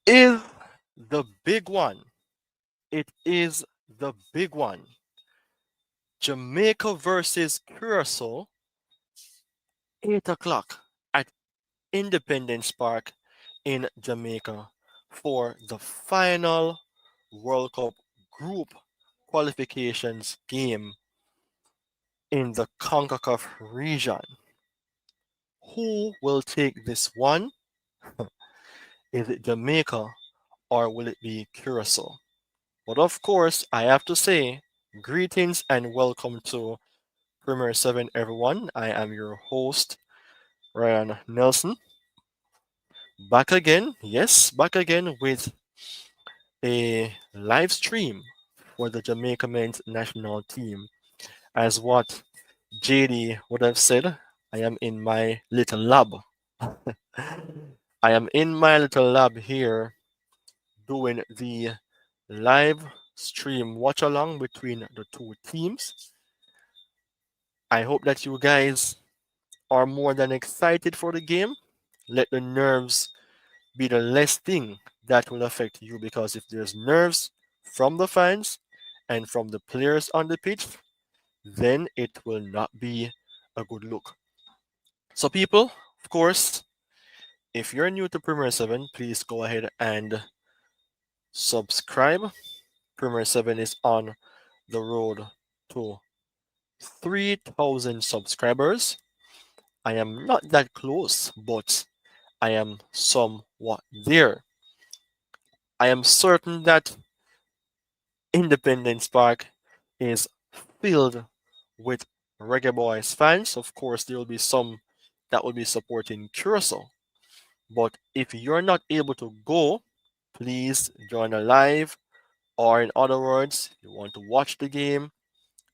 is the big one. It is the big one. Jamaica versus Curacao, 8 o'clock at Independence Park in Jamaica for the final World Cup group qualifications game in the CONCACAF region. Who will take this one? Is it Jamaica or will it be Curacao? But of course, I have to say, greetings and welcome to Premier 7, everyone. I am your host, Ryan Nelson. Back again, yes, back again with a live stream for the Jamaica men's national team. As what JD would have said, I am in my little lab. I am in my little lab here doing the live stream watch along between the two teams. I hope that you guys are more than excited for the game. Let the nerves be the less thing that will affect you, because if there's nerves from the fans and from the players on the pitch, then it will not be a good look. So, people, of course, if you're new to Premier 7, please go ahead and subscribe. Premier 7 is on the road to 3,000 subscribers. I am not that close, but I am somewhat there. I am certain that Independence Park is filled with Reggae Boys fans. Of course, there will be some that will be supporting Curacao. But if you're not able to go, please join a live, or in other words, you want to watch the game,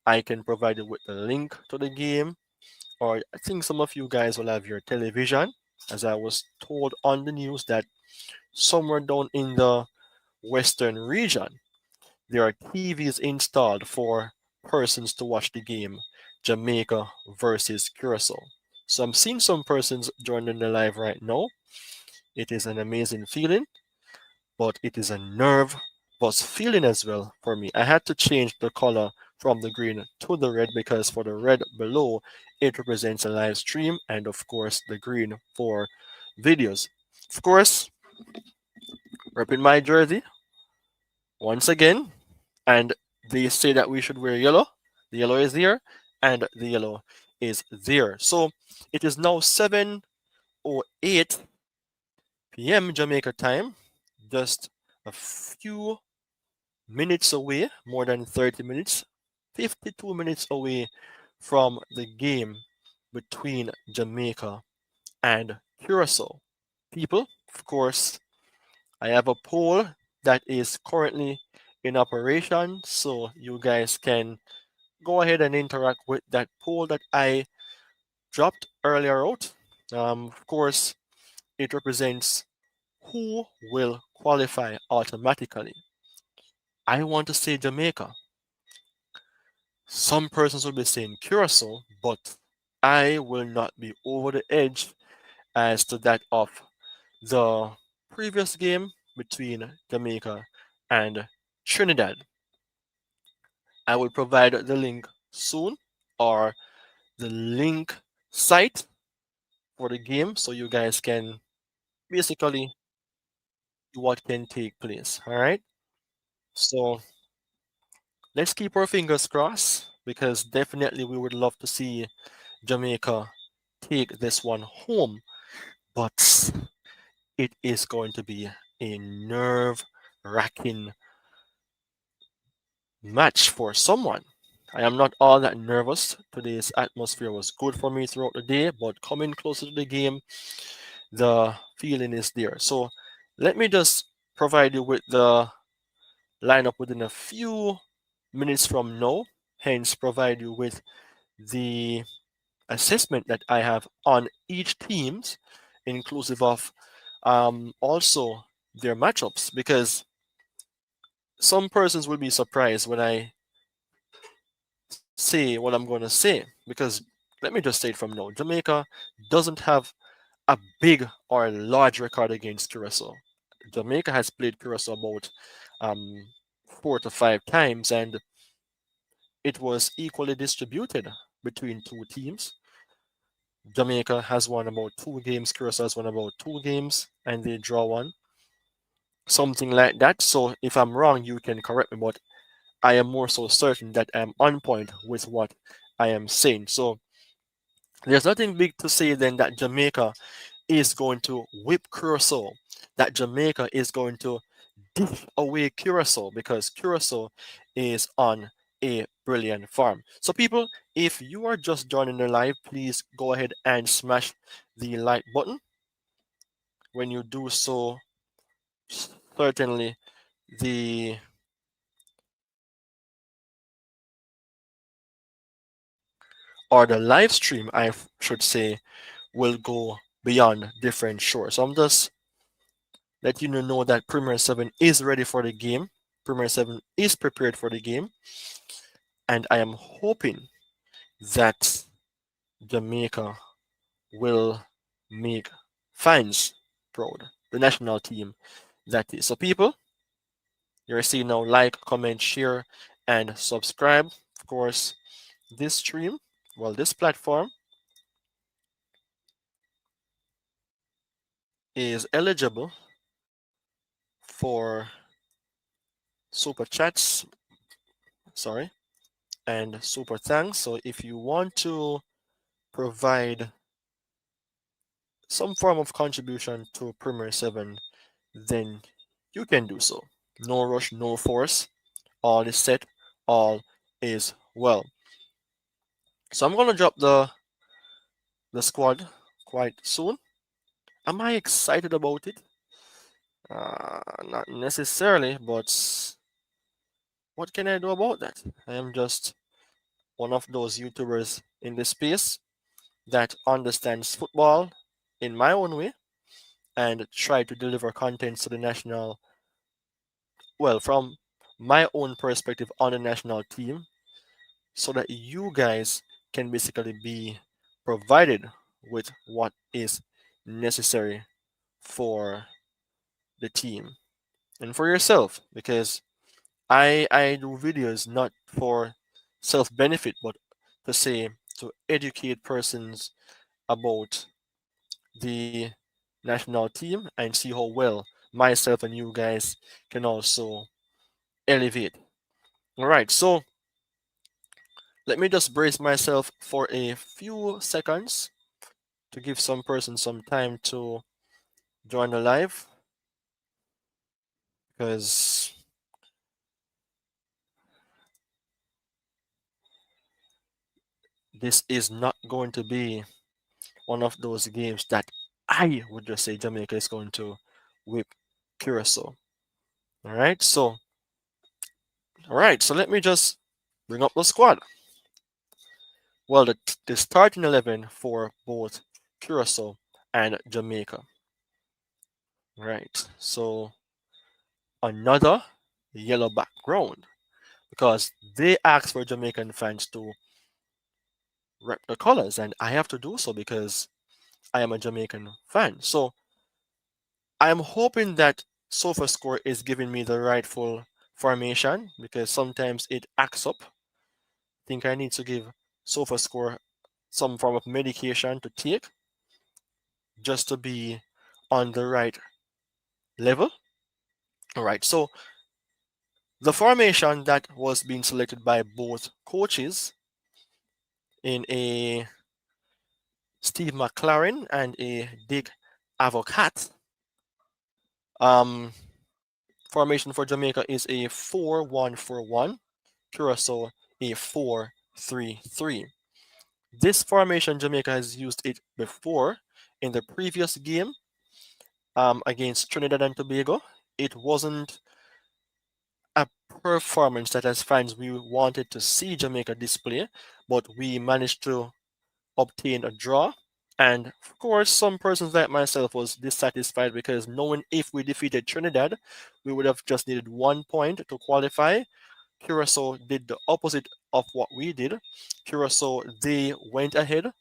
I can provide you with the link to the game. Or I think some of you guys will have your television, as I was told on the news that somewhere down in the western region, there are TVs installed for persons to watch the game, Jamaica versus Curacao. So I'm seeing some persons joining the live right now. It is an amazing feeling, but it is a nerve bust feeling as well for me. I had to change the color from the green to the red, because for the red below, it represents a live stream, and of course the green for videos. Of course, repping my jersey once again, and they say that we should wear yellow. The yellow is here, and the yellow is there. So it is now 7:08 p.m. Jamaica time, just a few minutes away, more than 30 minutes, 52 minutes away from the game between Jamaica and Curacao. People, of course, I have a poll that is currently in operation, so you guys can go ahead and interact with that poll that I dropped earlier out. Of course, it represents who will qualify automatically. I want to say Jamaica. Some persons will be saying Curacao, but I will not be over the edge as to that of the previous game between Jamaica and Trinidad. I will provide the link soon, or the link site for the game, so you guys can basically see what can take place. All right. So let's keep our fingers crossed, because definitely we would love to see Jamaica take this one home, but it is going to be a nerve wracking match for someone. I am not all that nervous. Today's atmosphere was good for me throughout the day, but coming closer to the game, the feeling is there. So let me just provide you with the lineup within a few minutes from now, hence, provide you with the assessment that I have on each teams, inclusive of also their matchups, because some persons will be surprised when I say what I'm going to say, because let me just say it from now, Jamaica doesn't have a big or large record against Curacao. Jamaica has played Curacao about 4 to 5 times, and it was equally distributed between two teams. Jamaica has won about 2 games, Curacao has won about 2 games, and they draw one, something like that. So if I'm wrong, you can correct me, but I am more so certain that I'm on point with what I am saying. So there's nothing big to say then that Jamaica is going to whip Curacao, that Jamaica is going to dish away Curacao, because Curacao is on a brilliant farm. So, people, if you are just joining the live, please go ahead and smash the like button. When you do so, certainly the live stream, I should say, will go beyond different shores. So I'm just let you know that Premier 7 is ready for the game. Premier 7 is prepared for the game. And I am hoping that Jamaica will make fans proud. The national team, that is. So, people, you're seeing now like, comment, share, and subscribe. Of course, this stream, well, this platform is eligible for super chats, sorry, and super thanks. So, if you want to provide some form of contribution to Premier 7, then you can do so. No rush, no force. All is set, all is well. So I'm gonna drop the squad quite soon. Am I excited about it? Not necessarily, but what can I do about that? I am just one of those YouTubers in this space that understands football in my own way and try to deliver content to the national, well, from my own perspective on the national team, so that you guys can basically be provided with what is necessary for the team and for yourself, because I do videos not for self benefit, but to say, to educate persons about the national team and see how well myself and you guys can also elevate. All right, so let me just brace myself for a few seconds to give some person some time to join the live, because this is not going to be one of those games that I would just say Jamaica is going to whip Curacao. All right, so let me just bring up the squad. Well, the starting 11 for both Curacao and Jamaica. Right, so another yellow background, because they asked for Jamaican fans to rep the colors, and I have to do so because I am a Jamaican fan. So I am hoping that SofaScore is giving me the rightful formation, because sometimes it acts up. I think I need to give SofaScore some form of medication to take just to be on the right level. All right, so the formation that was being selected by both coaches in a Steve McLaren and a Dick Avocat, formation for Jamaica is a 4-1-4-1, Curacao a 4-3-3. This formation, Jamaica has used it before in the previous game against Trinidad and Tobago. It wasn't a performance that, as fans, we wanted to see Jamaica display, but we managed to obtain a draw. And of course, some persons like myself was dissatisfied, because knowing if we defeated Trinidad, we would have just needed 1 point to qualify. Curacao did the opposite of what we did. Curacao, they went ahead,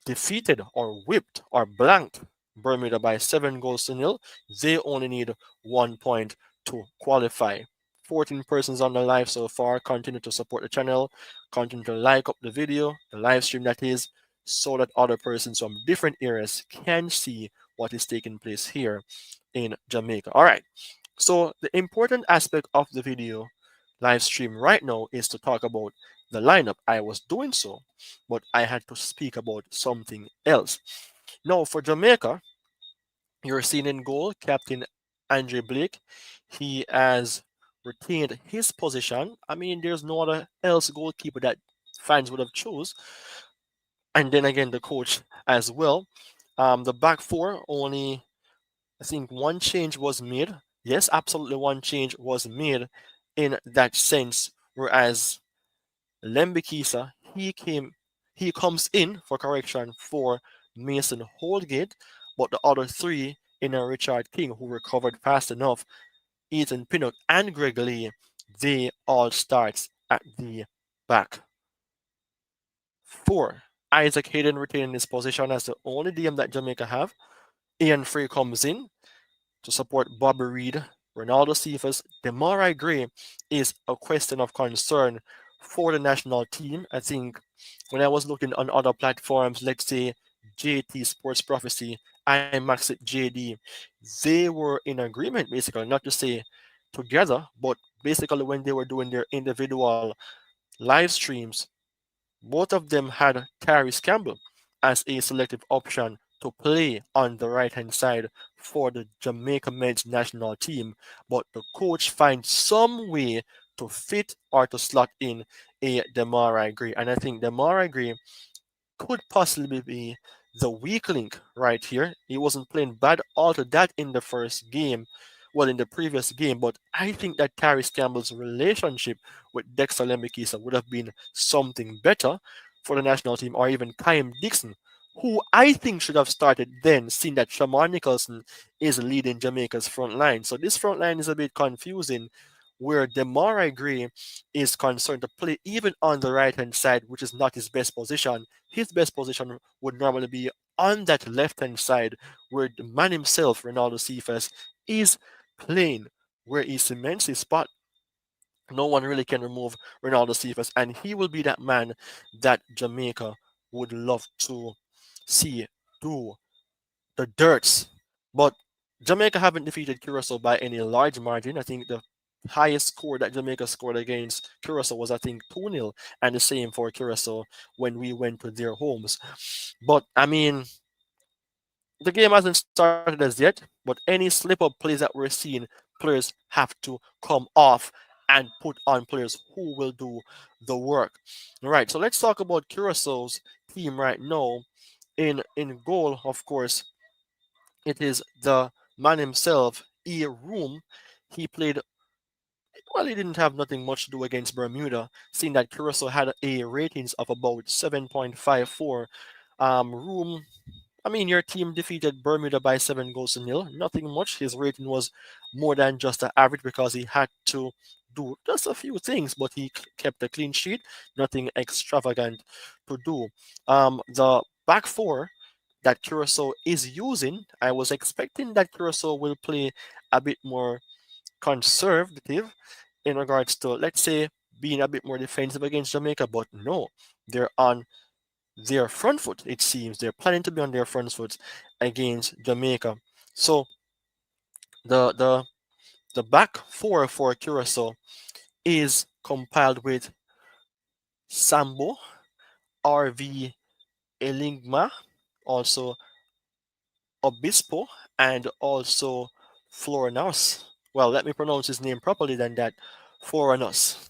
defeated or whipped or blanked Bermuda by 7 goals to nil. They only need 1 point to qualify. 14 persons on the live so far. Continue to support the channel. Continue to like up the video, the live stream that is, so that other persons from different areas can see what is taking place here in Jamaica. All right. So the important aspect of the video live stream right now is to talk about the lineup. I was doing so, but I had to speak about something else. Now, for Jamaica, you're seeing in goal Captain Andre Blake. He has retained his position. I mean, there's no other else goalkeeper that fans would have chose. And then again, the coach as well. The back four only, I think one change was made. Yes, absolutely one change was made in that sense. Whereas Lembikisa, he comes in for correction for Mason Holgate, but the other three in a Richard King who recovered fast enough, Ethan Pinnock and Greg Lee, they all start at the back four. Isaac Hayden retaining his position as the only DM that Jamaica have. Ian Frey comes in to support Bobby Reed, Ronaldo Cephas. Demarai Gray is a question of concern for the national team. I think when I was looking on other platforms, let's say JT Sports Prophecy, IMAX at JD, they were in agreement basically, not to say together, but basically when they were doing their individual live streams, both of them had Tyrese Campbell as a selective option to play on the right hand side for the Jamaica men's national team, but the coach finds some way to fit or to slot in a Demarai Gray. And I think Demarai Gray could possibly be the weak link right here. He wasn't playing bad all to that in the first game, well, in the previous game, but I think that Tyrese Campbell's relationship with Dexter Lembikisa would have been something better for the national team, or even Kyle Dixon, who I think should have started then, seeing that Shamar Nicholson is leading Jamaica's front line. So this front line is a bit confusing, where Demarai Gray is concerned to play even on the right hand side, which is not his best position. His best position would normally be on that left hand side, where the man himself, Ronaldo Cephas, is playing, where he cements his spot. No one really can remove Ronaldo Cephas, and he will be that man that Jamaica would love to see do the dirts. But Jamaica haven't defeated Curacao by any large margin. I think the highest score that Jamaica scored against Curacao was, I think, 2-0, and the same for Curacao when we went to their homes. But I mean, the game hasn't started as yet, but any slip up plays that we're seeing, players have to come off and put on players who will do the work. All right, so let's talk about Curaçao's team right now. In goal, of course, it is the man himself, E. Room. He played well. He didn't have nothing much to do against Bermuda, seeing that Curacao had a ratings of about 7.54. Room, I mean, your team defeated Bermuda by 7 goals to nil. Nothing much. His rating was more than just the average because he had to do just a few things, but he kept a clean sheet. Nothing extravagant to do. The back four that Curacao is using, I was expecting that Curacao will play a bit more conservative in regards to, let's say, being a bit more defensive against Jamaica, but no, they're on their front foot, it seems. They're planning to be on their front foot against Jamaica. So the the the back four for Curacao is compiled with Sambo, RV Elingma, also Obispo, and also Florianos. Well, let me pronounce his name properly than that. Florianos.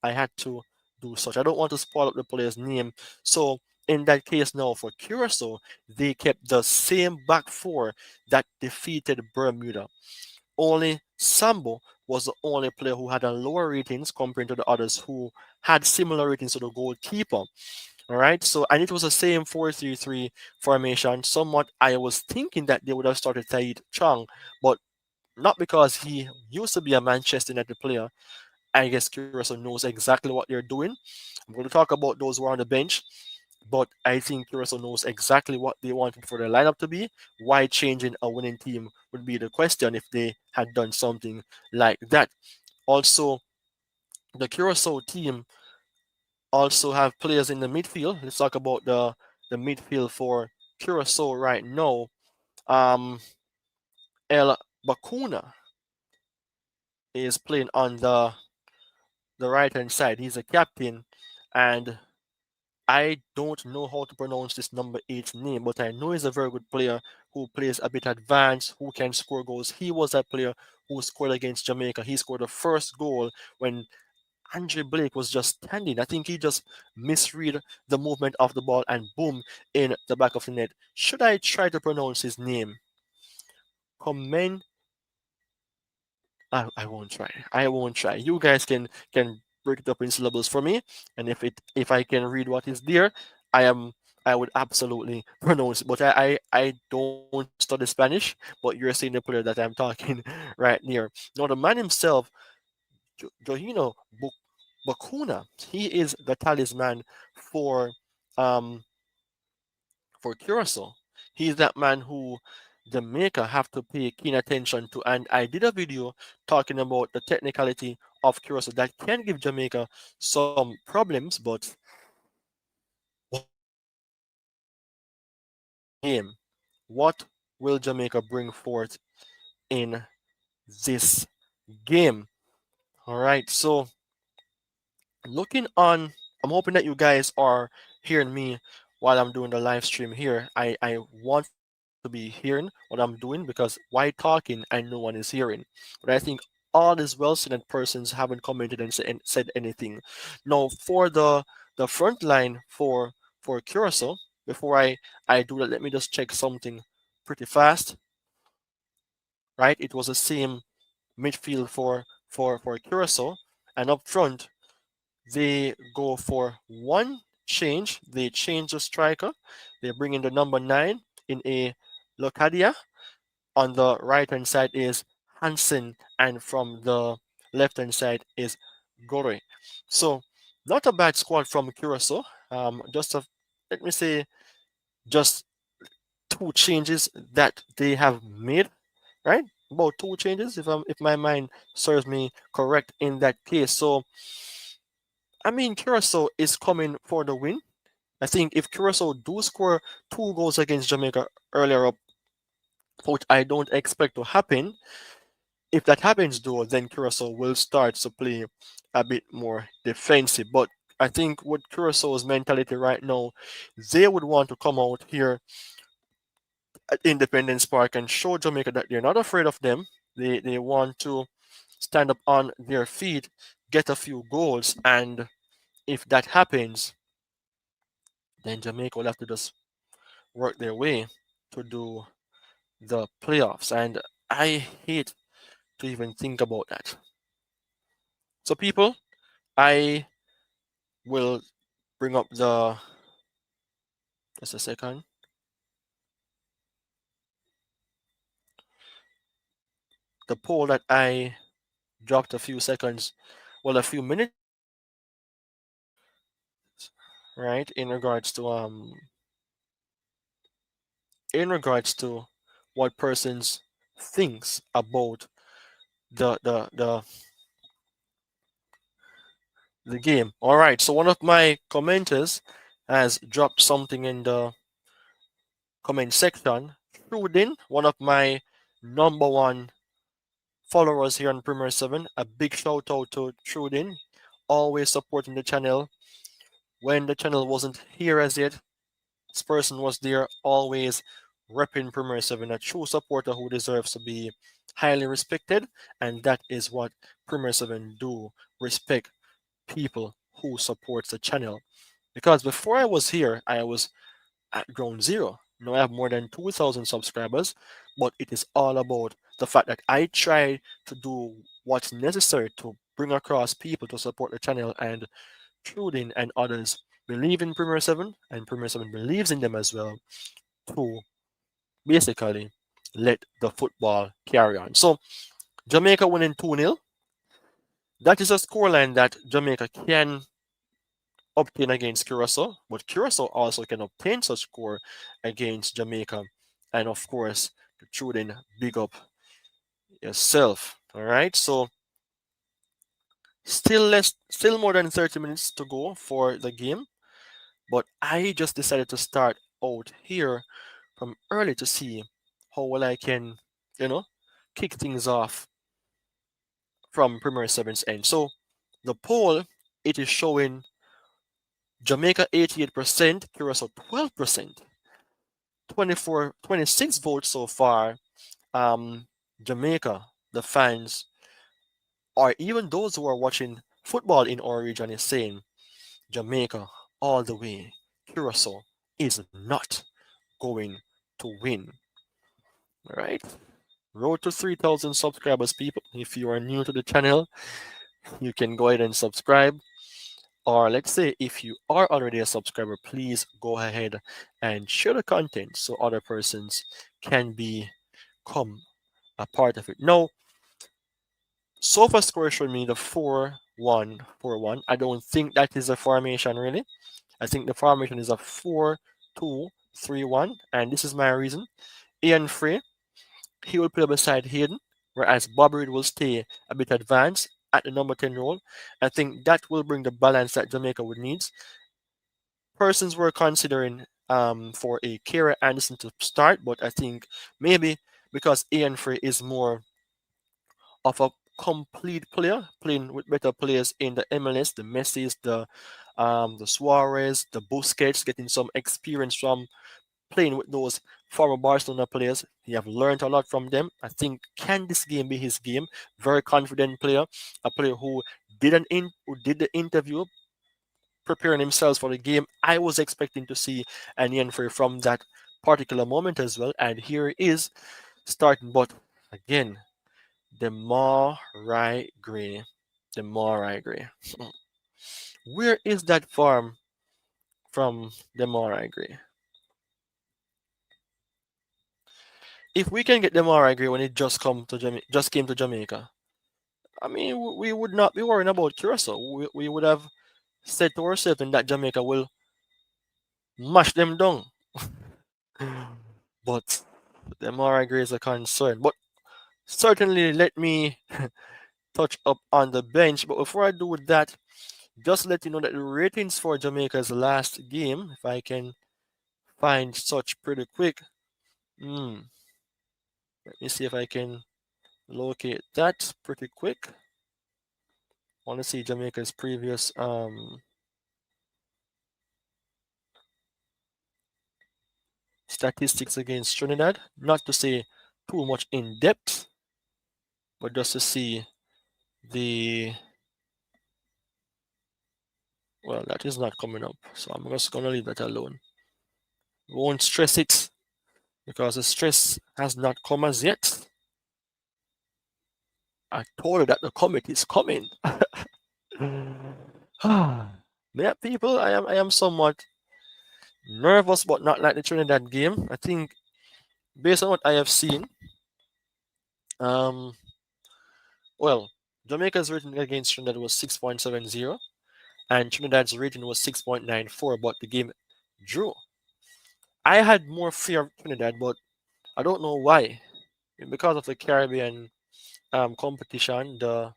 I had to do such. I don't want to spoil up the player's name. So in that case now for Curacao, they kept the same back four that defeated Bermuda. Only Sambo was the only player who had a lower ratings compared to the others who had similar ratings to the goalkeeper. All right, so and it was the same 4-3-3 formation. Somewhat, I was thinking that they would have started Taid Chong, but not because he used to be a Manchester United player. I guess Curacao knows exactly what they're doing. I'm going to talk about those who are on the bench. But I think Curacao knows exactly what they wanted for their lineup to be. Why changing a winning team would be the question if they had done something like that. Also, the Curacao team also have players in the midfield. Let's talk about the midfield for Curacao right now. Um, El Bakuna is playing on the right hand side. He's a captain, and I don't know how to pronounce this number eight's name, but I know he's a very good player who plays a bit advanced, who can score goals. He was that player who scored against Jamaica. He scored the first goal when Andre Blake was just standing. I think he just misread the movement of the ball and boom in the back of the net. Should I try to pronounce his name? Comment. I won't try. I won't try. You guys can break it up in syllables for me, and if I can read what is there, I am I would absolutely pronounce it. But I don't study Spanish, but you're seeing the player that I'm talking right near. Now the man himself, Johino Bakuna, he is the talisman for um for Curacao. He's that man who Jamaica have to pay keen attention to. And I did a video talking about the technicality of Curacao that can give Jamaica some problems, but game. What will Jamaica bring forth in this game? All right. So looking on, I'm hoping that you guys are hearing me while I'm doing the live stream here. I want to be hearing what I'm doing because why talking and no one is hearing? But I think all is well seen and persons haven't commented and said anything. Now for the front line for Curacao, before I do that, let me just check something pretty fast. Right? It was the same midfield for Curacao, and up front they go for one change. They change the striker. They bring in the number 9 in a Locadia. On the right hand side is Hansen, and from the left hand side is Gore. So, not a bad squad from Curacao. Just let me say, just two changes that they have made, right? About two changes, if my mind serves me correct in that case. So, I mean, Curacao is coming for the win. I think if Curacao do score two goals against Jamaica earlier up, which I don't expect to happen, if that happens though, then Curacao will start to play a bit more defensive. But I think with Curaçao's mentality right now, they would want to come out here at Independence Park and show Jamaica that they're not afraid of them. They want to stand up on their feet, get a few goals, and if that happens, then Jamaica will have to just work their way to do the playoffs. And I hate to even think about that. So, people, I will bring up just a second, the poll that I dropped a few seconds, well, a few minutes, right, in regards to what persons thinks about the the the the game. All right, so one of my commenters has dropped something in the comment section. Trudin, one of my number one followers here on Premier 7, a big shout out to Trudin, always supporting the channel. When the channel wasn't here as yet, this person was there, always repping Premier 7, a true supporter who deserves to be highly respected, and that is what Premier 7 do, respect people who supports the channel. Because before I was here, I was at ground zero. Now I have more than 2,000 subscribers, but it is all about the fact that I try to do what's necessary to bring across people to support the channel, and Trudin and others believe in Premier 7, and Premier 7 believes in them as well to basically let the football carry on. So Jamaica winning 2-0. That is a scoreline that Jamaica can obtain against Curacao, but Curacao also can obtain such score against Jamaica. And of course, the children big up yourself. All right, so still more than 30 minutes to go for the game, but I just decided to start out here from early to see how well I can, you know, kick things off from Premier 7's end. So the poll, it is showing Jamaica 88%, Curacao 12%, 26 votes so far. Jamaica, the fans, or even those who are watching football in our region, is saying Jamaica all the way. Curacao is not going to win. All right. Road to 3,000 subscribers, people. If you are new to the channel, you can go ahead and subscribe. Or let's say if you are already a subscriber, please go ahead and share the content so other persons can become a part of it. Now, SofaScore showed me the 4-1-4-1. I don't think that is a formation really. I think the formation is a 4-2-3-1, and this is my reason. Ian Frey, he will play beside Hayden, whereas Bobby Reid will stay a bit advanced at the number 10 role. I think that will bring the balance that Jamaica would need. Persons were considering for a Kira Anderson to start, but I think maybe because Ian Frey is more of a complete player, playing with better players in the MLS, the Messis, the Suarez, the Busquets, getting some experience from playing with those former Barcelona players. He have learned a lot from them. I think can this game be his game? Very confident player, a player who who did the interview, preparing himself for the game. I was expecting to see an Ian Frey from that particular moment as well, and here he is starting. But again, the Morai Grey. The Morai Grey. Where is that farm from the Morai Grey? If we can get the Morai Grey when it just came to Jamaica, I mean, we would not be worrying about Curacao. We would have said to ourselves that Jamaica will mash them down. But the Morai Grey is a concern. But certainly, let me touch up on the bench. But before I do that, just let you know that the ratings for Jamaica's last game, if I can find such pretty quick. Let me see if I can locate that pretty quick. I want to see Jamaica's previous statistics against Trinidad. Not to say too much in depth, but just to see the. Well, that is not coming up, so I'm just gonna leave that alone. Won't stress it because the stress has not come as yet. I told you that the comet is coming. Yeah, people, I am somewhat nervous, but not like the Trinidad game. I think based on what I have seen, um, well, Jamaica's rating against Trinidad was 6.70, and Trinidad's rating was 6.94, but the game drew. I had more fear of Trinidad, but I don't know why. Because of the Caribbean competition, the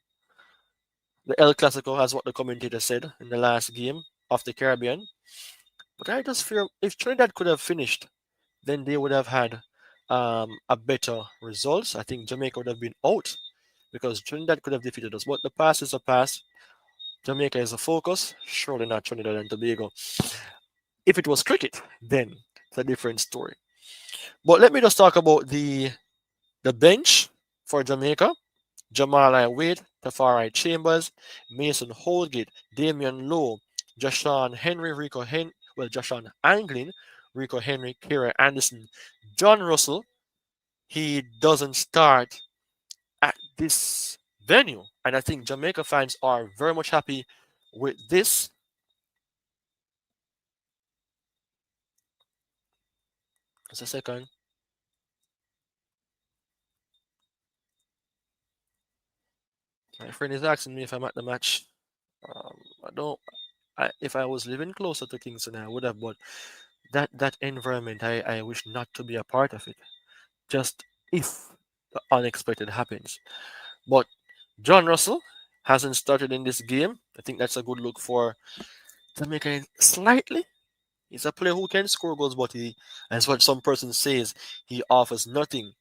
El Clasico, as what the commentator said in the last game of the Caribbean. But I just fear if Trinidad could have finished, then they would have had a better results. I think Jamaica would have been out because Trinidad could have defeated us. But the past is a past. Jamaica is a focus, surely not Trinidad and Tobago. If it was cricket, then it's a different story. But let me just talk about the bench for Jamaica. Jamal Wade, Tafari Chambers, Mason Holgate, Damian Lowe, Jashawn Henry, Jashawn Anglin, Rico Henry, Kira Anderson, John Russell. He doesn't start at this venue, and I think Jamaica fans are very much happy with this. Just a second. My friend is asking me if I'm at the match. I don't. If I was living closer to Kingston, I would have. But that environment, I wish not to be a part of it. Just if the unexpected happens. But John Russell hasn't started in this game. I think that's a good look for Jamaica slightly. He's a player who can score goals, but as what some person says, he offers nothing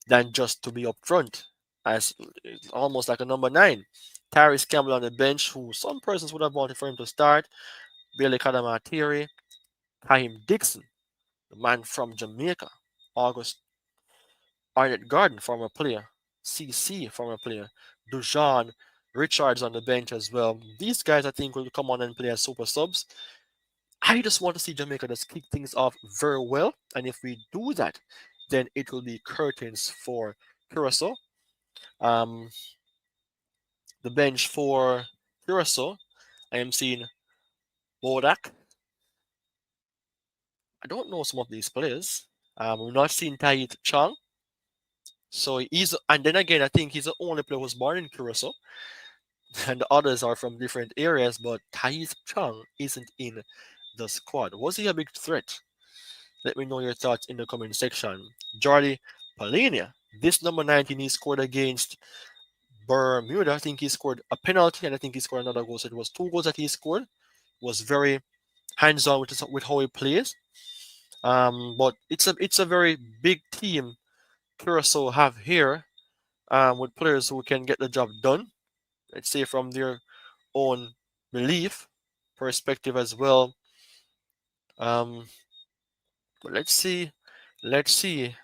than just to be up front, as it's almost like a number nine. Tyrese Campbell on the bench, who some persons would have wanted for him to start. Billy Kadamatiri, Kaim Dixon, the man from Jamaica. August Arnett Garden, former player. CC, former player. Dujan Richards on the bench as well. These guys, I think, will come on and play as super subs. I just want to see Jamaica just kick things off very well. And if we do that, then it will be curtains for Curacao. Um, the bench for Curacao, I am seeing Bodak. I don't know some of these players. We've not seen Tait Chang. So and then again, I think he's the only player who's born in Curacao, and the others are from different areas. But Tait Chang isn't in the squad. Was he a big threat? Let me know your thoughts in the comment section. Jordi Palinia, this number 19, he scored against Bermuda. I think he scored a penalty, and I think he scored another goal. So it was two goals that he scored. Was very hands-on with how he plays. But it's a very big team Curacao have here, with players who can get the job done. Let's say from their own belief, perspective as well. Um, but let's see, let's see.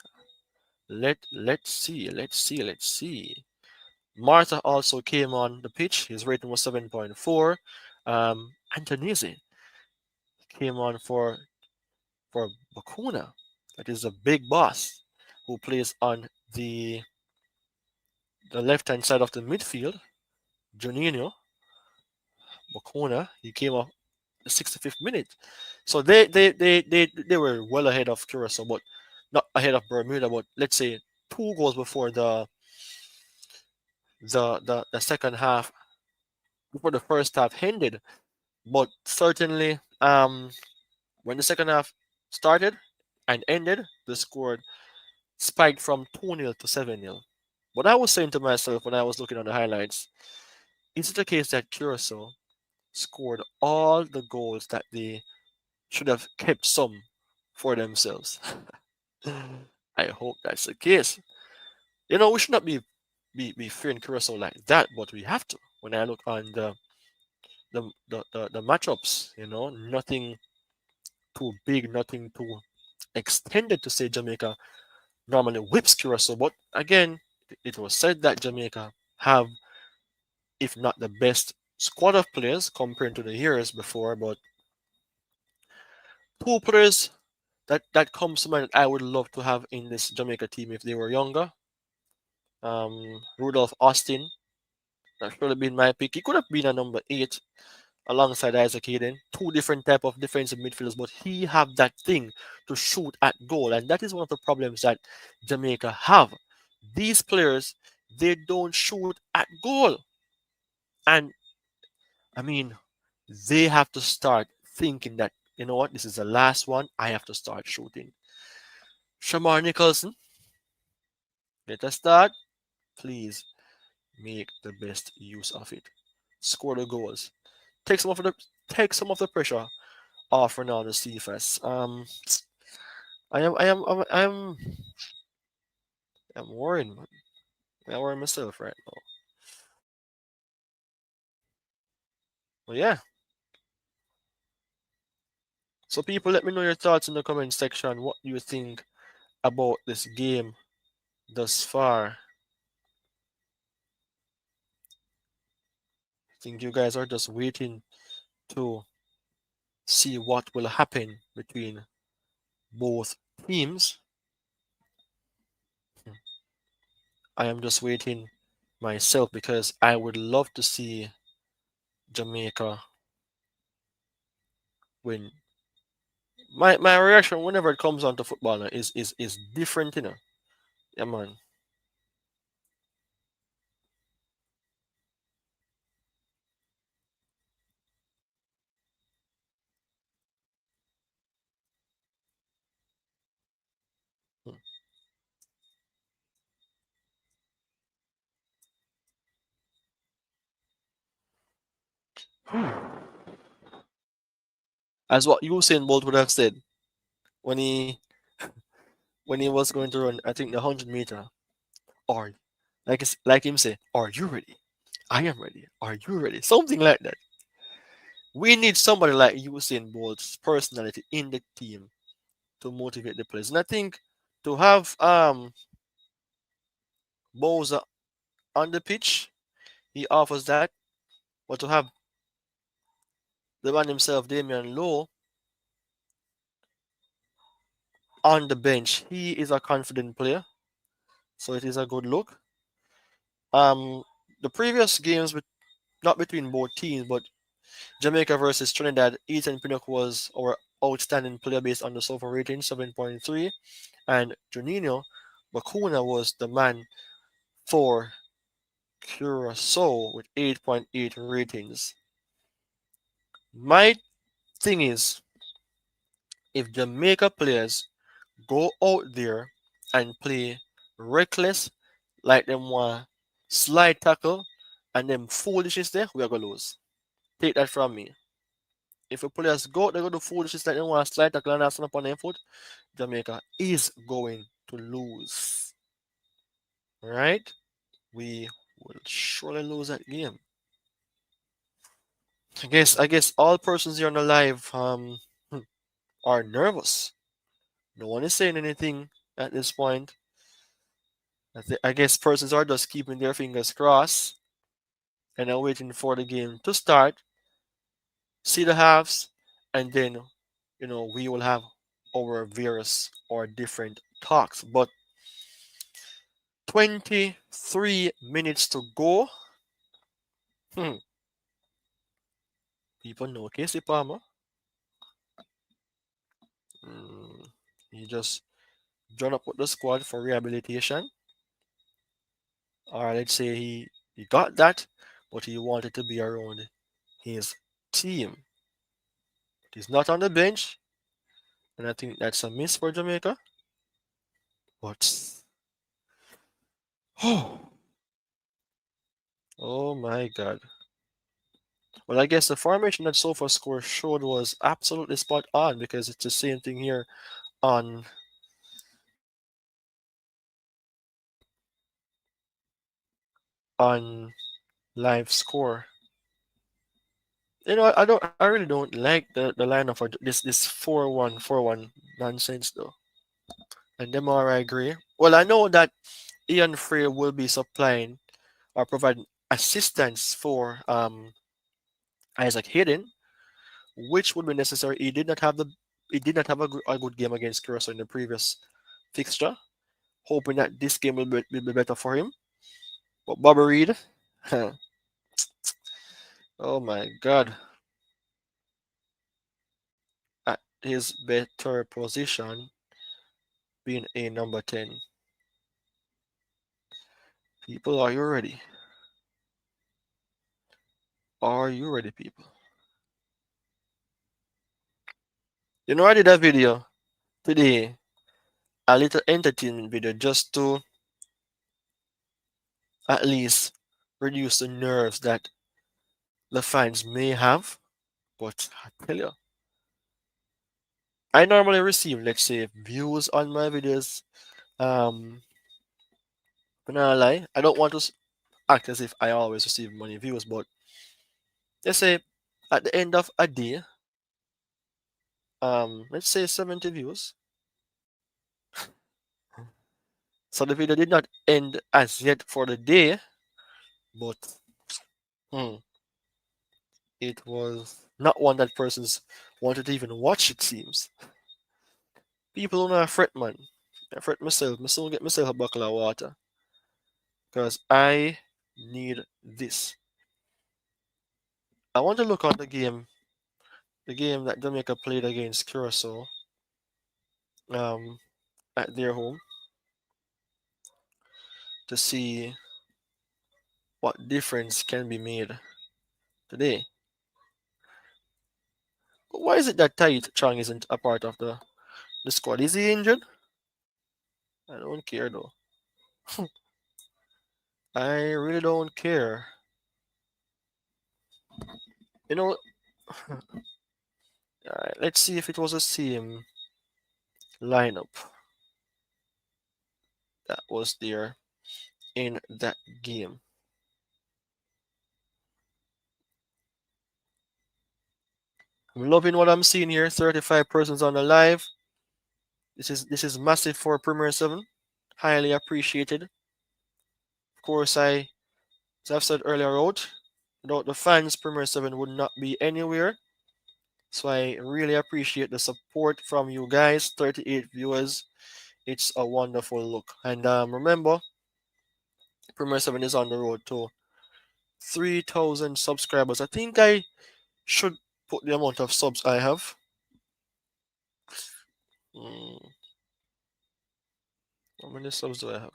Martha also came on the pitch. His rating was 7.4. Antonizzi came on for Bakuna. That is a big boss who plays on the left hand side of the midfield. Juninho Bakuna. He came off the 65th minute. So they were well ahead of Curacao, but not ahead of Bermuda, but let's say two goals before the second half, before the first half ended. But certainly, when the second half started and ended, the score spiked from 2-0 to 7-0. But I was saying to myself when I was looking at the highlights, is it the case that Curacao scored all the goals that they should have kept some for themselves? I hope that's the case. We should not be fearing Curacao like that, but we have to. When I look on the matchups, nothing too big, nothing too extended to say Jamaica normally whips Curacao. But again, it was said that Jamaica have, if not the best squad of players compared to the years before, but two players that comes to mind that I would love to have in this Jamaica team if they were younger. Rudolph Austin, that should have been my pick. He could have been a number 8 alongside Isaac Hayden. Two different type of defensive midfielders, but he have that thing to shoot at goal, and that is one of the problems that Jamaica have. These players, they don't shoot at goal, and I mean, they have to start thinking that, you know what, this is the last one. I have to start shooting. Shamar Nicholson, let us start. Please make the best use of it. Score the goals. Take some of the take some of the pressure off Ronaldo Cephas. I'm worried, man. I worry myself right now. But yeah. So people, let me know your thoughts in the comment section. What do you think about this game thus far? I think you guys are just waiting to see what will happen between both teams. I am just waiting myself because I would love to see Jamaica win. My reaction whenever it comes on to football is different, Yeah, man. As what Usain Bolt would have said when he was going to run, I think the 100 meter. Are like him say, are you ready? I am ready. Are you ready? Something like that. We need somebody like Usain Bolt's personality in the team to motivate the players. And I think to have Bowser on the pitch, he offers that. But to have the man himself, Damian Lowe, on the bench, he is a confident player, so it is a good look. Um, the previous games, not between both teams, but Jamaica versus Trinidad, Ethan Pinnock was our outstanding player based on the SOFA rating, 7.3, and Juninho Bakuna was the man for Curacao with 8.8 ratings. My thing is, if Jamaica players go out there and play reckless, like them want slide tackle and them foolishness there, we are gonna lose. Take that from me. If a players go out, they go do foolishness like they want slide tackle and stand up on their foot, Jamaica is going to lose. Right? We will surely lose that game. I guess all persons here on the live are nervous. No one is saying anything at this point. I guess persons are just keeping their fingers crossed and are waiting for the game to start, see the halves, and then we will have our various or different talks. But 23 minutes to go. Hmm. People know Casey Palmer. Mm, he just joined up with the squad for rehabilitation, or let's say he got that, but he wanted to be around his team. He's not on the bench, and I think that's a miss for Jamaica. But oh, oh my God. Well, I guess the formation that SofaScore showed was absolutely spot on because it's the same thing here on on live score. I really don't like the lineup for this 4-1-4-1 nonsense though. And them are I agree. Well, I know that Ian Frey will be supplying or providing assistance for Isaac Hayden, which would be necessary. He did not have a good game against Curacao in the previous fixture. Hoping that this game will be better for him. But Bobby Reed, oh my God, at his better position being a number 10. People, are you ready? Are you ready, people? I did a video today, a little entertainment video, just to at least reduce the nerves that the fans may have. But I tell you, I normally receive, let's say, views on my videos. I'm not lie, I don't want to act as if I always receive money views, but let's say at the end of a day, let's say 70 views. So the video did not end as yet for the day, but hmm, it was not one that persons wanted to even watch, it seems. People don't know I fret, man. I fret myself. I still get myself a buckle of water. Because I need this. I want to look on the game that Jamaica played against Curacao um, at their home to see what difference can be made today. But why is it that Tai Chang isn't a part of the squad? Is he injured? I don't care though. I really don't care. You know, alright, let's see if it was the same lineup that was there in that game. I'm loving what I'm seeing here. 35 persons on the live. This is massive for Premier 7. Highly appreciated. Of course, as I've said earlier out, without the fans, Premier 7 would not be anywhere. So I really appreciate the support from you guys. 38 viewers. It's a wonderful look. And remember, Premier 7 is on the road to 3,000 subscribers. I think I should put the amount of subs I have. Hmm, how many subs do I have?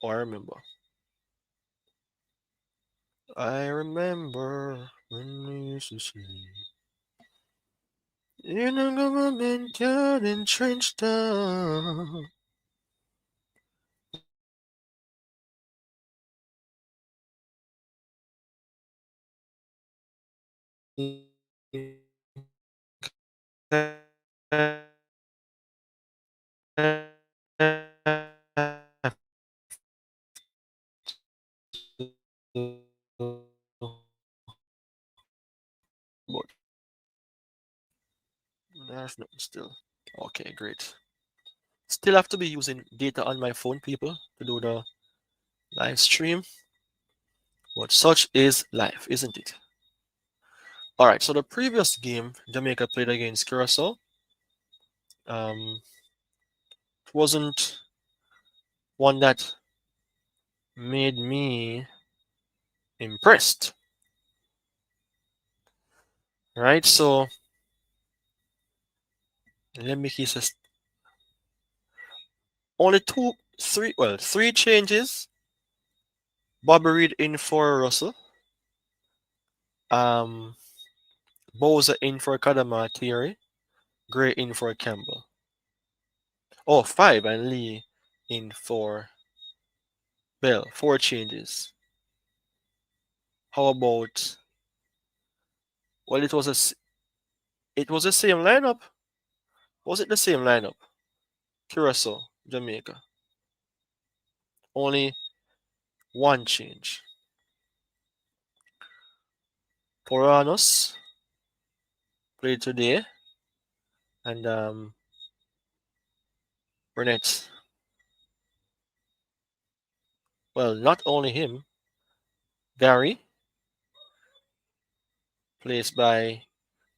Oh, I remember. I remember when we used to say, in a government yard in Trenchtown. But there's nothing still. Okay, great. Still have to be using data on my phone, people, to do the live stream. But such is life, isn't it? Alright, so the previous game Jamaica played against Curacao. It wasn't one that made me impressed. Right? So let me keep this. Only three changes. Bobby Reed in for Russell. Um, Bowser in for Kadama Thierry. Gray in for Campbell. Oh, five, and Lee in for Bell. Four changes. How about? Well, it was the same lineup. Was it the same lineup? Curacao, Jamaica. Only one change. Poranos played today, and Burnett. Well, not only him. Gary, placed by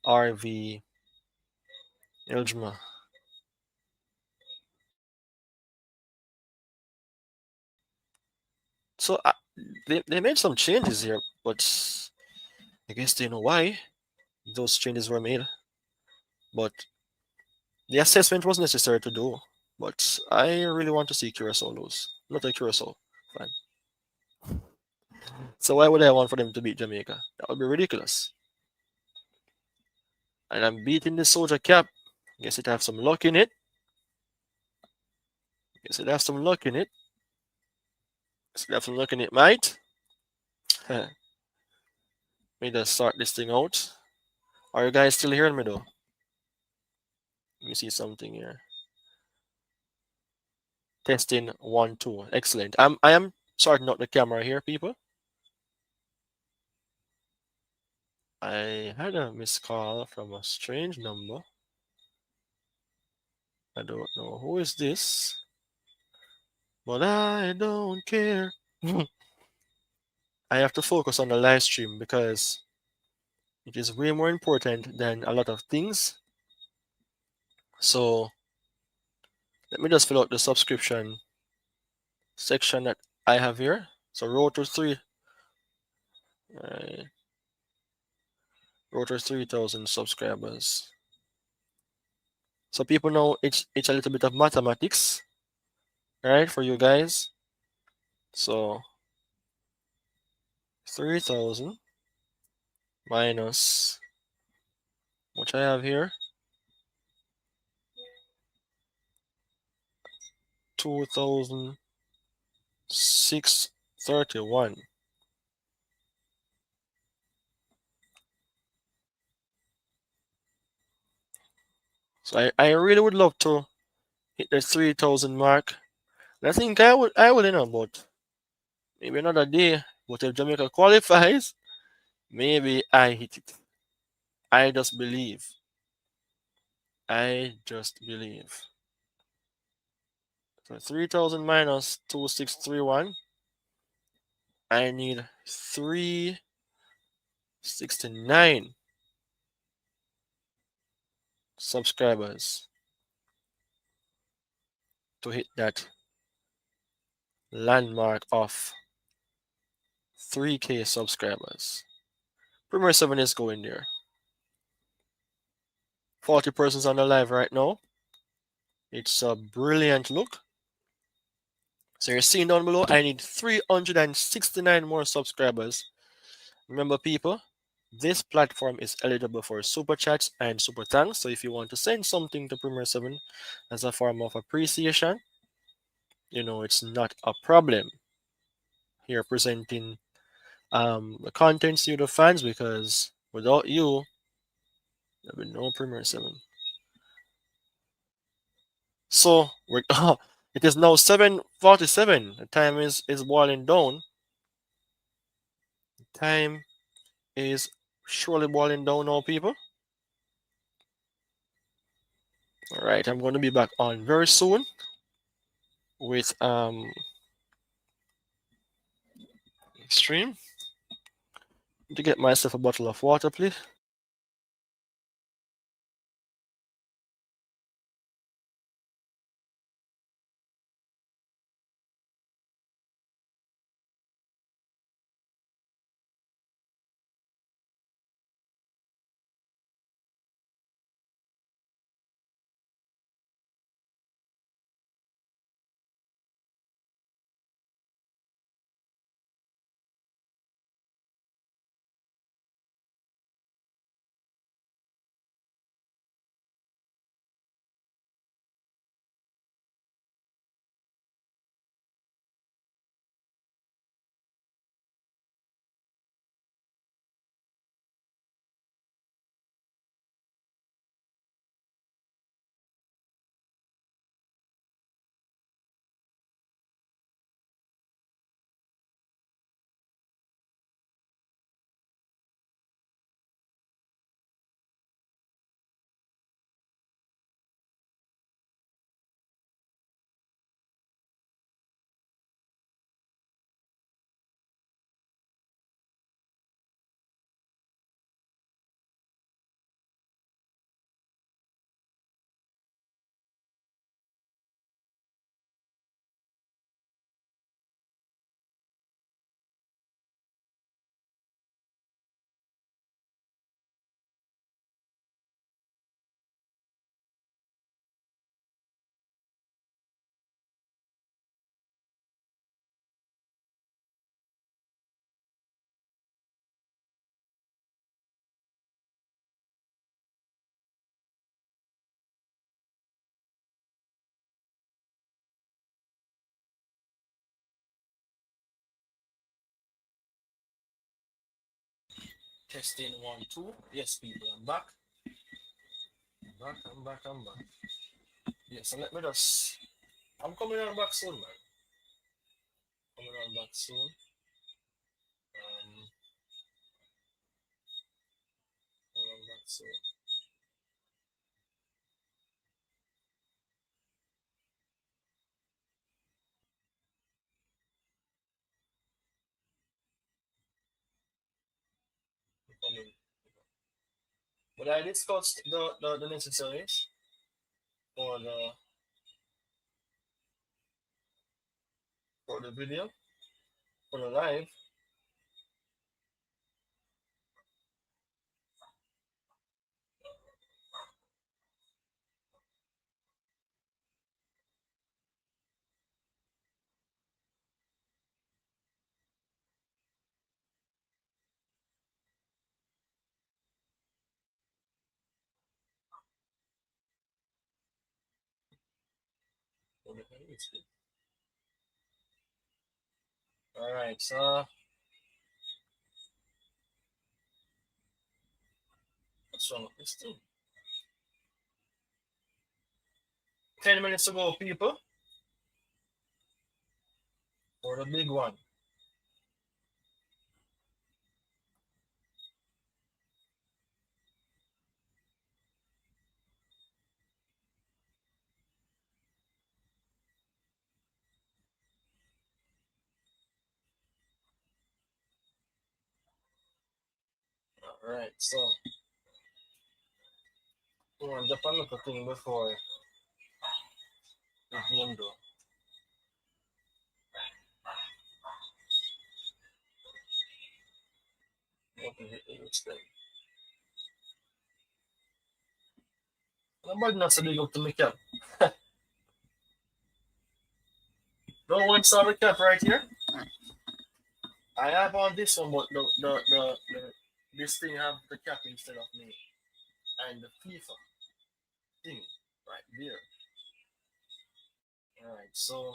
RV Iljma. So they made some changes here, but I guess they know why those changes were made. But the assessment was necessary to do. But I really want to see Curacao lose. Not a Curacao fan. So why would I want for them to beat Jamaica? That would be ridiculous. And I'm beating the soldier cap. Guess it have some luck in it. Guess it have some luck in it. Guess it have some luck in it, mate. Let me just start this thing out. Are you guys still hearing me though? Let me see something here. Testing 1 2. Excellent. I am starting out the camera here, people. I had a missed call from a strange number. I don't know who is this, but I don't care. I have to focus on the live stream because it is way more important than a lot of things. So let me just fill out the subscription section that I have here. So uh, road to 3,000 subscribers. So people know it's a little bit of mathematics, right, for you guys. So 3,000 minus what I have here, 2,631. So I really would love to hit the 3,000 mark. And I think I would, but maybe another day. But if Jamaica qualifies, maybe I hit it. I just believe. I just believe. So 3,000 minus 2,631. I need 369 subscribers to hit that landmark of 3K subscribers. Premier 7 is going there. 40 persons on the live right now. It's a brilliant look. So you're seeing down below, I need 369 more subscribers. Remember, people, this platform is eligible for super chats and super thanks. So if you want to send something to Premier 7 as a form of appreciation, it's not a problem. Here presenting the contents to the fans, because without you, there'll be no Premier 7. So we're it is now 7:47. The time is boiling down. Time is surely boiling down now, people. All right, I'm going to be back on very soon with stream to get myself a bottle of water, please. Testing 1, 2. Yes, people, I'm back. I'm back. Yes, so let me just. I'm coming on back soon, man. Coming on back soon. Coming on back soon. Coming. But I discussed the necessaries for the video, for the live. All right, so what's wrong with this thing? 10 minutes to go, people. For the big one. Alright, so we want to Japan look a thing before the game though. What is it you explain? Nobody not so big up to me cap. Don't want to start the cap right here. I have on this one, but the this thing have the cap instead of me. And the FIFA thing right there. Alright, so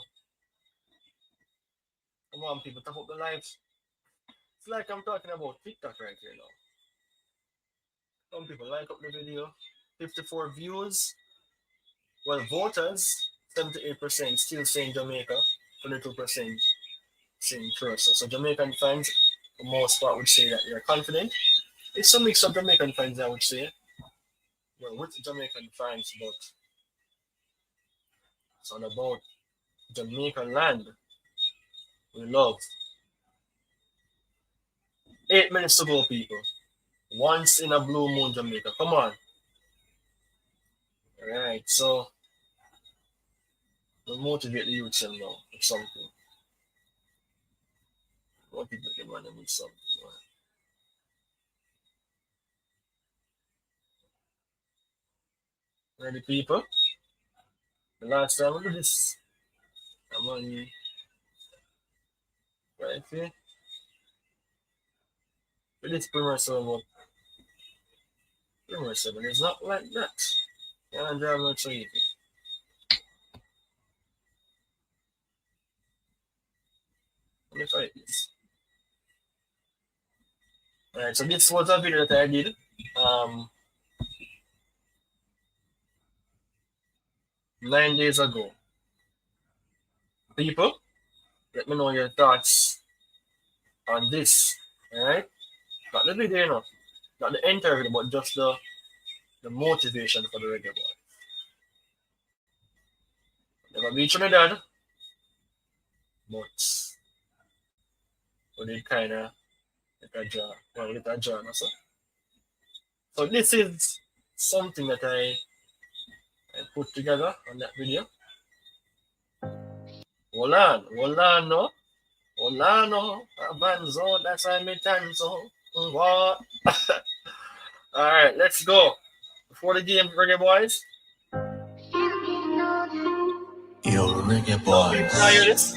come on people, tap up the lives. It's like I'm talking about TikTok right here now. Some people like up the video. 54 views. Well, voters, 78% still saying Jamaica, 22% saying Curacao. So Jamaican fans, for the most part, would say that they're confident. It's a mix of Jamaican fans, I would say. Well, with Jamaican fans, but it's all about Jamaican land. We love. 8 minutes to go, people. Once in a blue moon, Jamaica. Come on. Alright, so we'll motivate the youth now with something. Motivate them with something. Man. Ready, people? The last time we do this, I'm on right here. But this Premier 7, but Premier 7 is not like that. You can't drive not so easy. Let me fight this. Alright, so this was a video that I did. 9 days ago. People, let me know your thoughts on this. Alright? Not the video, you know. Not the entire video, but just the motivation for the reggae boy. Never beat Trinidad, but we did kind of get a draw. Well, get a draw, so. So this is something that I put together on that video. Volano, Avanzo, that's I'm Tanzo. What? Alright, let's go. Before the game, reggae boys. Yo, reggae boys.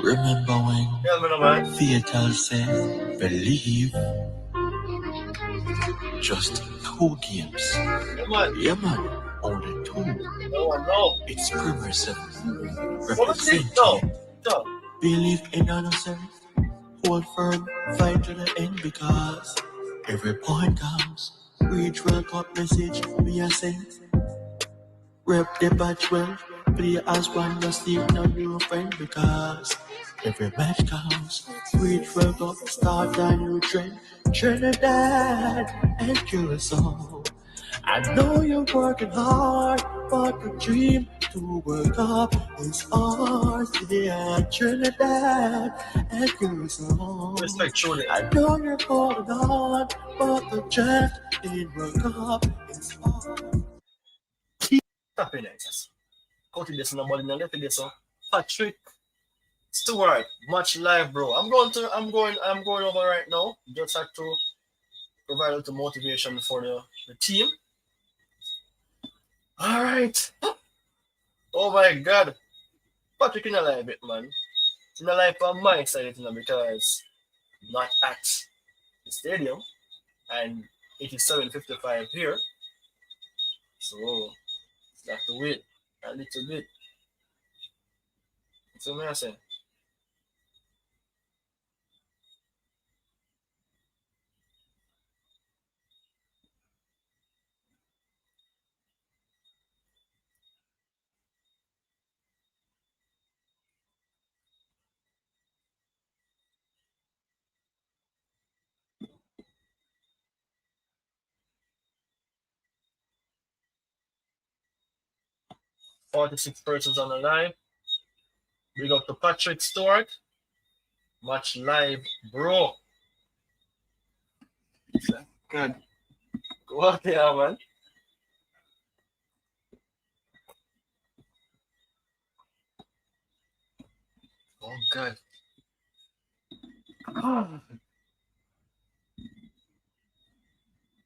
Remember when theater said, believe. Just 2 games. Yeah, man. Only 2. No. It's Premier 7. Representing. Believe in ourselves. Hold firm. Fight to the end because every point counts. Reach World Cup message. We are sent. Rep the batch well. Play as one. Just sleep no new friend because every match counts. Reach World Cup. Start a new trend. Trinidad and Curacao. I know you're working hard, but the dream to work up is ours. Yeah, Trinidad and Curacao. I know you're holding on, but the draft in World Cup is ours. Keep tapping it. Go to this number and let this on. Patrick Stewart, much live, bro. I'm going over right now. Just have to provide a little motivation for the team. Alright. Oh my god. Patrick in a live bit, man. In a live on my side because not at the stadium and it is 7:55 here. So you have to wait a little bit. So what I'm saying. 46 persons on the live. Big up to Patrick Stewart. Much live, bro. Good. Go out there, man. Oh, God.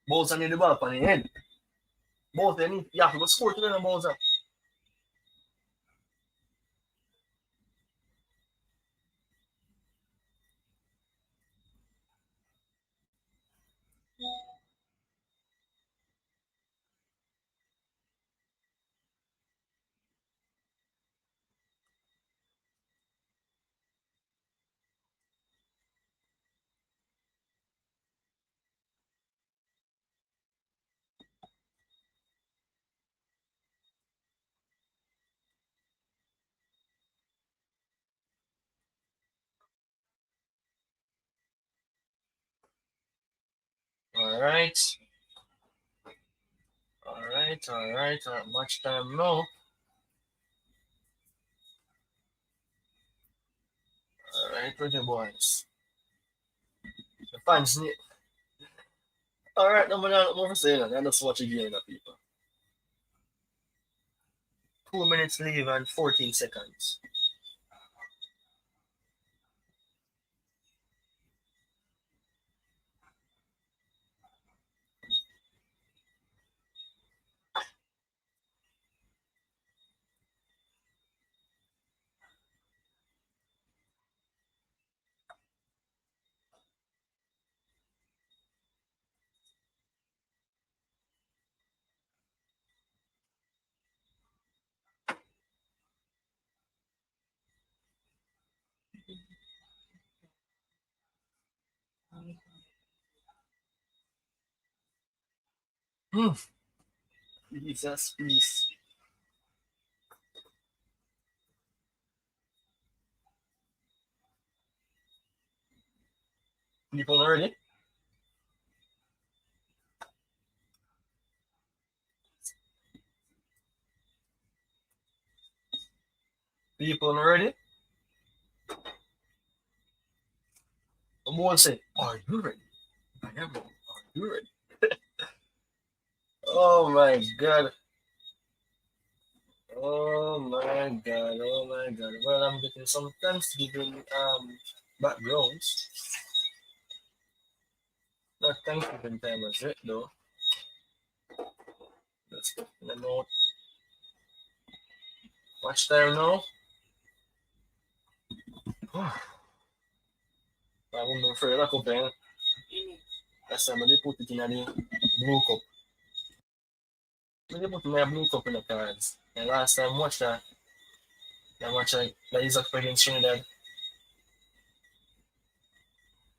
Both need the ball on the end. Both they need, you have to score to them, Bowser. All right. All right, all right. Much time now. All right, pretty boys. The fans need. All right, no, I'm not saying that. I just watch again, people. 2 minutes leave and 14 seconds. Hmm. Jesus, please. People ready? People ready? I'm going to say, are you ready? I am ready. Are you ready? Oh my god. Oh my god. Oh my god. Well, I'm getting some Thanksgiving backgrounds. Not Thanksgiving time as it though. Let's put in the note. Watch time now. I won't afraid of open. That's somebody put it in the blue cup. They put my blue cup in the cards. And last time watch that. I watch like that is up against Trinidad.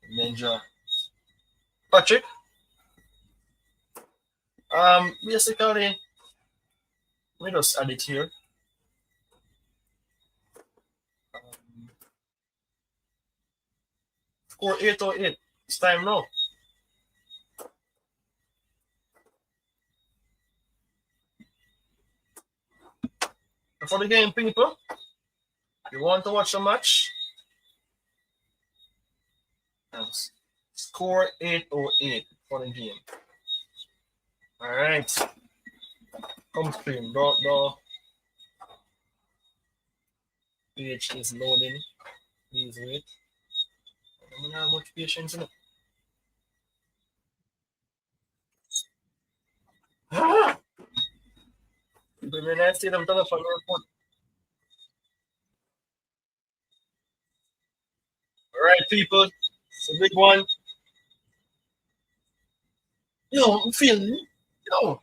And then draw. Patrick, basically we just add it here. Um, score 808. It's time now. For the game, people, you want to watch a match? Score 808 for the game. Alright. Come stream. The page is loading. Please wait. I don't have much patience in it. When I see them telephone report. Alright, people. It's a big one. Yo, I'm feeling it. Yo.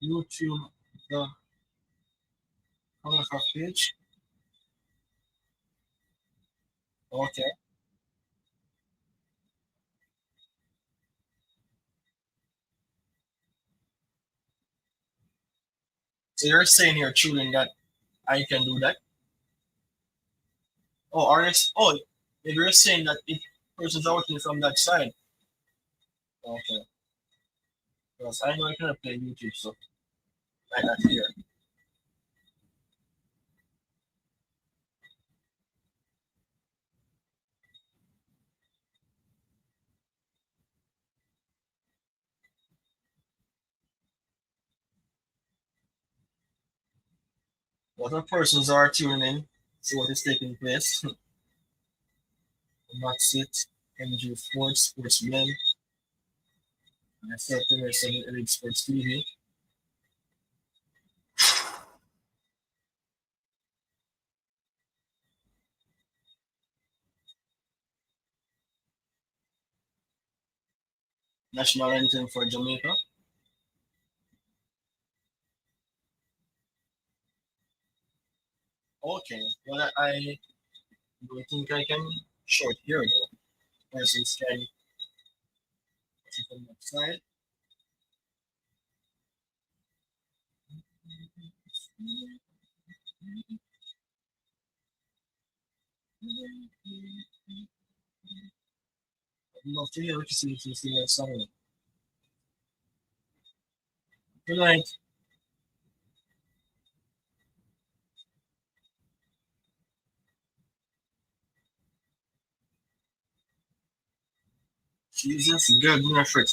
YouTube, the Concacaf page. Okay. So you're saying here, children, that I can do that? Oh, RS. Oh, you're saying that if persons are working from that side. Okay. Because I know I cannot play YouTube, so like that here. What the persons are tuning in, see what is taking place. That's it. MG Sports, Sportsmen, myself, the rest of the Elite Sports TV. National anthem for Jamaica. Okay, well, I don't think I can show it here though. Persons can see from that side. I'd love to hear what you see if you see that song. Good night. Jesus, good effort.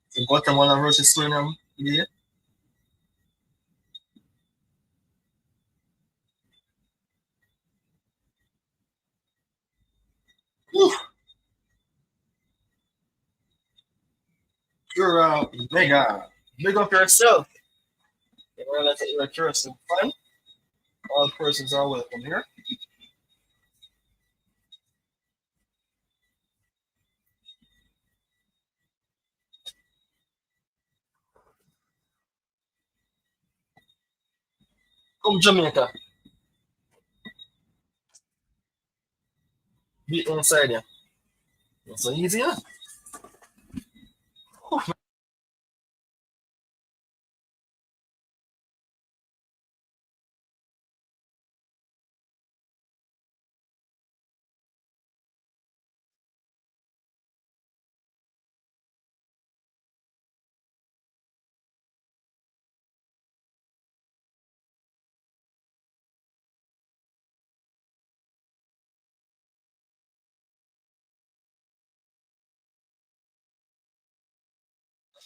So Guatemala versus Suriname. Yeah. Whew. You're mega. Big up yourself. You're curious and fun. All persons are welcome here. Come Jamaica. Be inside here. It's so easy, huh?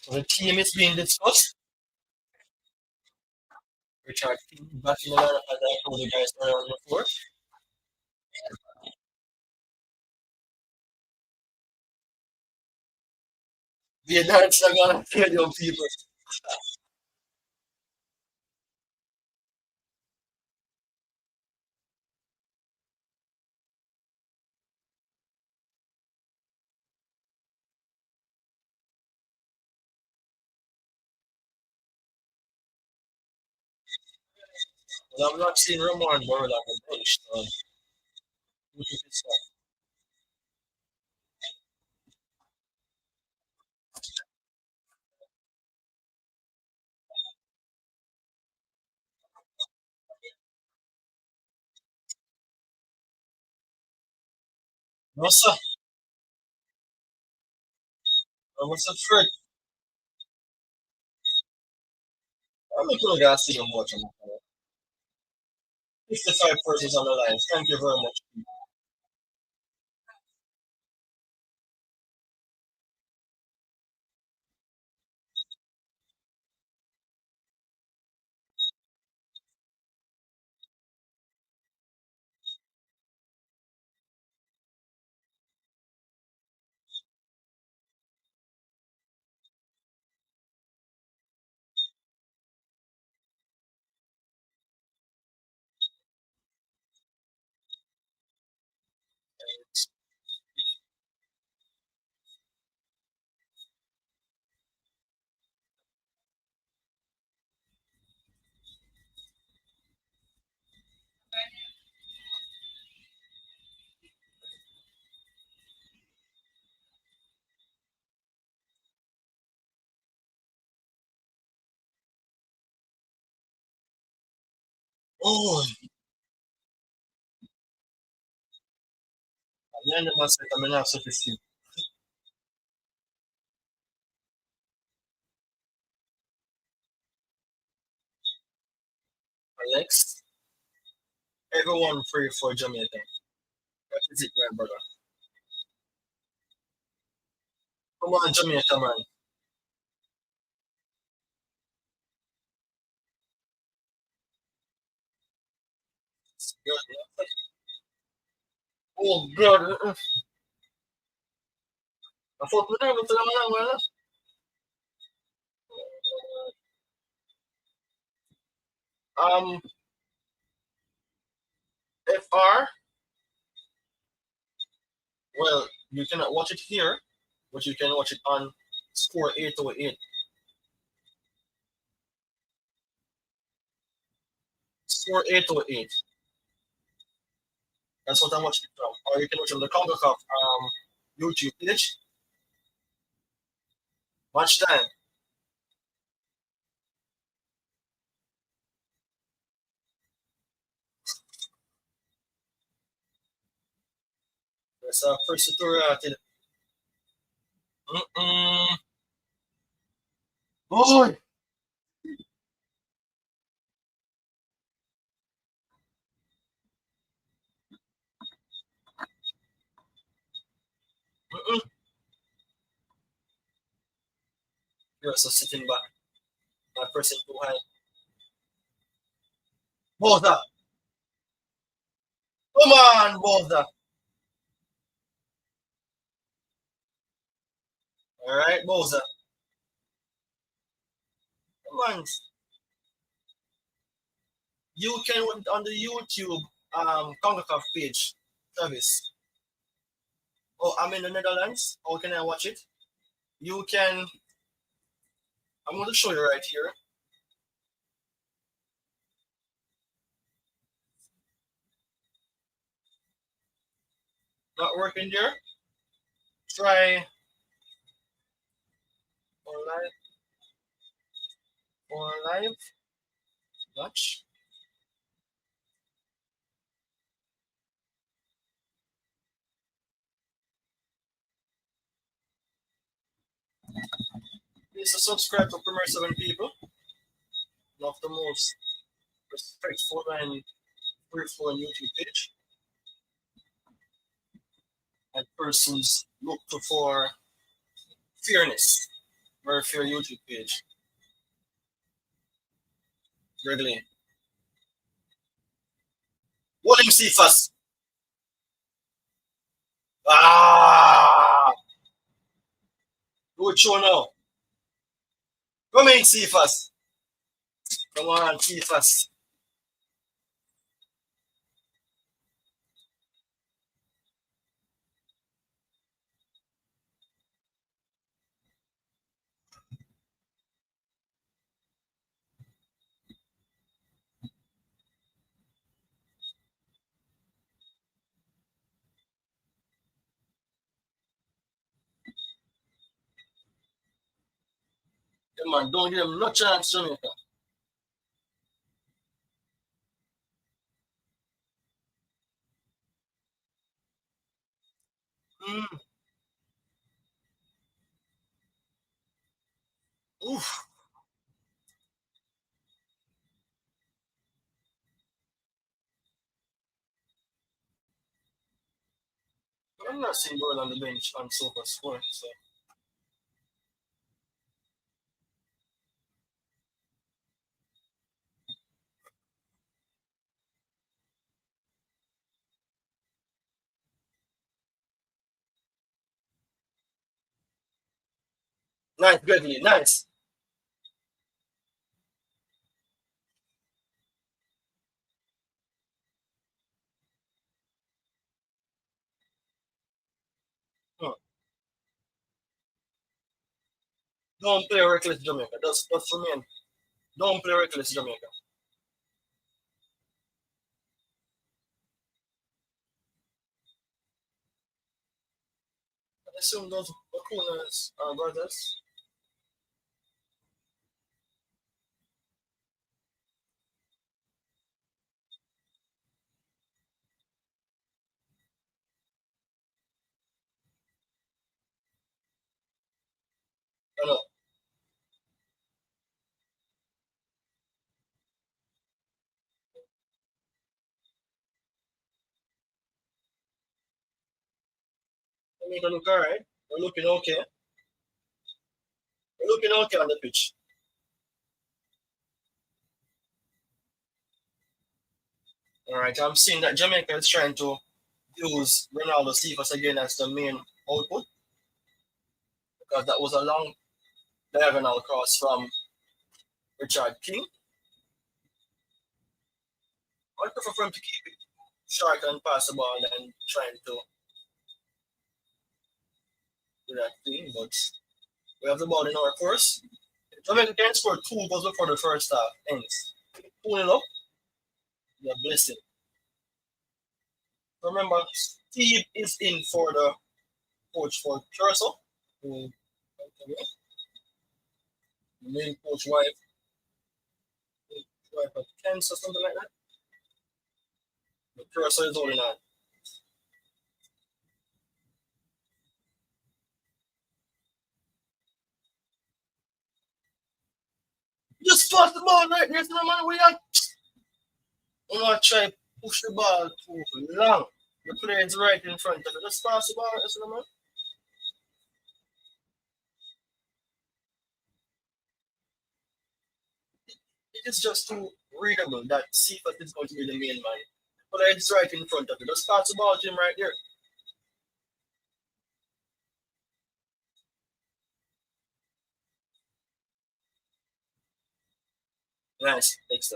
The team is being discussed. Richard King back in the lineup as I told you guys earlier on the floor. The dance are gonna kill your people. But I'm not seeing Ramon Burl on the bench. So look at this stuff. No, sir. What's up, Fred? I'm not going to see them watching. 55 persons on the line. Thank you very much. Oh, yan naman sa kami na sa 15. Alex, everyone free for Jamaica. What is it, my brother? Come on, Jamaica, man. Good. Oh, God. I thought we were going to FR, well, you cannot watch it here, but you can watch it on Score 808. Score 808. That's what I'm watching it from. Or you can watch it on the Concacaf YouTube page. Watch time. There's a first tutorial. Mm-mm. Boy! Mm-mm. You're also sitting back. Not pressing too high. Boza! Come on, Boza! Alright, Boza. Come on. You can on the YouTube Concacaf page. Travis. Oh, I'm in the Netherlands. How can I watch it? You can. I'm going to show you right here. Not working there. Try for live. For live. Watch. Please subscribe to Premier 7 People. One of the most respectful and grateful on YouTube page. And persons look to for fairness. Very fair YouTube page. Regularly. What him see first? Ah! Do it show now. Come in, see first. Come on, see first. Come on, don't give him no chance, Jamaica. Mm. Oof. I'm not seeing Burl on the bench on Sofa score. So nice, Gregory, nice. Huh. Don't play reckless, Jamaica. That's for me. Don't play reckless, Jamaica. I assume those Bakunas are brothers. Jamaica look alright. We're looking okay. We're looking okay on the pitch. Alright, I'm seeing that Jamaica is trying to use Ronaldo Cephas again as the main output because that was a long diagonal cross from Richard King. I prefer for him to keep it short and pass the ball than trying to do that thing, but we have the ball in our course. Jamaica can score 2 goals before the first half ends. 2-0 up, we are blessing. Remember, Steve is in for the coach for Curacao. The main coach wife of cancer, something like that. But Curacao is holding on. Just pass the ball right there to the man. We are. You know, try push the ball too long. The player is right in front of it. Just pass the ball right to the man. It is just too readable that Cephas is going to be the main man. But it's right in front of it. Just pass the ball to him right there. Nice, Dexter.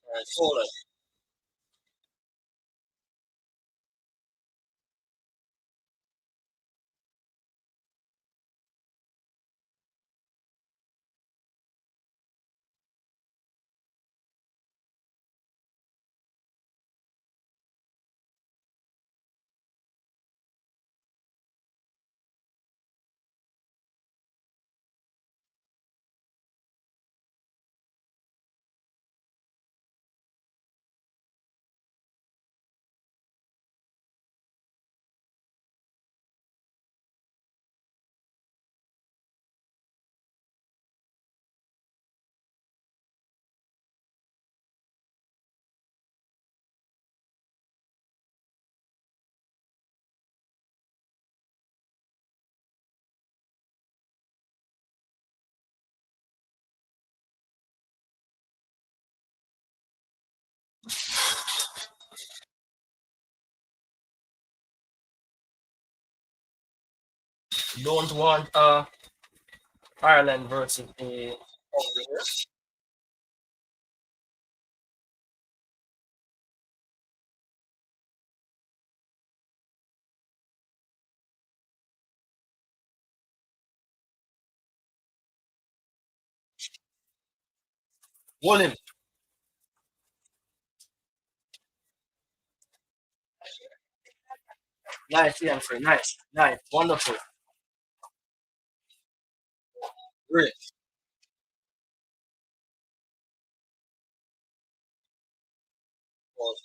Alright, hold on. Don't want Ireland versus a Hungary here. Hold him. Nice, Ian Free. Nice, nice, wonderful. Great. Well,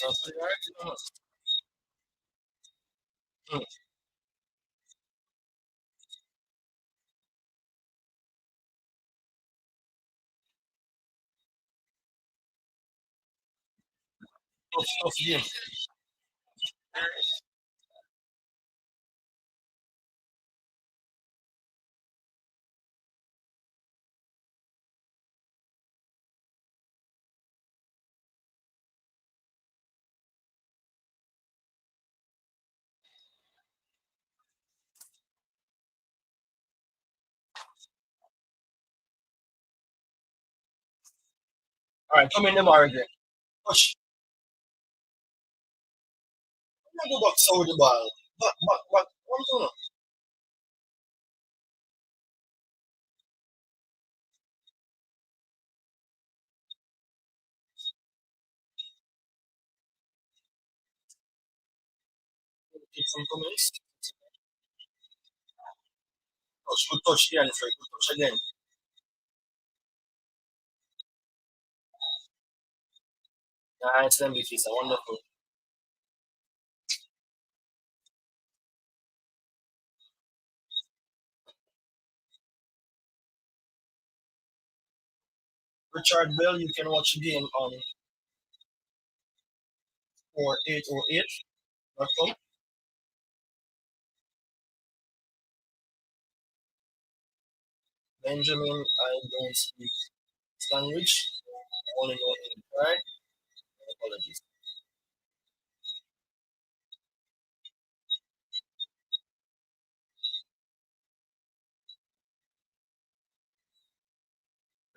Tough game. All right, come in the bar again. Push. Go back so the ball. Back. One to no. Take some comments. Touch, good touch again, Fred. Good touch again. Nice, MVP, so wonderful. Richard Bell, you can watch the game on 4808.com. Benjamin, I don't speak this language. I only know English, right? Apologies.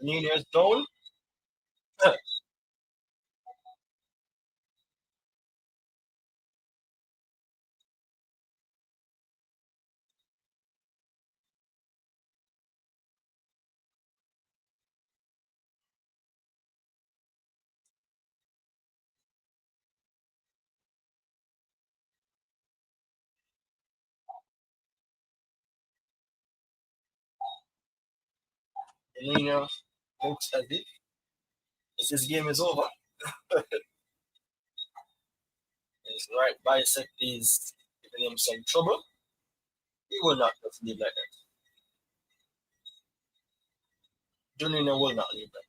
Nino is down. Nino looks as if this game is over. His right bicep is giving him some trouble. He will not just leave like that. Junino will not leave like that.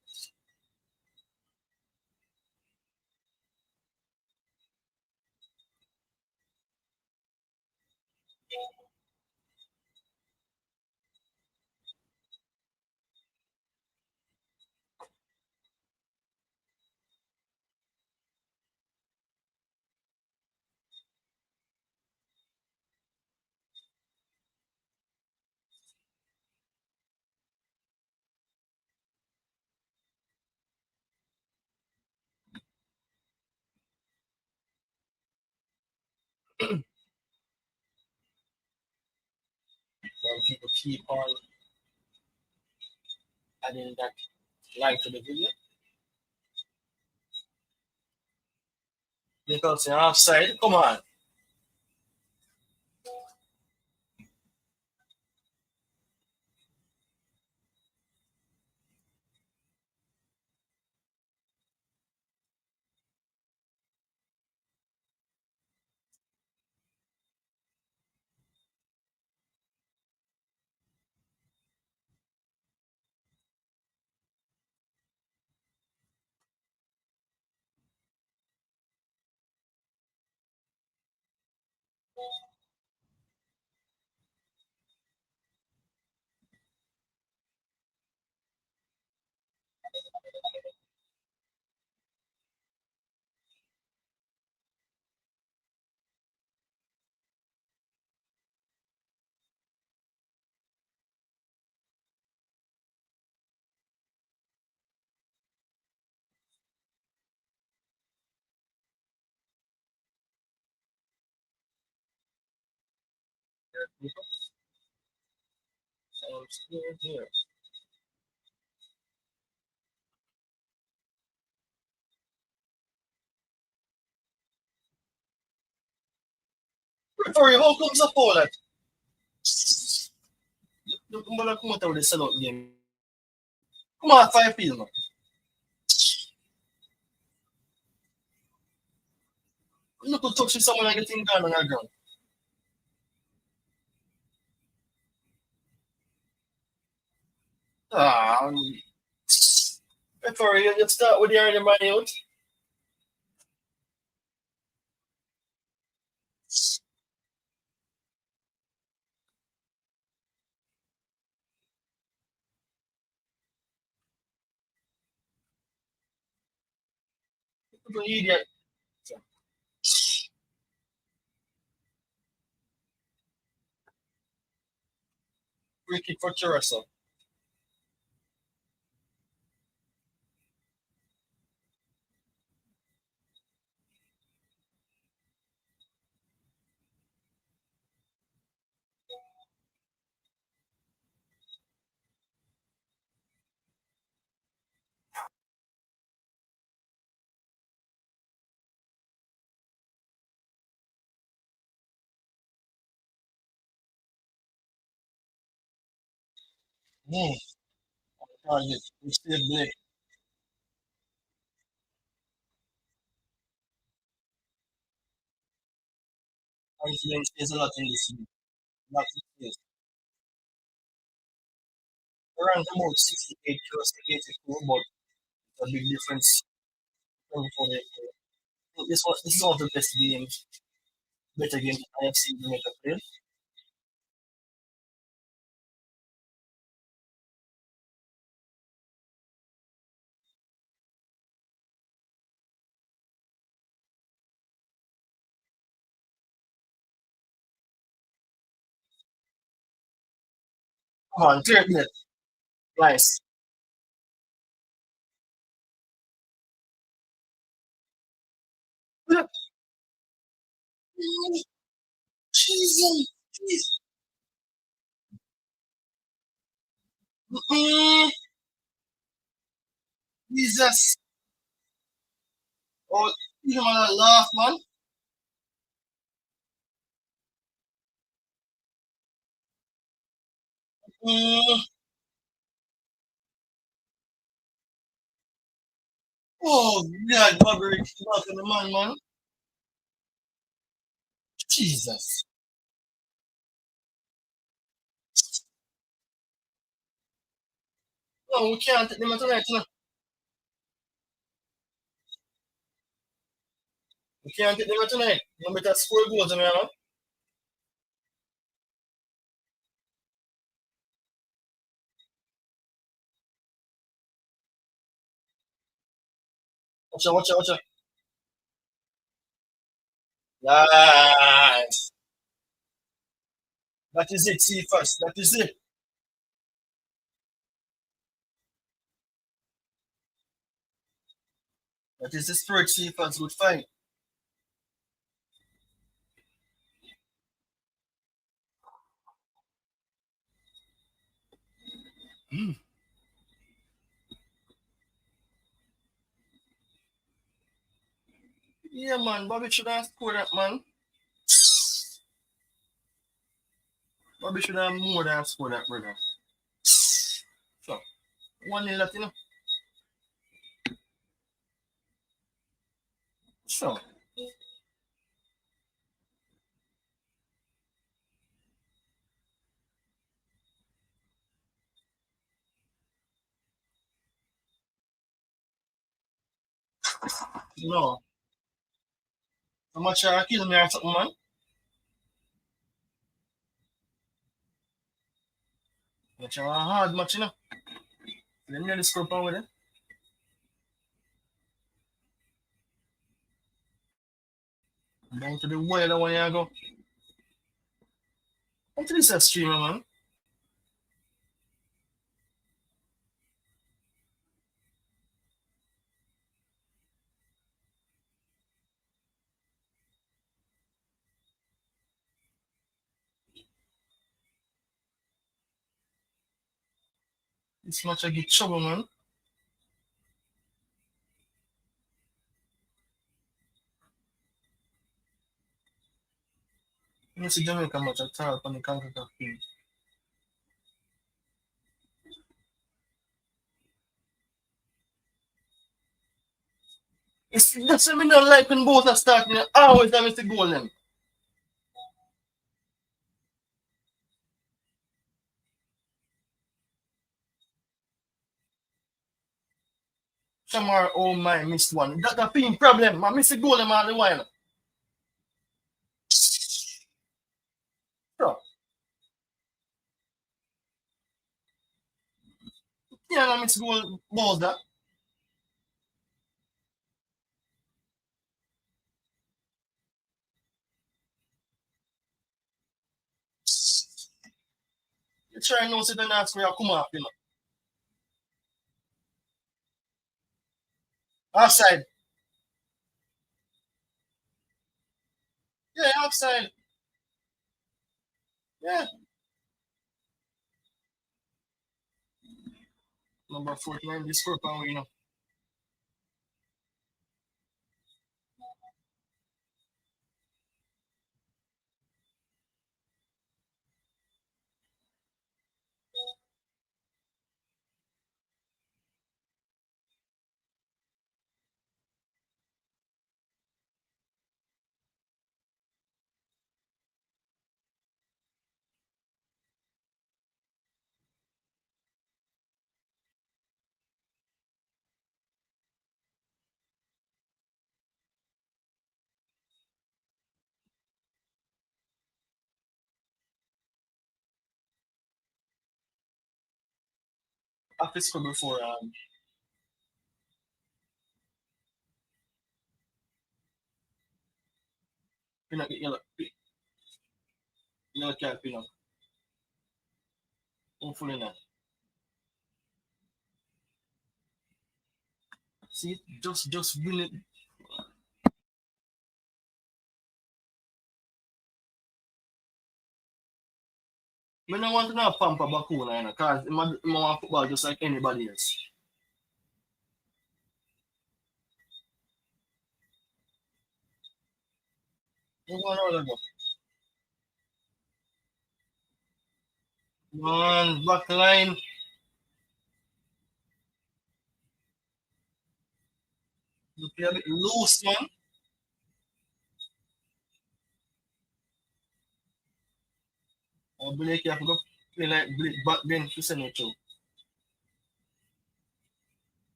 When people keep on adding that like to the video. Nicholson offside. Come on. I'm scared here. Referee, how comes a foul that? Come on, come out with the sellout game. Come on, 5 people. touch someone and getting down on the ground. Ah, before you start with your money out. You idiot. Free kick for Curacao. Hmm. Target. You still Blake. Confidence is a lot in this league. Lot of space. Around about 68 Curacao 82, but a big difference. For the, this is one of the best games, better games I have seen Jamaica play. Come on, clear it. Nice. Jesus. Mm, Jesus. Oh, you want to laugh, man? Mm, oh, God, Bobby, laughing the man. Jesus. No, we can't take them out tonight, no. We can't take them out tonight. No better score goals, man. Watch out. Nice. That is it, see first. That is it. That is the spirit, see first. Good fight. Yeah, man. Bobby should have scored that, man. Bobby should have more than scored that, brother. So, 1-0 that, you know. So, no. How much kill me or something, man? Much hard match, you know. Let me know the score power with it. Down to the wire that one you go. Come to this streamer, man. This match I get trouble, man. You see Jamaica match at all on the Concacaf page. That's what I don't like when both are starting. Always I miss the goal them. Shamar, oh my, missed one. That's the thing problem. I miss the goal them all the while. So, yeah, I miss goal balls that. You try to know sit and ask me, come off, you know. Outside. Yeah, outside. Yeah. Number 49, this score power, you know. After score before, you know, you know, cap, you know. Hopefully not. See, just win it. I don't want to know Pampa Bakuna, you know, because I want football just like anybody else. You want all of them. Man, back line. You play a bit loose, man. I believe you have to go play like Blake back then to send it to.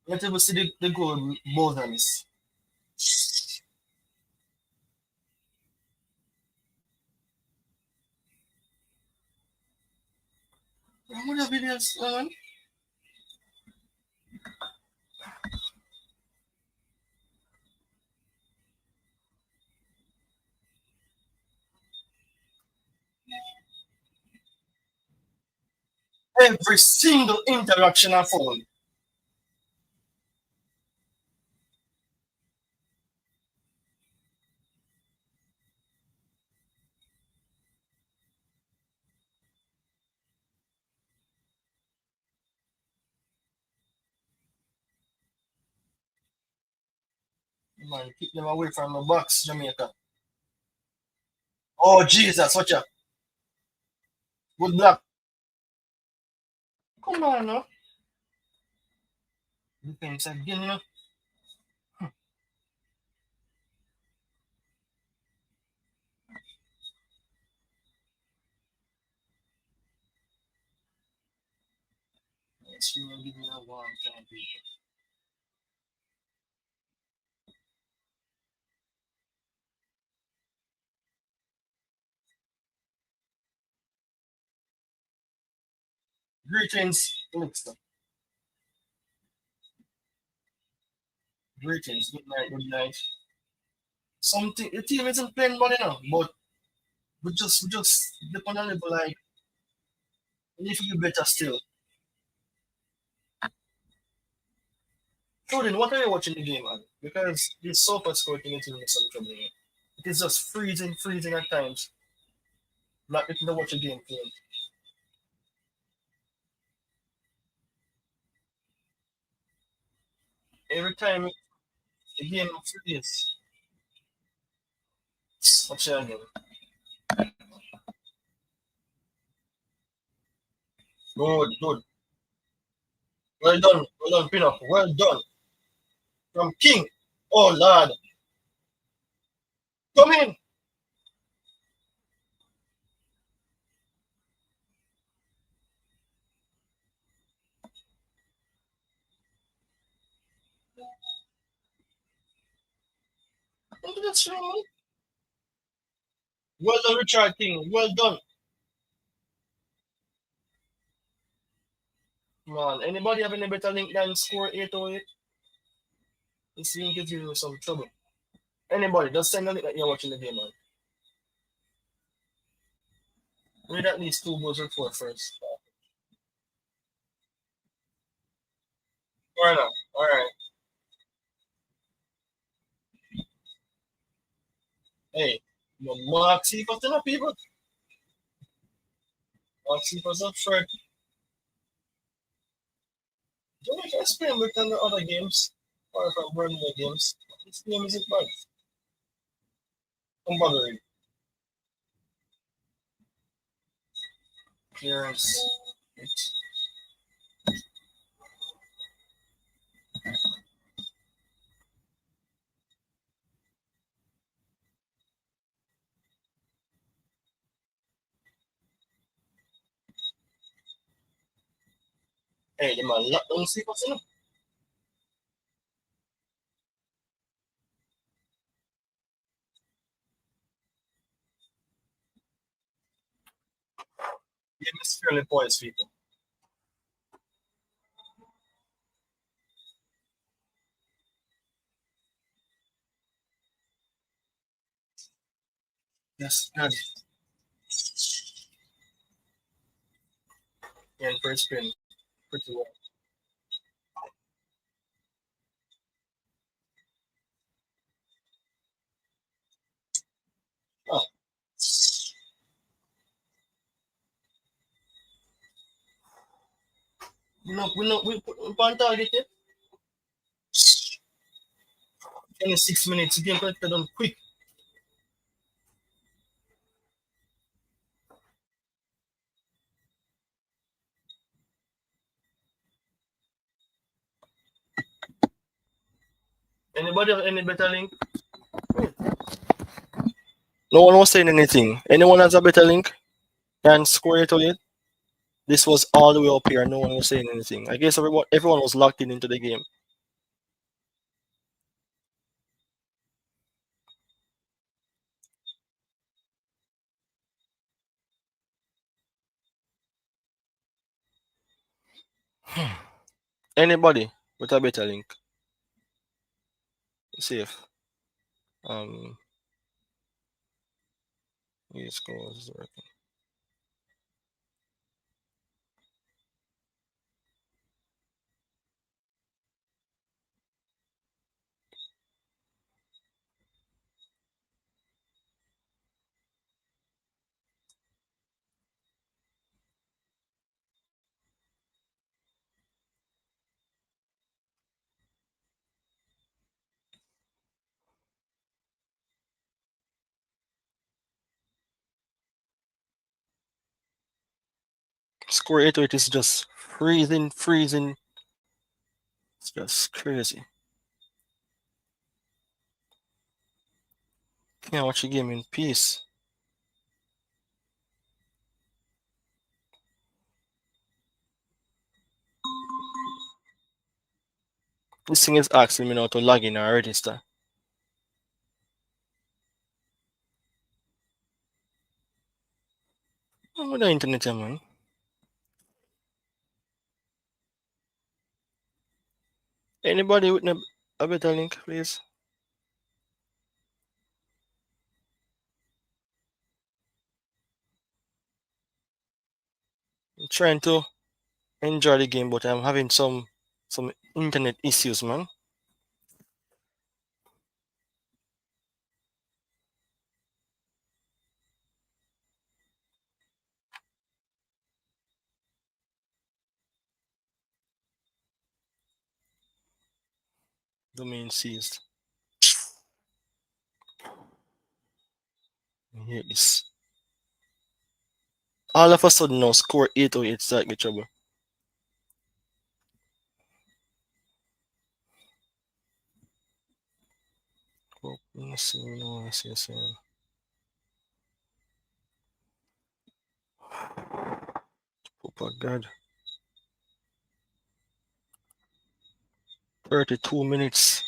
Let's ever see the goal both of us. How many videos, man? Every single interaction I found. Man, keep them away from the box, Jamaica. Oh, Jesus, watch out. Good block. Come on, no. Defense again, no. Yes, you will give me a one time, people. Greetings, Kingston. Greetings. Good night, good night. Something the team isn't playing well enough, but we just dip on a level like we need to be better still. Jordan, what are you watching the game at? Because this sofa score thing is giving me some trouble. It is just freezing at times. Not getting to watch a game playing. Every time the game freezes. Watch it again. Good. Well done, Pinnock. Well done. From King. Oh Lord, come in. Into the stream. Well done, Richard King. Well done. Man, anybody have any better link than score 808? This link gives you some trouble. Anybody, just send a link that you're watching the game, man. We need at least 2 goals first. Alright now. Alright. Hey, Mark Seafoot enough people. Mark Seafoot's up short. Jamaica is playing better than the other games. Or from running the games. This game isn't bad. I'm bothering. Clearance. Hey, the man lock down Seafoot enough. Game is fairly poised, people. Yes, good. And first spin. Pretty well. Oh. We put on target yet. 26 minutes. The game got done quick. Anybody have any better link? No one was saying anything. Anyone has a better link? Can score it or yet? This was all the way up here. No one was saying anything. I guess everyone was locked in into the game. Anybody with a better link? Safe. Yes, goes. Score 808 is just freezing. It's just crazy. Can't watch the game in peace. This thing is asking me now to log in or register. I'm with the internet, man. Anybody with a better link, please? I'm trying to enjoy the game, but I'm having some internet issues, man. Domain seized. I hate this. All of a sudden now, score 808 start get trouble. Let's see, no, let's see. Oh, God. 32 minutes.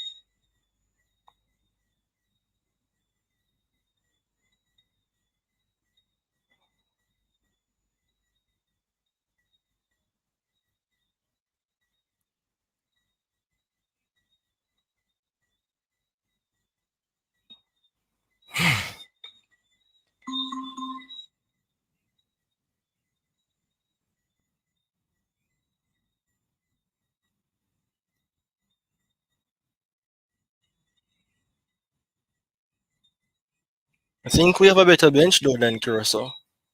I think we have a better bench though than Curacao.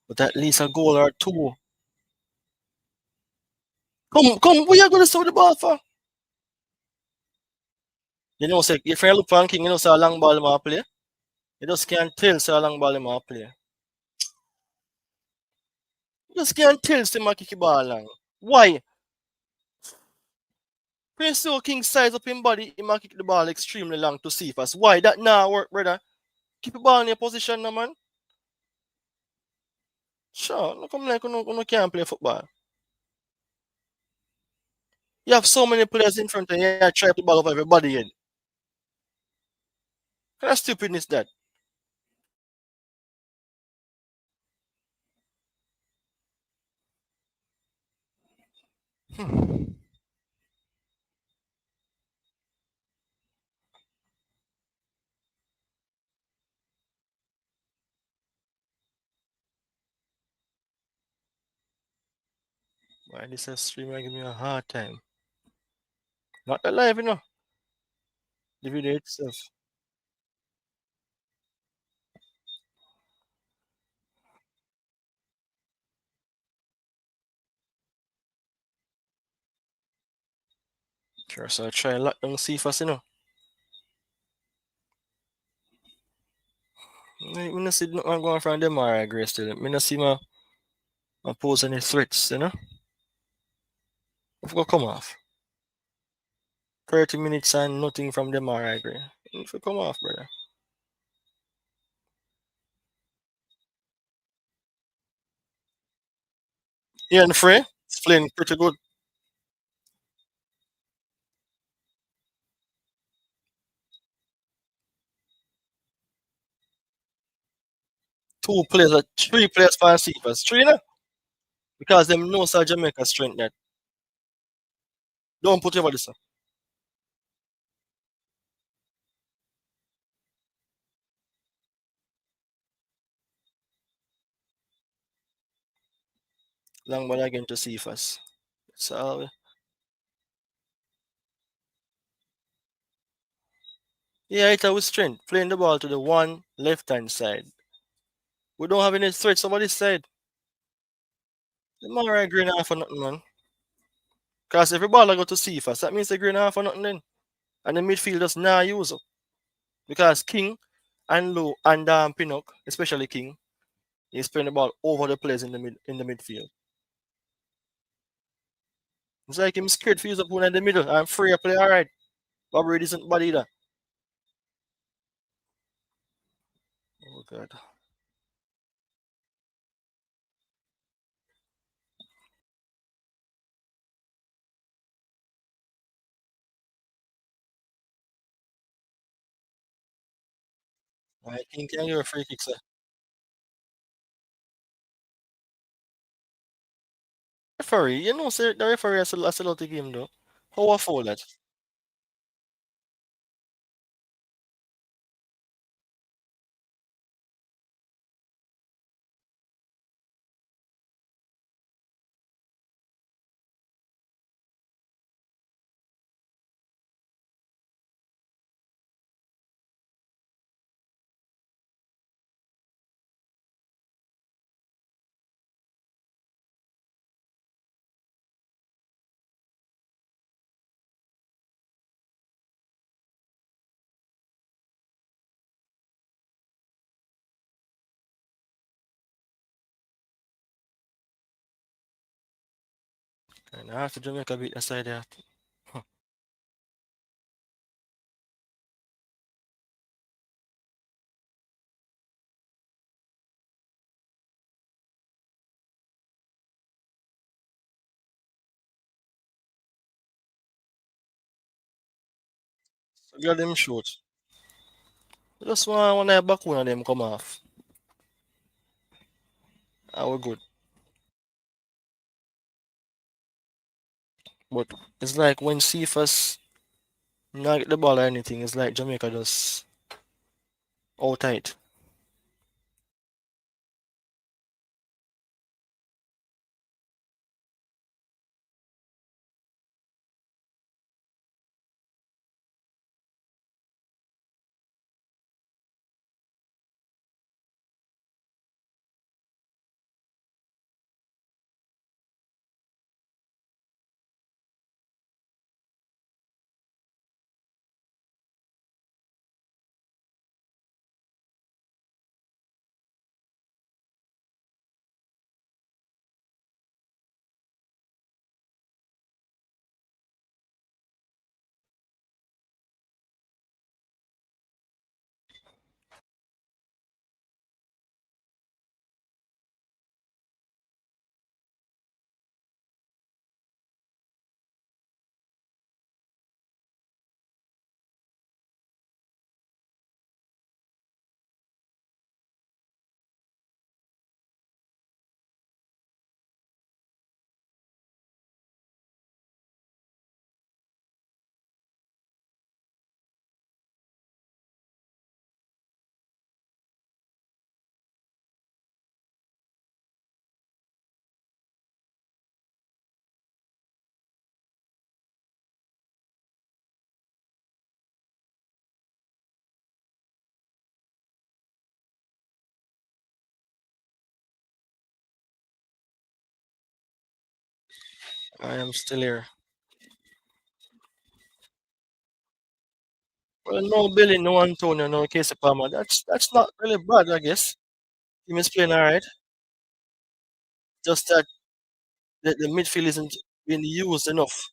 But at least a goal or two. Come, where you going to throw the ball for? You know, say, if you look for King, you know, say a long ball ma play. You just can't tell, say a long ball ma play. You just can't tell, say ma kick the ball long. Why? Prince so King size up in body, he ma kick the ball extremely long to see first. Why? That nah work, brother. Keep the ball in your position, no man. Sure, no come like you can't play football. You have so many players in front of you, you try to the ball over everybody head. What kind of stupidness that? Hmm. Why this is streamer give me a hard time? Not alive, you know. The video itself. Sure, so I try and lock down see first, you know. I not see nothing going from them or Grace still. I not see my pose any threats, you know. If go come off. 30 minutes and nothing from them or agree. If you come off, brother. Yeah, and Frey, it's playing pretty good. Three players for Cephas. Three, no? Because them know Sir Jamaica strength that. Don't put over this. Long ball again to Cephas. So, yeah, it's our strength. Playing the ball to the one left hand side. We don't have any threats over this side. The Mara green half for nothing, man. Because every ball I go to Cephas, that means the green half for nothing then. And the midfielders now use up. Because King and Low and Pinnock, especially King, he's playing the ball over the players in the midfield. It's like him scared for use up one in the middle. I'm free to play alright. Bobby isn't bad either. Oh god. I think can give a free kick, sir. Referee, you know, sir, the referee has a lot of game though. How I foul that? And I have to Jamaica beat aside that. Get them shoot. Just one when I back one of them come off. And we're good. But it's like when Cephas not get the ball or anything, it's like Jamaica just out tight. I am still here. Well, no Billy, no Antonio, no Casey Palmer. That's not really bad, I guess. Team is playing alright. Just that the midfield isn't being used enough.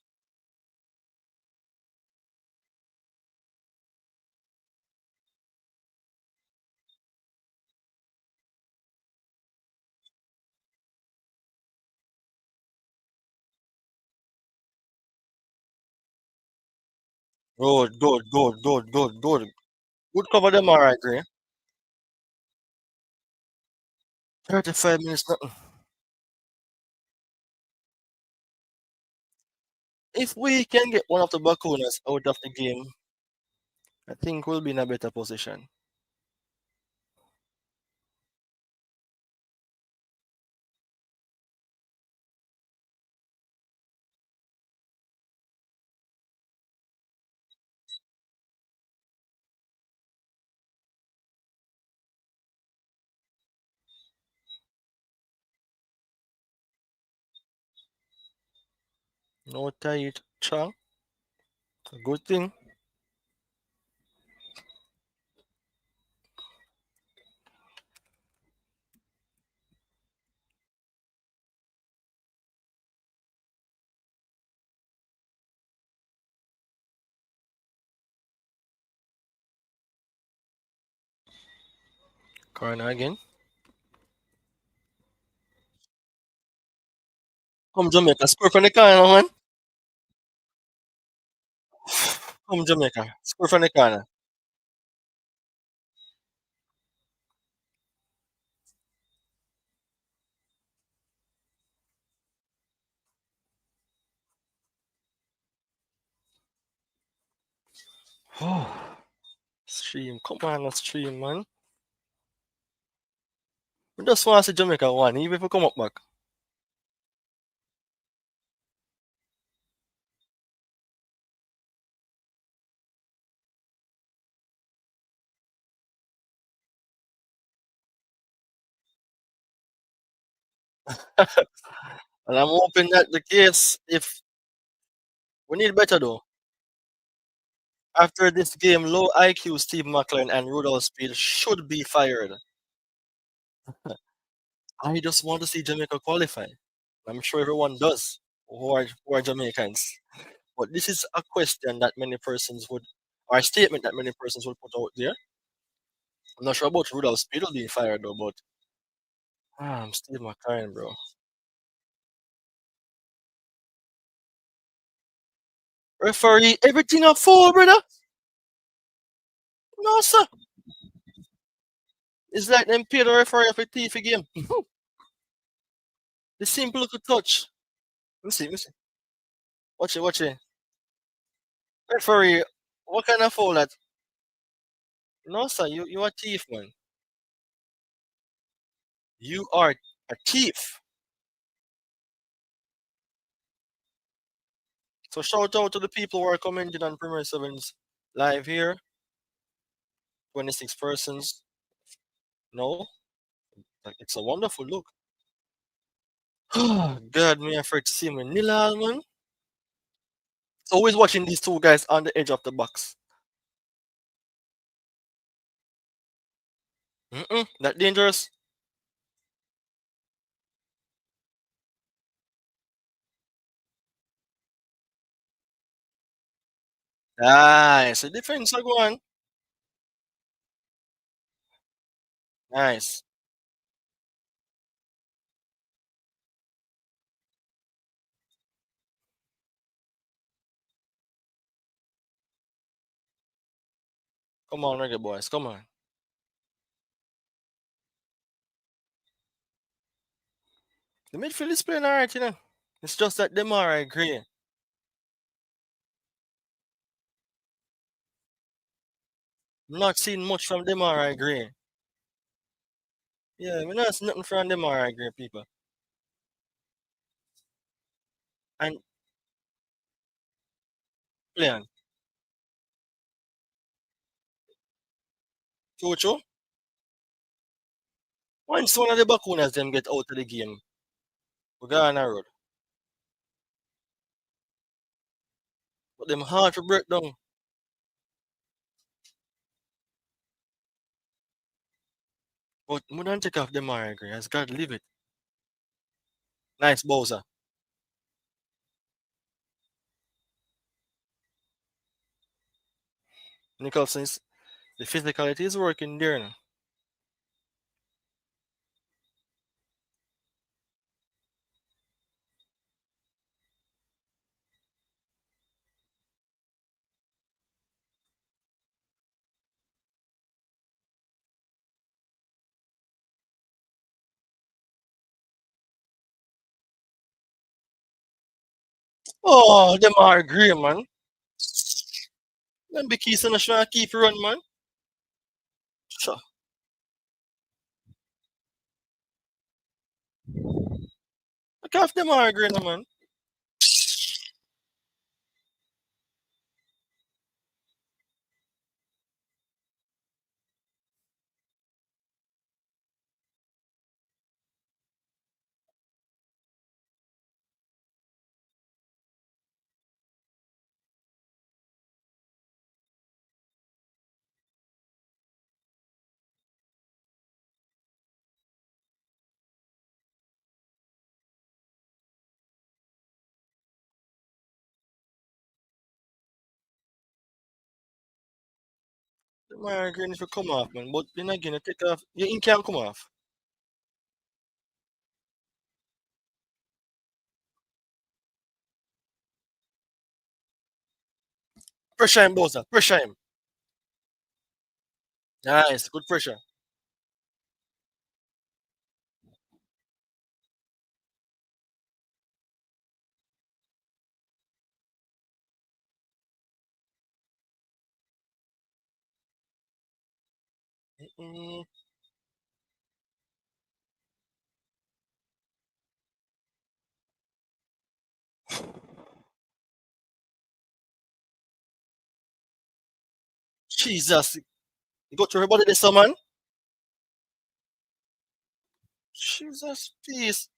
Good, good, good, good, good, good. Good cover them alright, Gray. 35 minutes nothing. If we can get one of the Bakunas out of the game, I think we'll be in a better position. No tight chunk. A good thing. Corner again. Come Jamaica, score from the corner, man. Come Jamaica, score from the corner. Oh, stream, come on, stream, man. We just want to see Jamaica one, even if we come up back. And I'm hoping that the case, if we need better though. After this game, low IQ Steve McLean and Rudolph Speed should be fired. I just want to see Jamaica qualify. I'm sure everyone does who are Jamaicans. But this is a question that many persons would, or a statement that many persons would put out there. I'm not sure about Rudolph Speedle being fired though, but I'm Steve McLaren, bro. Referee, everything a foul, brother. No, sir. It's like them pay the referee for TV game. The simple little touch. Let me see, let me see. Watch it, watch it. Referee, what kind of foul that? No, sir, you a thief, man. You are a thief. So shout out to the people who are commenting on Premier 7's live here. 26 persons. No, like, it's a wonderful look. God, me afraid to see me Nilal, man. It's always watching these two guys on the edge of the box. That dangerous. Nice. The defense are going. Nice. Come on, reggae boys. Come on. The midfield is playing alright, you know. It's just that them are agree. I'm not seeing much from them are agree. Yeah, we're not seeing nothing from them are agree people. And playing. Chucho, once one of the bakunas them get out of the game, we go on a road. But them hard to break down. But we don't take off them are agree. Has got to leave it. Nice Bowser. Nicholson's the physicality is working there now. Oh, them are agree, man. Them be keys and trying to keep run, man. Sure. Look off them are agree, man. Them are agree if you come off, man. But then again, you take off. Your ink can't come off. Pressure him, Bowser. Pressure him. Nice. Good pressure. Mm-mm. Jesus. You got to everybody this, man. Jesus, please.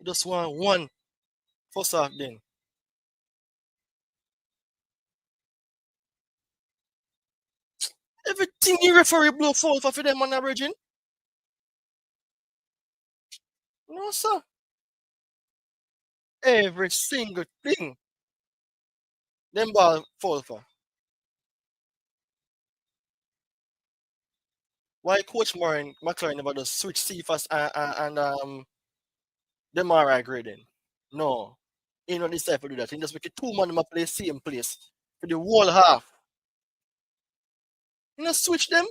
Just one first half then. Everything the referee blow foul for them on averaging. No sir. Every single thing. Them ball foul for. Why Coach Moore and McLaren never just switch CFAS and them alright grading? No. He not decide to do that. He just make it two man in my place, same place. For the whole half. You know switch them?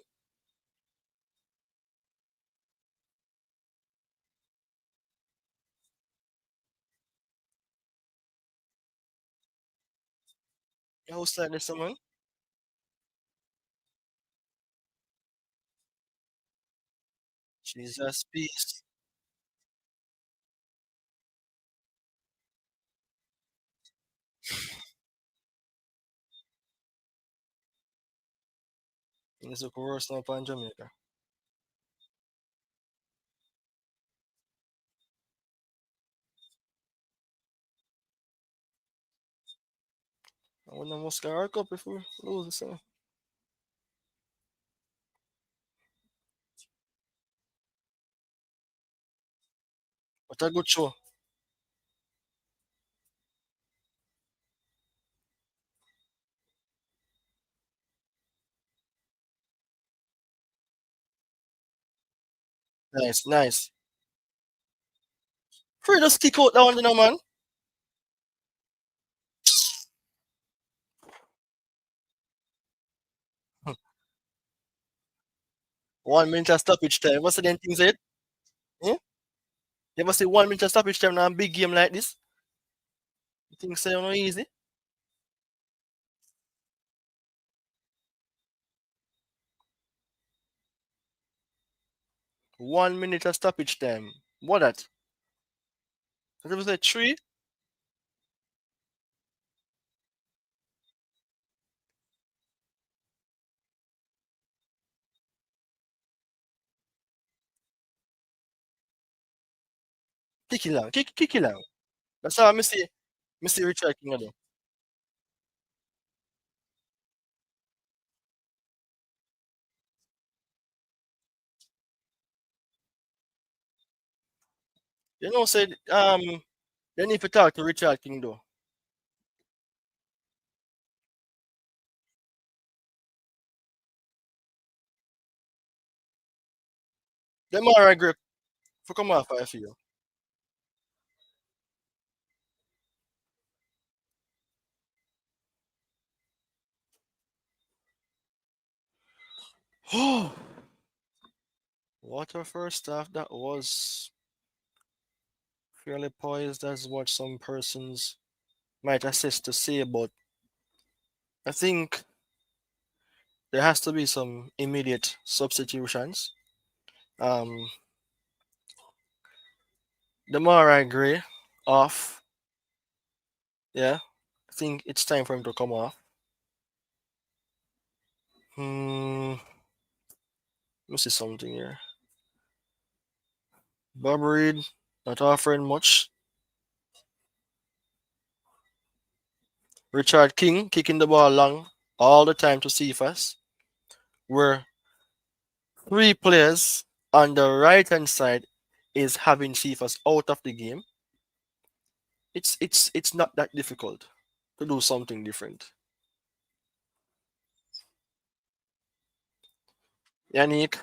You know, like this man. Jesus peace. It's look worse now upon Jamaica. I wouldn't almost get our cup if we lose this one. But a good show. Nice, nice. Free just kick out that one, you know, man. 1 minute of stoppage time. What's the damn thing said? Hmm? You ever see 1 minute of stoppage time in a big game like this? You think so no easy? 1 minute of stoppage time. What that? That was like three. Kick it long. Kick it long. That's how I see. Me see Richard King do. You know, said they need to talk to Richard King though. Them are grip for come off I feel. What a first half that was fairly poised as what some persons might assist to say, but I think there has to be some immediate substitutions. Um, the more I agree, off, yeah, I think it's time for him to come off. Let me see something here. Bob Reed not offering much. Richard King kicking the ball long all the time to Cephas. Where three players on the right hand side is having Cephas out of the game. It's not that difficult to do something different. Yannick,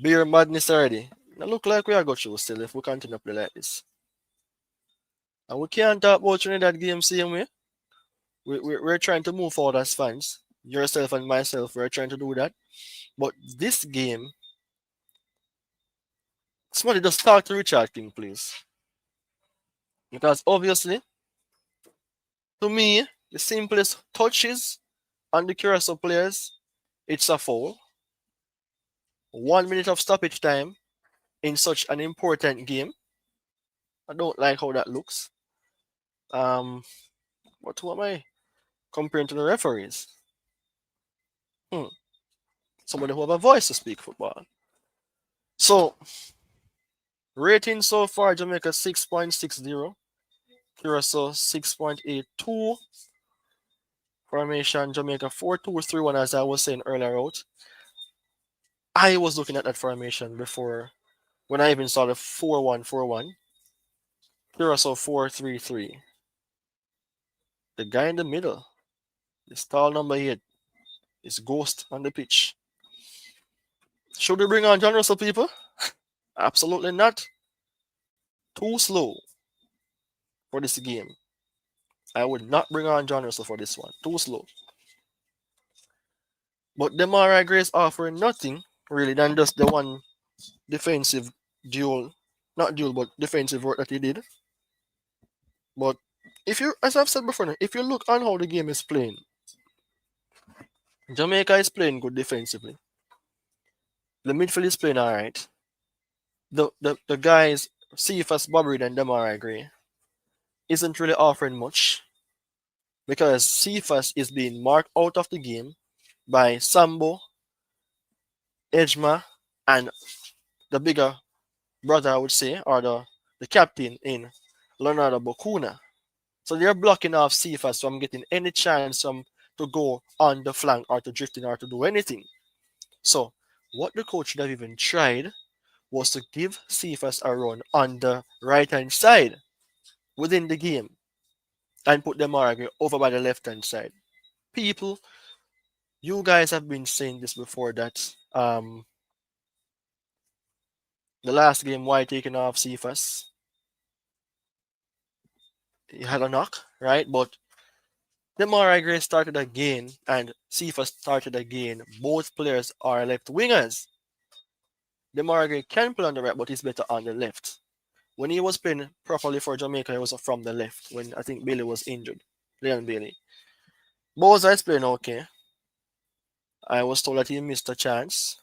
beer madness already. Now look like we are going through still if we continue to play like this. And we can't talk about Trinidad game same way. We're trying to move forward as fans. Yourself and myself, we're trying to do that. But this game, somebody just talk to Richard King, please. Because obviously, to me, the simplest touches on the Curacao players, it's a foul. 1 minute of stoppage time in such an important game. I don't like how that looks. Um, what who am I comparing to the referees? Hmm. Somebody who have a voice to speak football. So Rating so far, Jamaica 6.60, Curacao 6.82. Formation, Jamaica 4-2-3-1, as I was saying earlier out. I was looking at that formation before when I even saw the 4-1-4-1. Curacao 4-3-3. The guy in the middle, this tall number 8, is Ghost on the pitch. Should we bring on John Russell, people? Absolutely not. Too slow for this game. I would not bring on John Russell for this one. Too slow. But Demarai Gray is offering nothing really than just the one defensive duel, not duel, but defensive work that he did. But if you, as I've said before, if you look on how the game is playing, Jamaica is playing good defensively. The midfield is playing alright. The guys, Cephas, Bobby, and Demarai Gray, isn't really offering much because Cephas is being marked out of the game by Sambo, Ejma, and the bigger brother, I would say, or the captain in Leonardo Bocuna. So they're blocking off Cephas from getting any chance to go on the flank or to drift in or to do anything. So what the coach should have even tried was to give Cephas a run on the right hand side within the game and put Demaragui over by the left hand side. People, you guys have been saying this before that the last game why taking off Cephas, he had a knock, right? But Demarai Gray started again and Cephas started again. Both players are left wingers. Demarai Gray can play on the right, but he's better on the left. When he was playing properly for Jamaica, he was from the left when I think Bailey was injured. Leon Bailey. Boyz is playing okay. I was told that he missed a chance.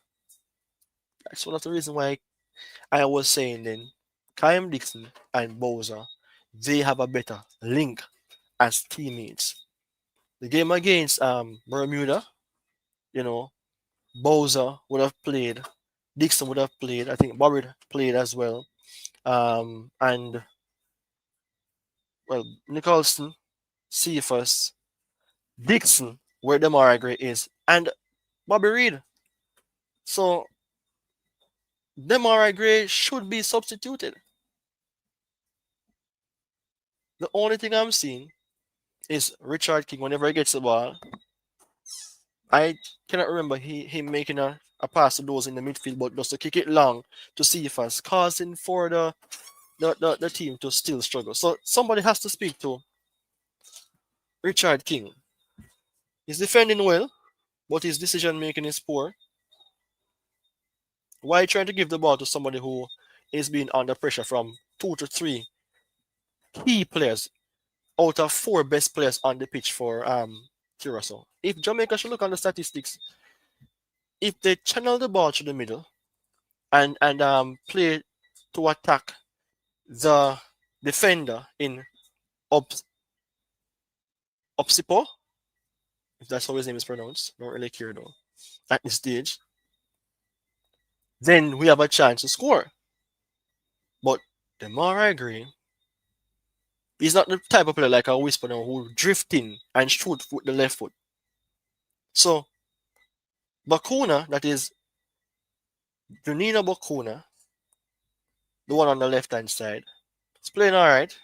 That's one of the reasons why I was saying then Kyle Dixon and Bowser, they have a better link as teammates. The game against Bermuda, you know, Bowser would have played, Dixon would have played, I think Bobby played as well. And well, Nicholson, Cephas, Dixon, where Demarai Gray is, and Bobby Reed. So Demarai Gray should be substituted. The only thing I'm seeing is Richard King whenever he gets the ball. I cannot remember him making a pass to those in the midfield, but just to kick it long to Cephas, causing for the team to still struggle. So somebody has to speak to Richard King. He's defending well, but his decision making is poor. Why trying to give the ball to somebody who is being under pressure from 2 to 3 key players out of 4 best players on the pitch for Curacao? If Jamaica should look on the statistics, if they channel the ball to the middle and play to attack the defender in Opsipo, if that's how his name is pronounced, don't really care though, at this stage, then we have a chance to score. But the more I agree, he's not the type of player like a Whisper now who drift in and shoot with the left foot. So Bakuna, that is Junina Bakuna, the one on the left hand side, he's playing alright.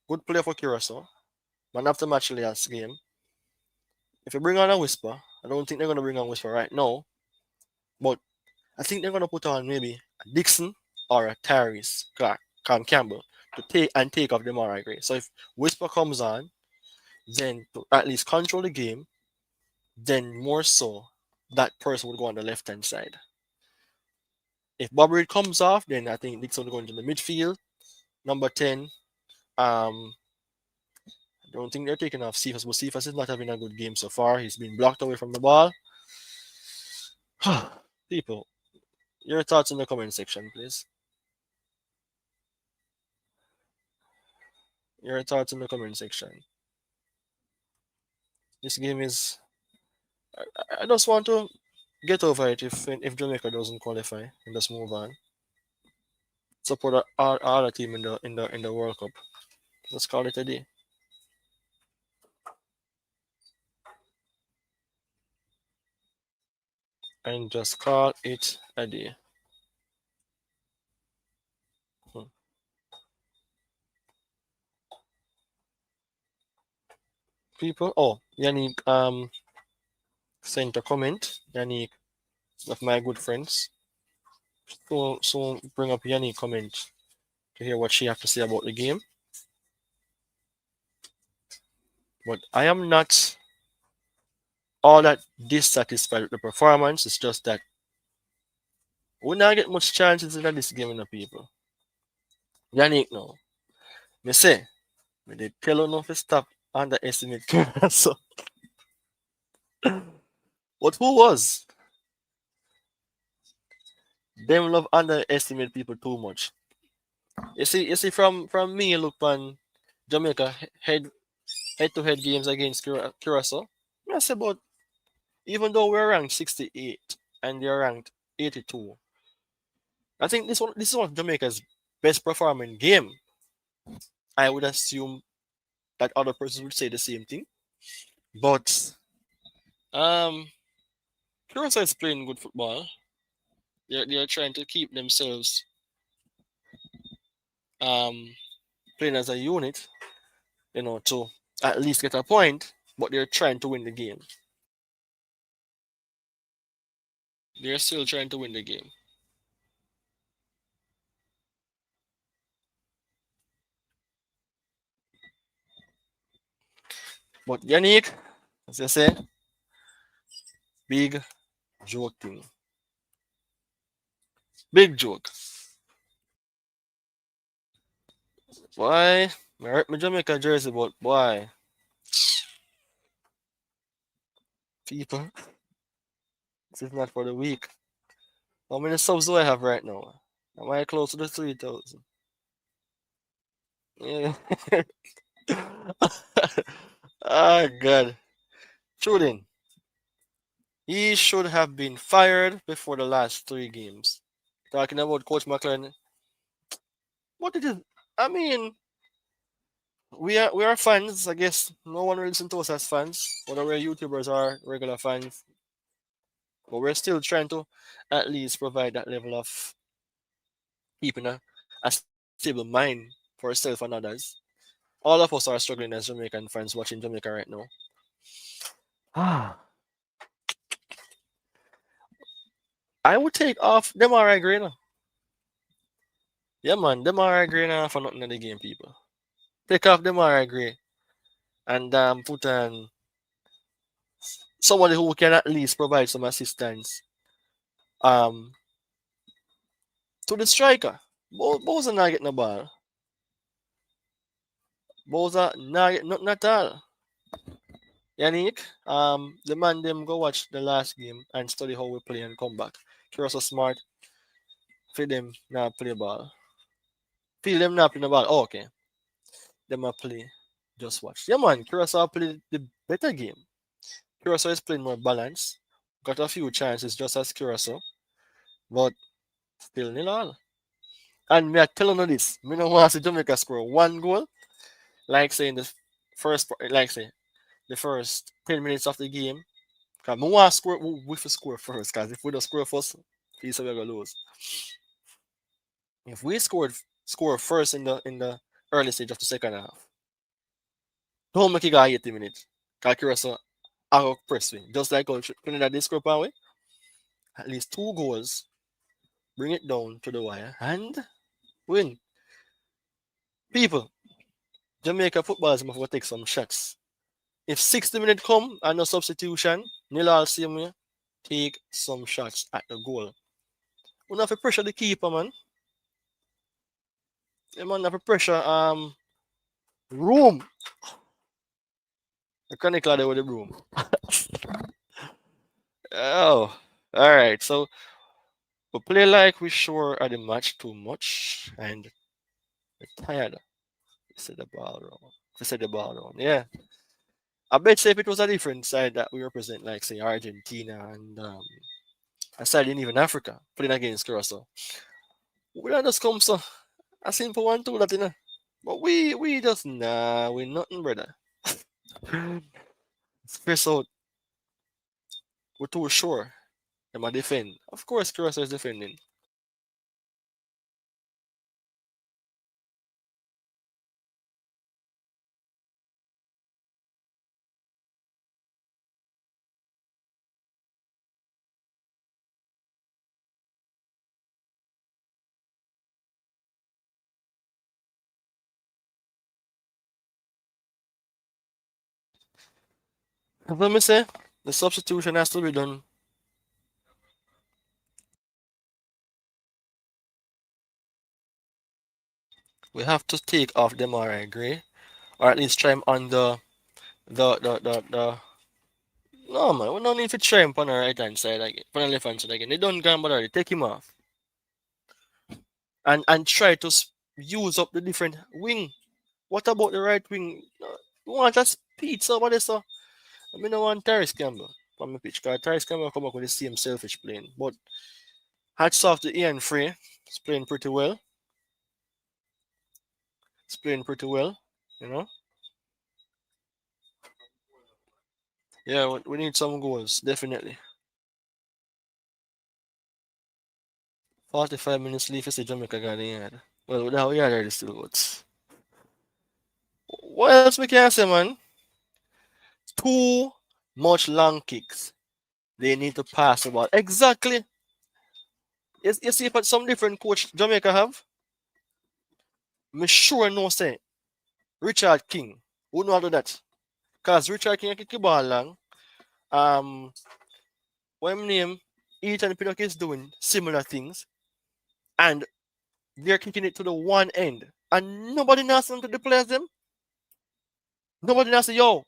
Good player for Curacao. Man after match last game. If you bring on a Whisper, I don't think they're gonna bring on Whisper right now. But I think they're gonna put on maybe a Dixon or a Tyrese Clark, Campbell to take off the Mara Gray. So if Whisper comes on, then to at least control the game, then more so that person would go on the left hand side. If Bob Reid comes off, then I think Dixon will go into the midfield. Number 10. I don't think they're taking off Cephas, but Cephas is not having a good game so far. He's been blocked away from the ball. People, your thoughts in the comment section, please. Your thoughts in the comment section. This game is. I just want to get over it if Jamaica doesn't qualify and just move on. support our other team in the World Cup. Let's call it a day. And just call it a day. Hmm. People, oh, Yannick sent a comment. Yannick, of my good friends. So bring up Yannick comment to hear what she have to say about the game. But I am not all that dissatisfied with the performance. It's just that we not get much chances in this game, you know, people. Yannick, no. Me say, me they tell you no to stop underestimate so, but who was? Them love underestimate people too much. You see, from me look on Jamaica head to head games against Curacao. I say, but even though we're ranked 68 and they're ranked 82, I think this is one of Jamaica's best performing game. I would assume that other persons would say the same thing, but um, Curacao is playing good football. They're trying to keep themselves um playing as a unit, to at least get a point. But they're trying to win the game. They're still trying to win the game. But Yannick, as I say, big joke thing. Big joke. Why? I hurt my Jamaica jersey, but why? People, this is not for the weak. How many subs do I have right now? Am I close to the 3,000? Yeah. Ah, God. Shooting. He should have been fired before the last three games. Talking about Coach McLean. What it is? I mean, we are fans. I guess no one will listen to us as fans, whether we're YouTubers or regular fans. But we're still trying to at least provide that level of keeping a stable mind for ourselves and others. All of us are struggling as Jamaican fans watching Jamaica right now. Ah, I would take off them alright green. Yeah man, them alright green for nothing in the game, people. Take off them alright green and put on somebody who can at least provide some assistance um to the striker. Boza not getting the ball. Boza not getting nothing at all. Yannick, the man them go watch the last game and study how we play and come back. You're so smart. For them not play ball. Feel them not play the ball. Oh, okay. Them a play. Just watch. Yeah man, Curacao play the better game. Curacao is playing more balanced. Got a few chances just as Curacao. But still nil all. And me I telling you this. Me no want to see Jamaica score one goal. Like saying the first 10 minutes of the game. Cause me want to score we for score first. Cause if we don't score first, we're gonna lose. If we score first in the early stage of the second half, don't make it go 80 minutes. Cause Curacao I will press me. Just like how Trinidad they score power, at least two goals, bring it down to the wire and win. People, Jamaica footballers must take some shots. If 60 minutes come and no substitution, nil all same way, take some shots at the goal. We have to pressure the keeper, man. You man have to pressure room. The chronic ladder with the broom. Oh, all right. So we play like we sure are the match too much and we're tired. We set the ball wrong. We set the ball wrong. Yeah. I bet say if it was a different side that we represent, like say Argentina and a side in even Africa, playing against Curacao, We don't just come so a simple one too that you know. But we just nah we nothing brother. Stress out. We're too sure. Them a defend. Of course Curacao is defending. Let me say the substitution has to be done. We have to take off Demarai Gray. Or at least try him on the no man, we don't need to try him on the right hand side again. On the left hand side again. They don't gamble already. Take him off. And try to use up the different wing. What about the right wing? You want just speed somebody so I mean I want Tyrese Campbell from the pitch because Tyrese Campbell come up with the same selfish playing. But hats off to Ian Frey. He's playing pretty well. He's playing pretty well, you know. Yeah, we need some goals, definitely. 45 minutes leave is the Jamaica Garden yard. Well, without yard already still votes. What else we can say, man? Too much long kicks. They need to pass the ball. Exactly. You see, but some different coach Jamaica have. Me sure no say Richard King would not do that. Cause Richard King can kick the ball long. Um, what him name? Ethan Pinnock is doing similar things, and they're kicking it to the one end, and nobody knows them to the players them. Nobody knows yo.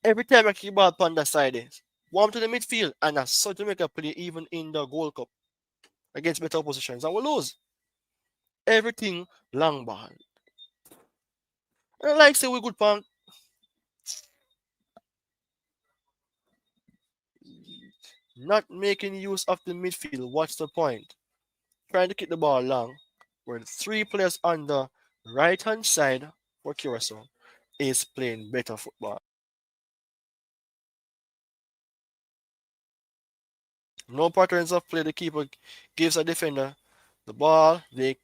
Every time I kick the ball on the side, warm to the midfield, and that's so Jamaica play even in the Gold Cup against better oppositions, and we lose. Everything long ball. And like say we good pan not making use of the midfield. What's the point? Trying to kick the ball long, where the three players on the right hand side for Curacao is playing better football. No patterns of play. The keeper gives a defender the ball. The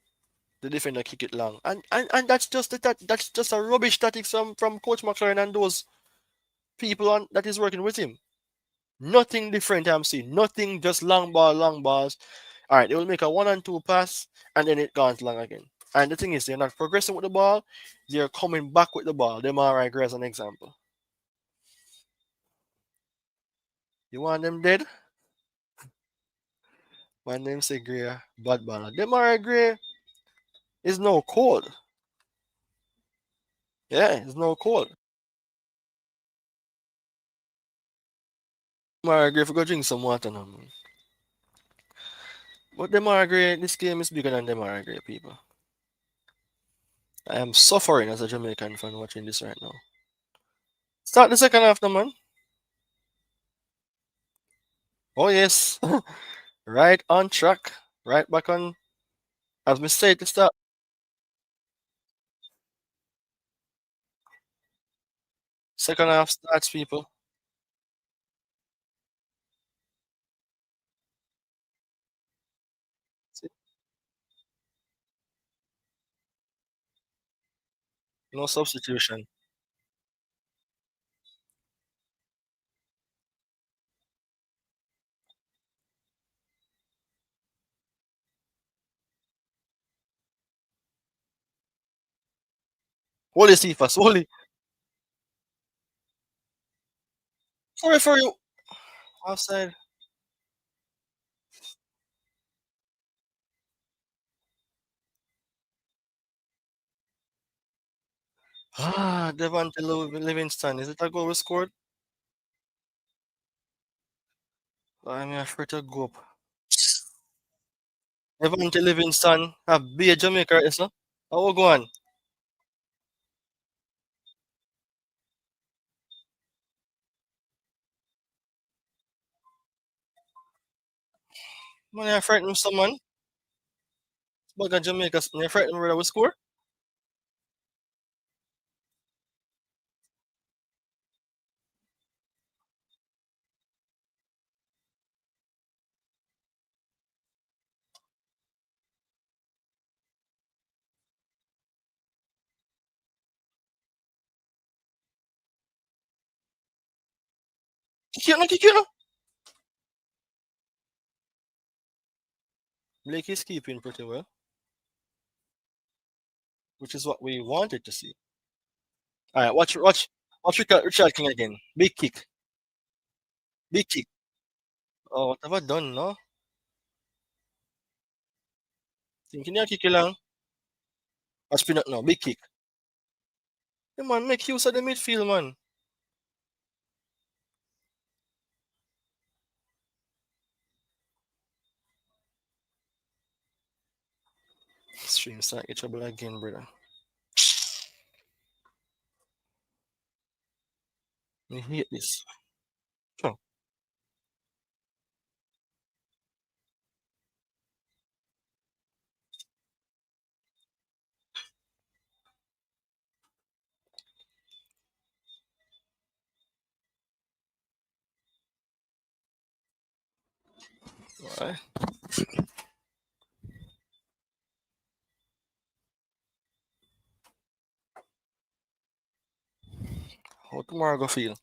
defender kick it long, and that's just that's just a rubbish tactics from Coach McLaren and those people on that is working with him. Nothing different I'm seeing. Nothing, just long balls. All right, they will make a 1 and 2 pass, and then it goes long again. And the thing is, they're not progressing with the ball. They're coming back with the ball. Them are right as an example. You want them dead? My name's Gray, bad baller. Them are Gray is no cold. Yeah, it's no cold. Mara Gray, if go drink some water now, man. But the Mara Gray, this game is bigger than the Mara Gray people. I am suffering as a Jamaican fan watching this right now. Start the second half, now, man. Oh yes, right on track, right back on. As we said to start, second half starts, people. No substitution. Holy Cephas, holy. Sorry for you. Outside. Devante Livingston. Is it a goal we scored? I'm afraid to go up. Devante Livingston have be a Jamaica, is no? How we go on? Man, I frightened someone. But Jamaica, you're frightened where we score? Kick it, no. Blake is keeping pretty well, which is what we wanted to see. All right, watch Richard King again. Big kick, big kick. Oh, what have I done, no? Thinking you kick it lang. I spin it now, big kick. Hey, man, make use of the midfield, man. Stream start get trouble again, brother. I hate this. Sure. All right. How tomorrow go feel?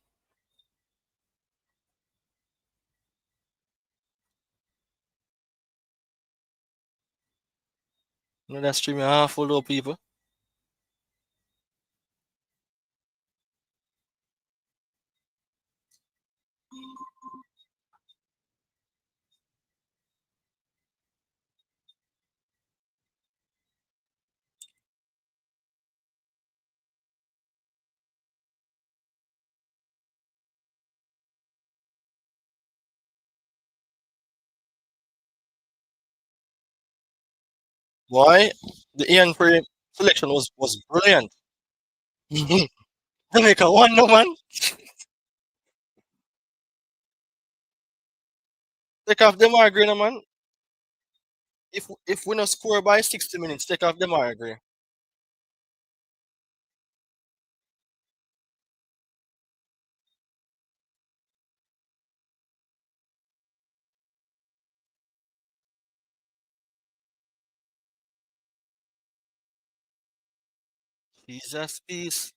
You know that stream half full of people. Why? The Ian Pre selection was brilliant. Jamaica won, no man. Take off the Margaret, man. If we not score by 60 minutes, take off the Margaret. Jesus peace.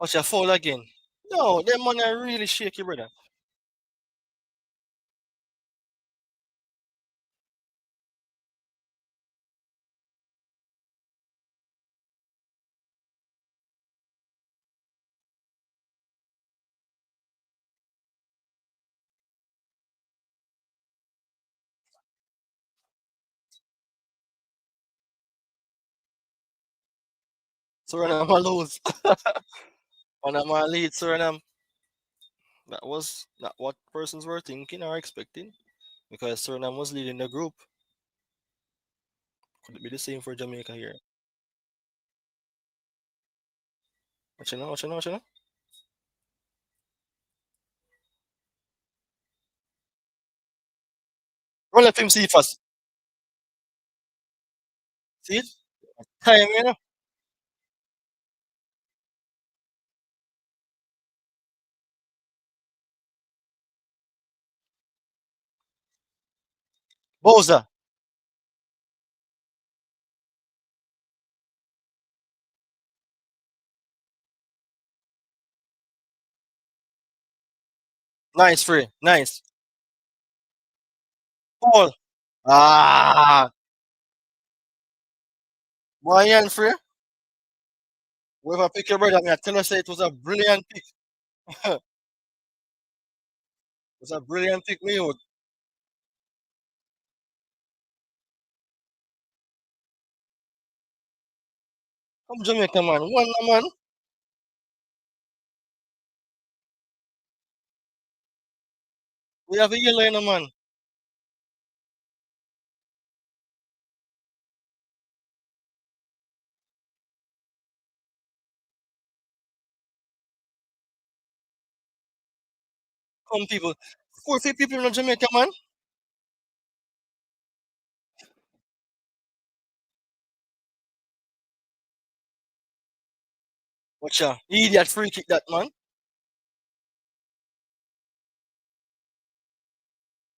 Watch your fall again. No, them man are really shaky, brother. Suriname a lose. On a man lead Suriname. That was not what persons were thinking or expecting. Because Suriname was leading the group. Could it be the same for Jamaica here? Watch you know. Roll let him see first. See it? Time, you know. Boza. Nice free. Nice. Paul. Ah. Brian free. Whoever pick your brother, I tell us it was a brilliant pick. It was a brilliant pick, me out. Come Jamaica, man. One man. We have a yellow in a man. Come people. Poor people in Jamaica, man. Watch out. Idiot free kick that, man.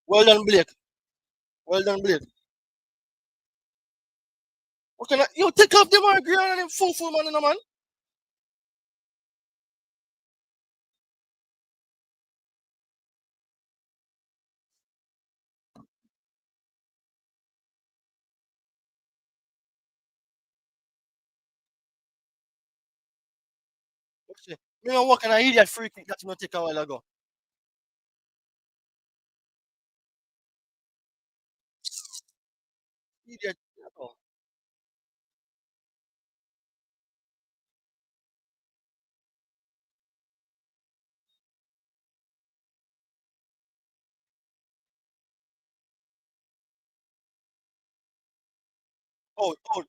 Well done, Blake. Well done, Blake. What can I? You take off them on ground and them full man in the man. You know what kind of idiot free kick that you not take a while ago? Idiot. Oh, oh.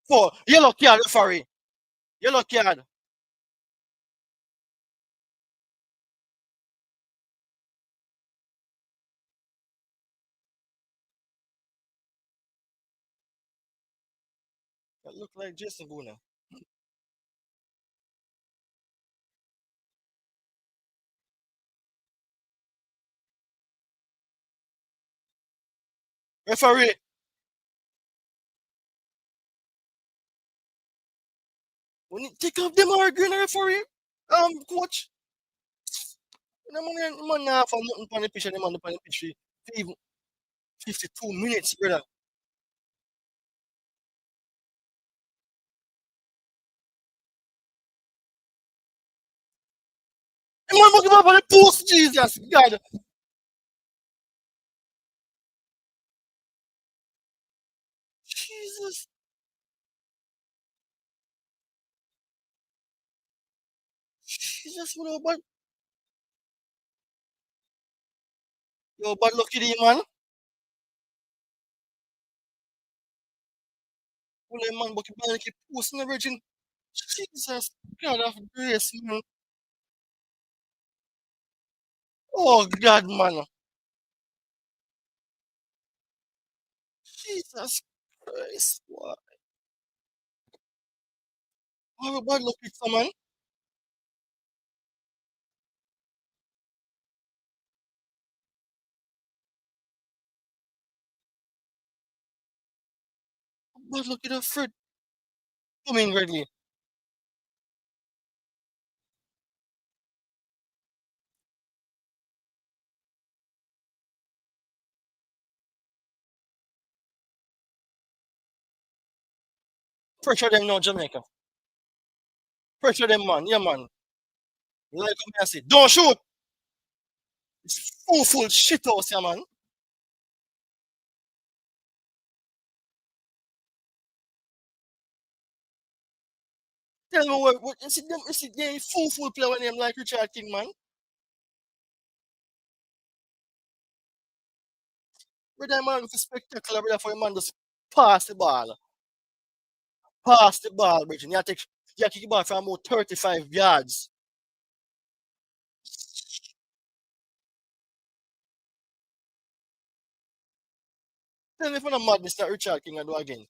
For yellow card, referee. Yellow card. That look like Jason Boone. Referee. When you take off them arguing, referee. Coach. The man now for nothing on the pitch and the man on the pitch for even 52 minutes, brother. The man give up on the post, Jesus. God. Jesus. Jesus, what about yo, bad lucky day, man. Pull a man, but you keep posting everything. Jesus, God of grace, man. Oh, God, man. Jesus Christ. What? How bad luck with someone? Bad luck with a Fred coming ready. Pressure them now, Jamaica. Pressure them, man. Yeah, man. Like I say, don't shoot. It's full shit house, yeah, man. Tell me what is it them full play when them like Richard King, man. Where them man for spectacular, brother, for a man just pass the ball. Pass the ball, brethren. You kick the ball from about 35 yards. Tell me for the madness that Richard King I do again.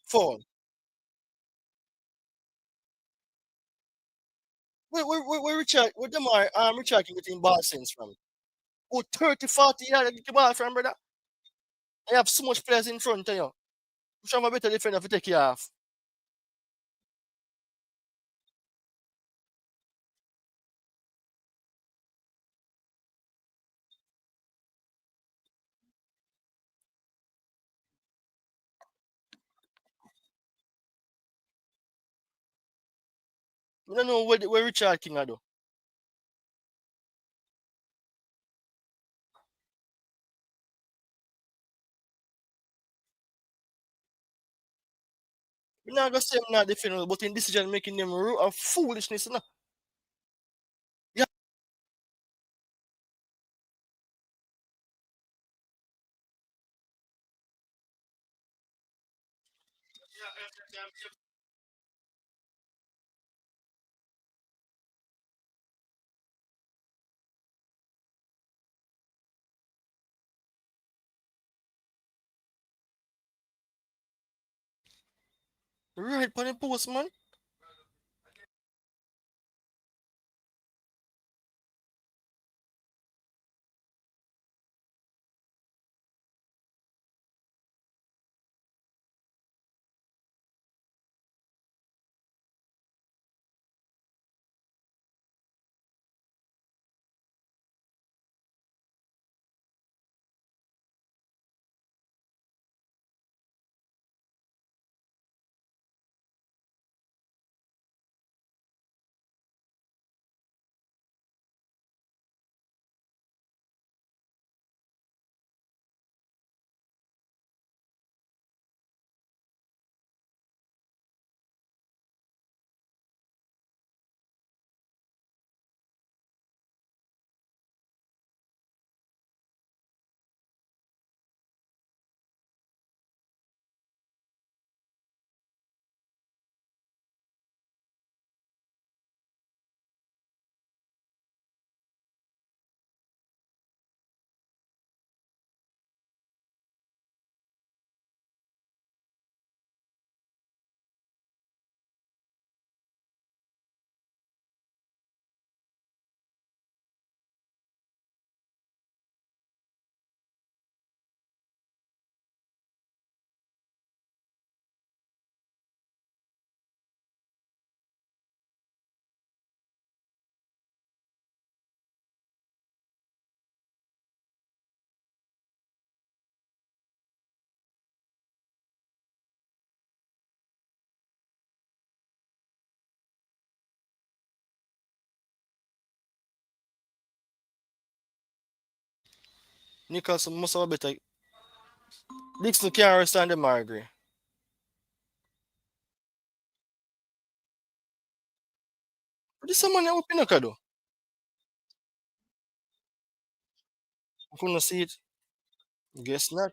Four. Where where them are Richard King getting ball sense from? Oh, 30, 40 yards I get the ball from, brother. I have so much players in front of you. Which one a better defender to take you off? I don't know where Richard King I do. Me not gonna say I'm not defending, but in decision making them are foolishness, you know. Yeah, right, on the post, man. Nicholson must have a better. Dixon can't understand them, I agree. But this someone that open up, though. I couldn't see it. Guess not.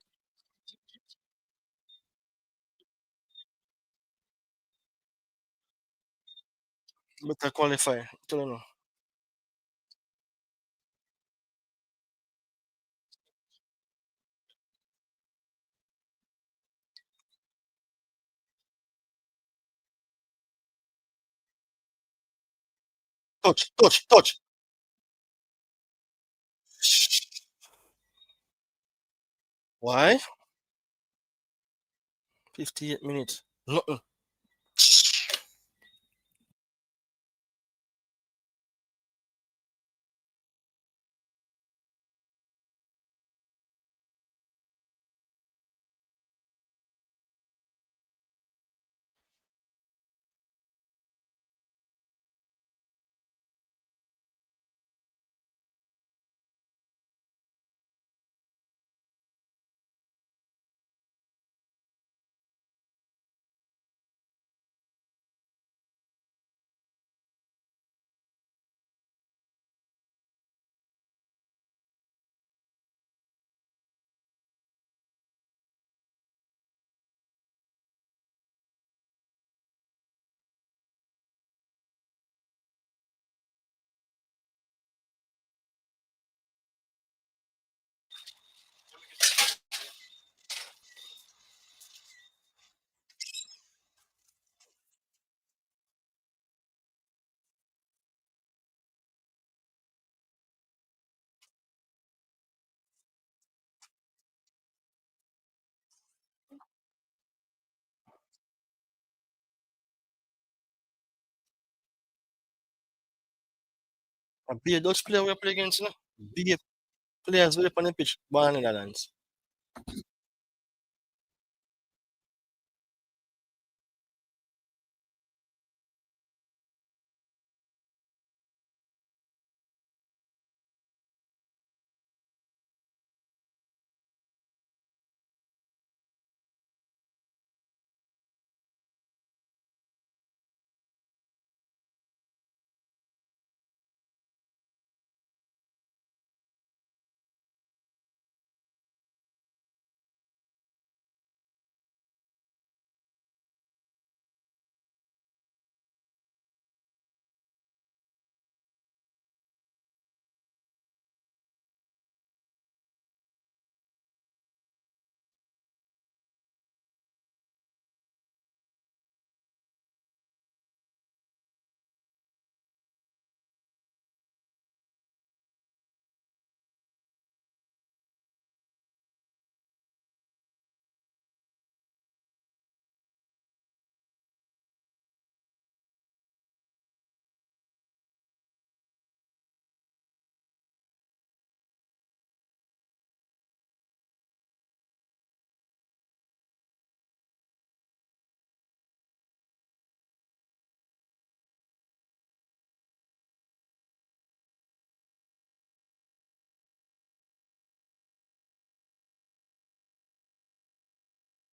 Better qualify. Tell you no. Touch, touch, touch. Why? 58 minutes. Nothing. And be a Dutch player we play against, you know. Be a players with on the pitch, born in the Netherlands.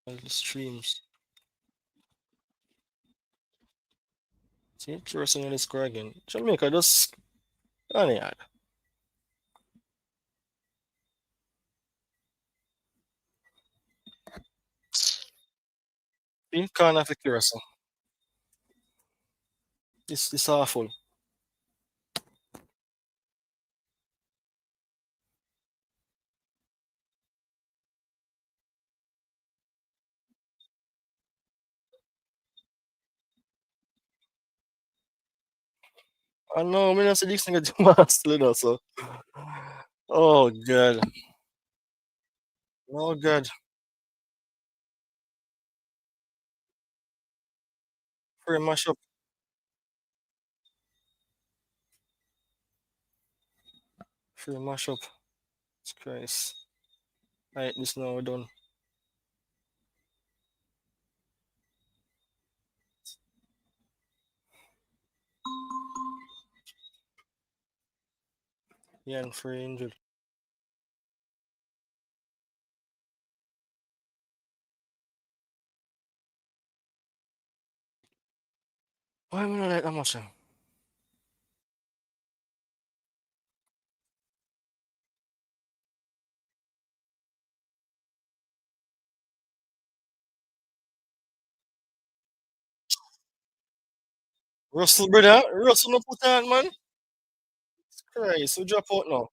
The streams. See, Curacao is score again. Jamaica just on it. See, corner for Curacao. This awful. I know, I not see this nigga do master, you know, so. Oh, God. Oh, God. Free mash up. Free mash up. It's Christ. Alright, this now we're done. Yeah, and free injured. Why am I not like that much? Russell, brother. Russell, no put on, man. Christ, who drop out now?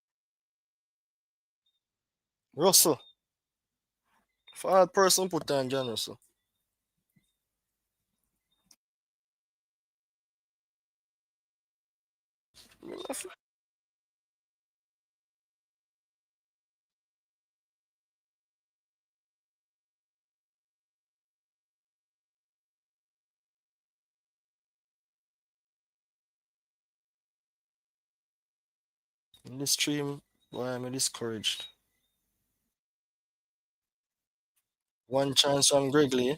Russell. For person put on John Russell. In this stream, why am I discouraged? One chance from Gregley.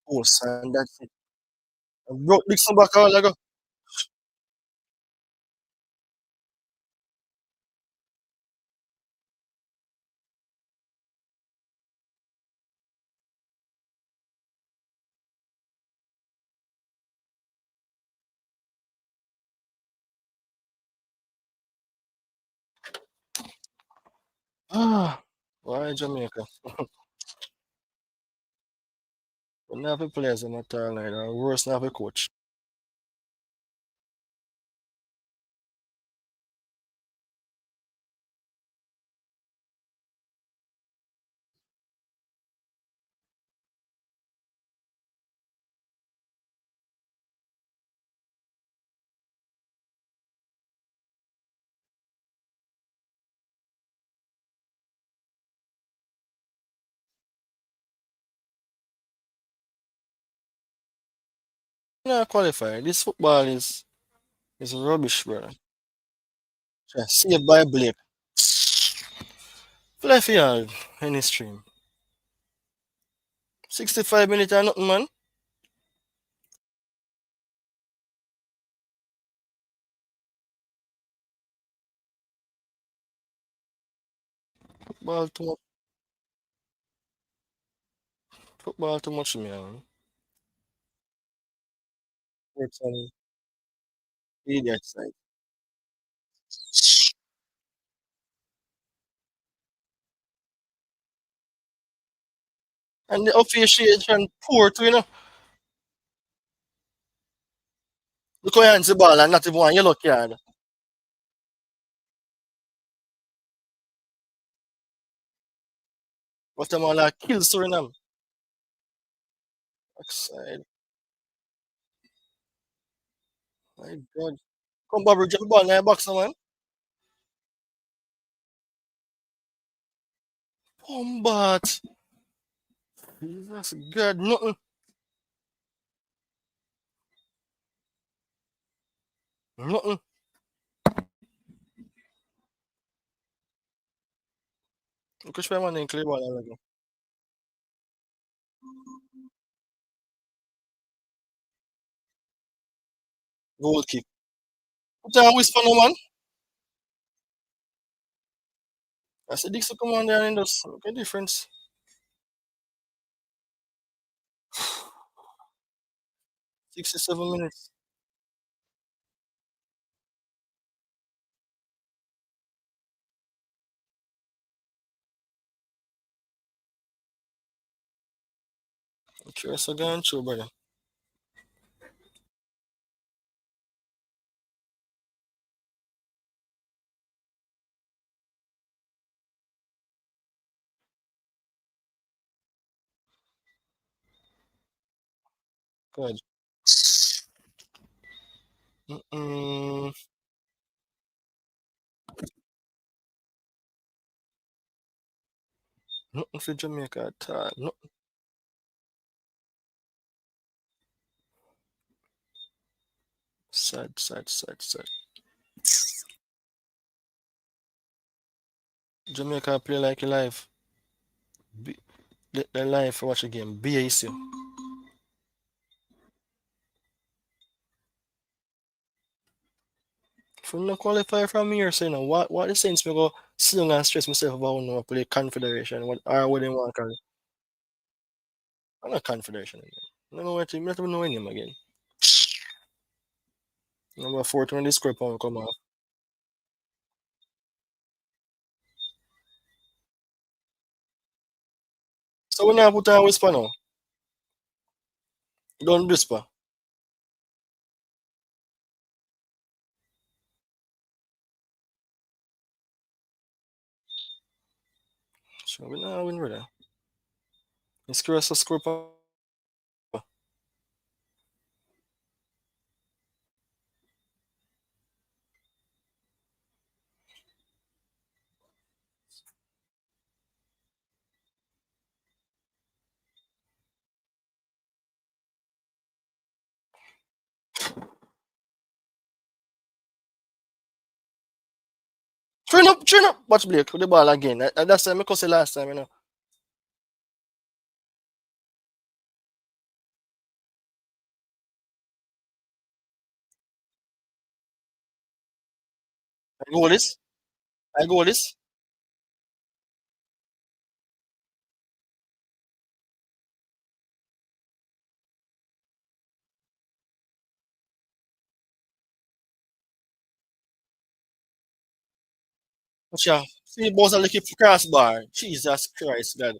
Post, and that's it. I broke Dixon back all I go. Ah, why Jamaica? We never players in at all, like, worse than have a coach. Not qualify. This football is rubbish, brother. Yeah, saved by Blake. Play field in his stream. 65 minutes and nothing, man. Football too much. Football too much, man. It's on idiot side. And the officiation poor too, you know. Look how he hands the ball and not even one yellow card. What them all like kill Suriname. Backside. My God. Come Bobby drop the ball in the box, man. Combat. Jesus God, nothing. Nothing. Look at man in clear ball already. Goal kick. Put a whisper no man. I said, Dixon, come on there and just look at the difference. 67 minutes. Okay, so going through, brother. Good. Mm-mm. Nothing for Jamaica at all. No, sad, sad, sad, sad. Jamaica play like a live. Be, the live for watch a game. BAC. From the qualify from here, so you know, what the sense me go sit down and stress myself about no play confederation what they want call it. I'm not confederation again. I don't know what to I don't know him again. Number 4 when the score pound come off. So when I put on whisper now, don't whisper. So we now win brother. It's curious to score pound. Turn up, watch Blake with the ball again. That's time I cuss the last time, you know. I go this. I go this. Watch out. See balls are looking for crossbar. Jesus Christ, God.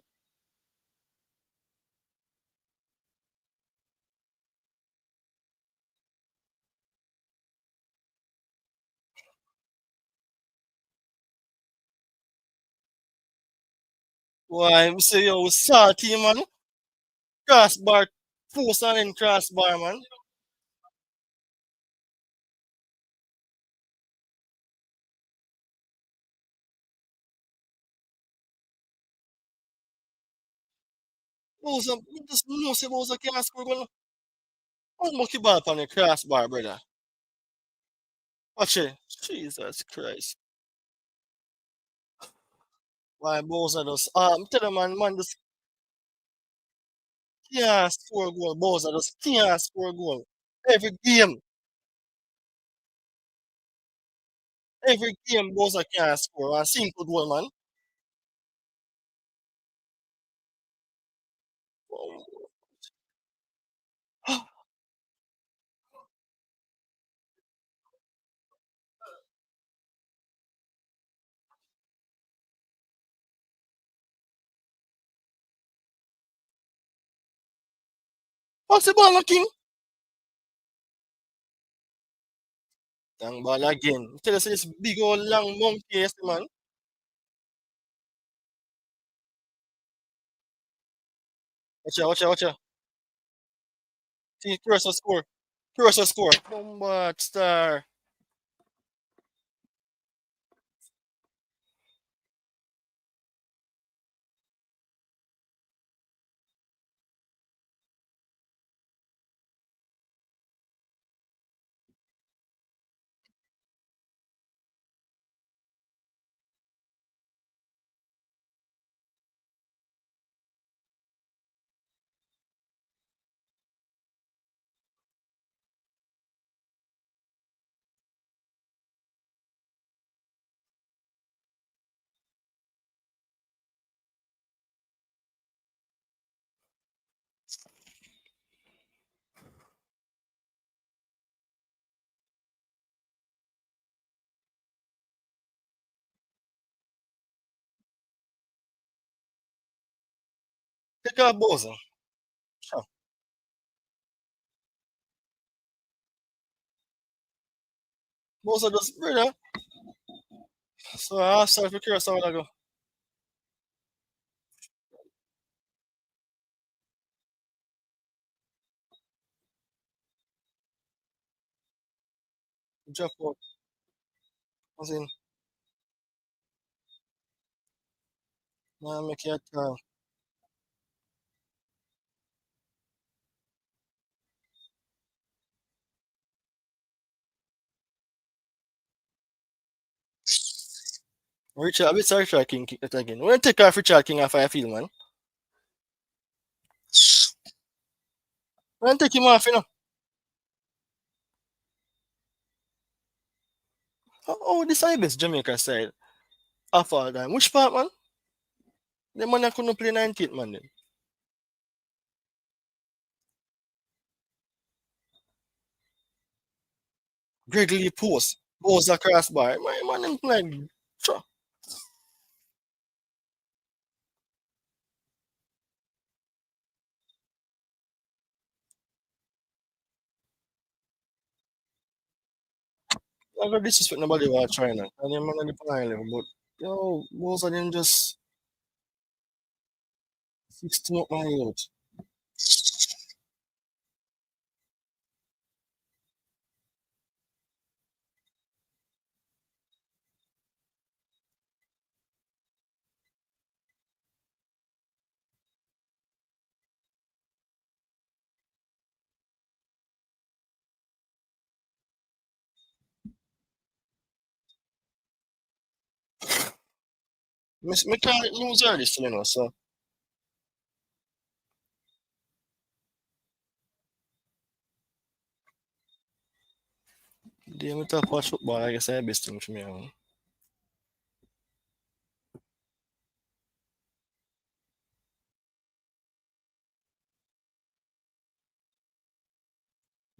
Why I'm say yo salty man. Crossbar post and then crossbar man. Balls are just no say balls are can't score goal. One monkey ball on the crossbar, brother. Watch it. Jesus Christ. Why balls are just tell them man just can't score goal. Balls are just can't score goal. Every game. Every game balls are can't score. A simple goal man. What's the ball king? Young ball again. Tell us this big old long monkey yes, man. Watch out, watch out, watch out. See, Curacao score. Curacao score. Bombard star. take off Bosa. Sure. Bosa just, brother. So I start for Curacao I go. Drop out. As in, make it Richard, I be sorry Richard King kick that again. When I take off Richard King off I feel, man. When I take him off, Oh, this I best Jamaica side. Half all time. Which part, man? The man that couldn't play 19th, man. Then. Greg Lee post. Balls across bar. Man, them like, sure. I got disrespect nobody while trying that. And them man on the high level, but yo, balls of them just 16 up my out. Me can't lose all this, you know, so. They me talk watch football, I guess I best thing for me. Man.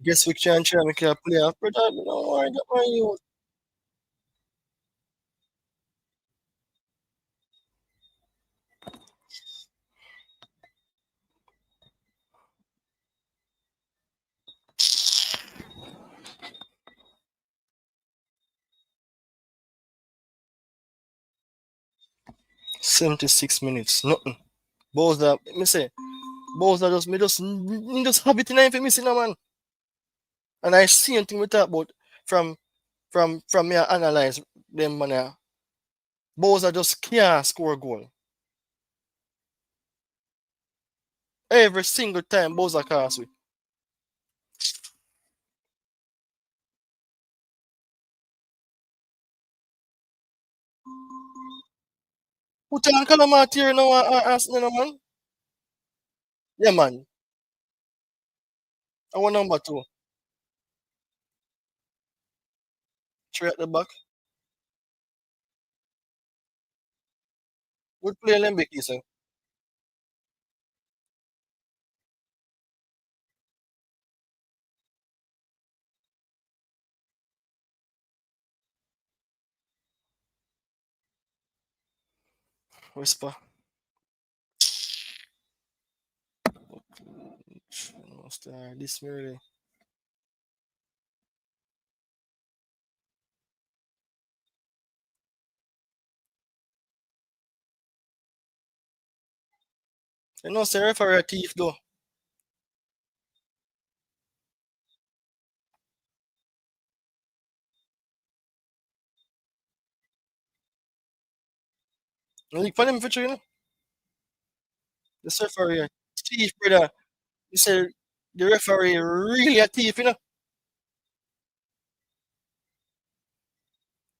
Guess we can try make a play off, but I don't know why I got my youth. 76 minutes, nothing. Balls that, me say, balls that just have it in time for me, see, no, man. And I see anything we talk about from from me I analyze them man. Bowser just can't score a goal. Every single time Bowser can't switch. Put on Calamati here now Arsenal, man. Yeah, man. I want number two. Three at the back. Good play Lembeki, sir. Whisper. This really. You know, say referee a thief though. You look for them for you know. This referee a thief, brother. You say the referee really a thief, you know.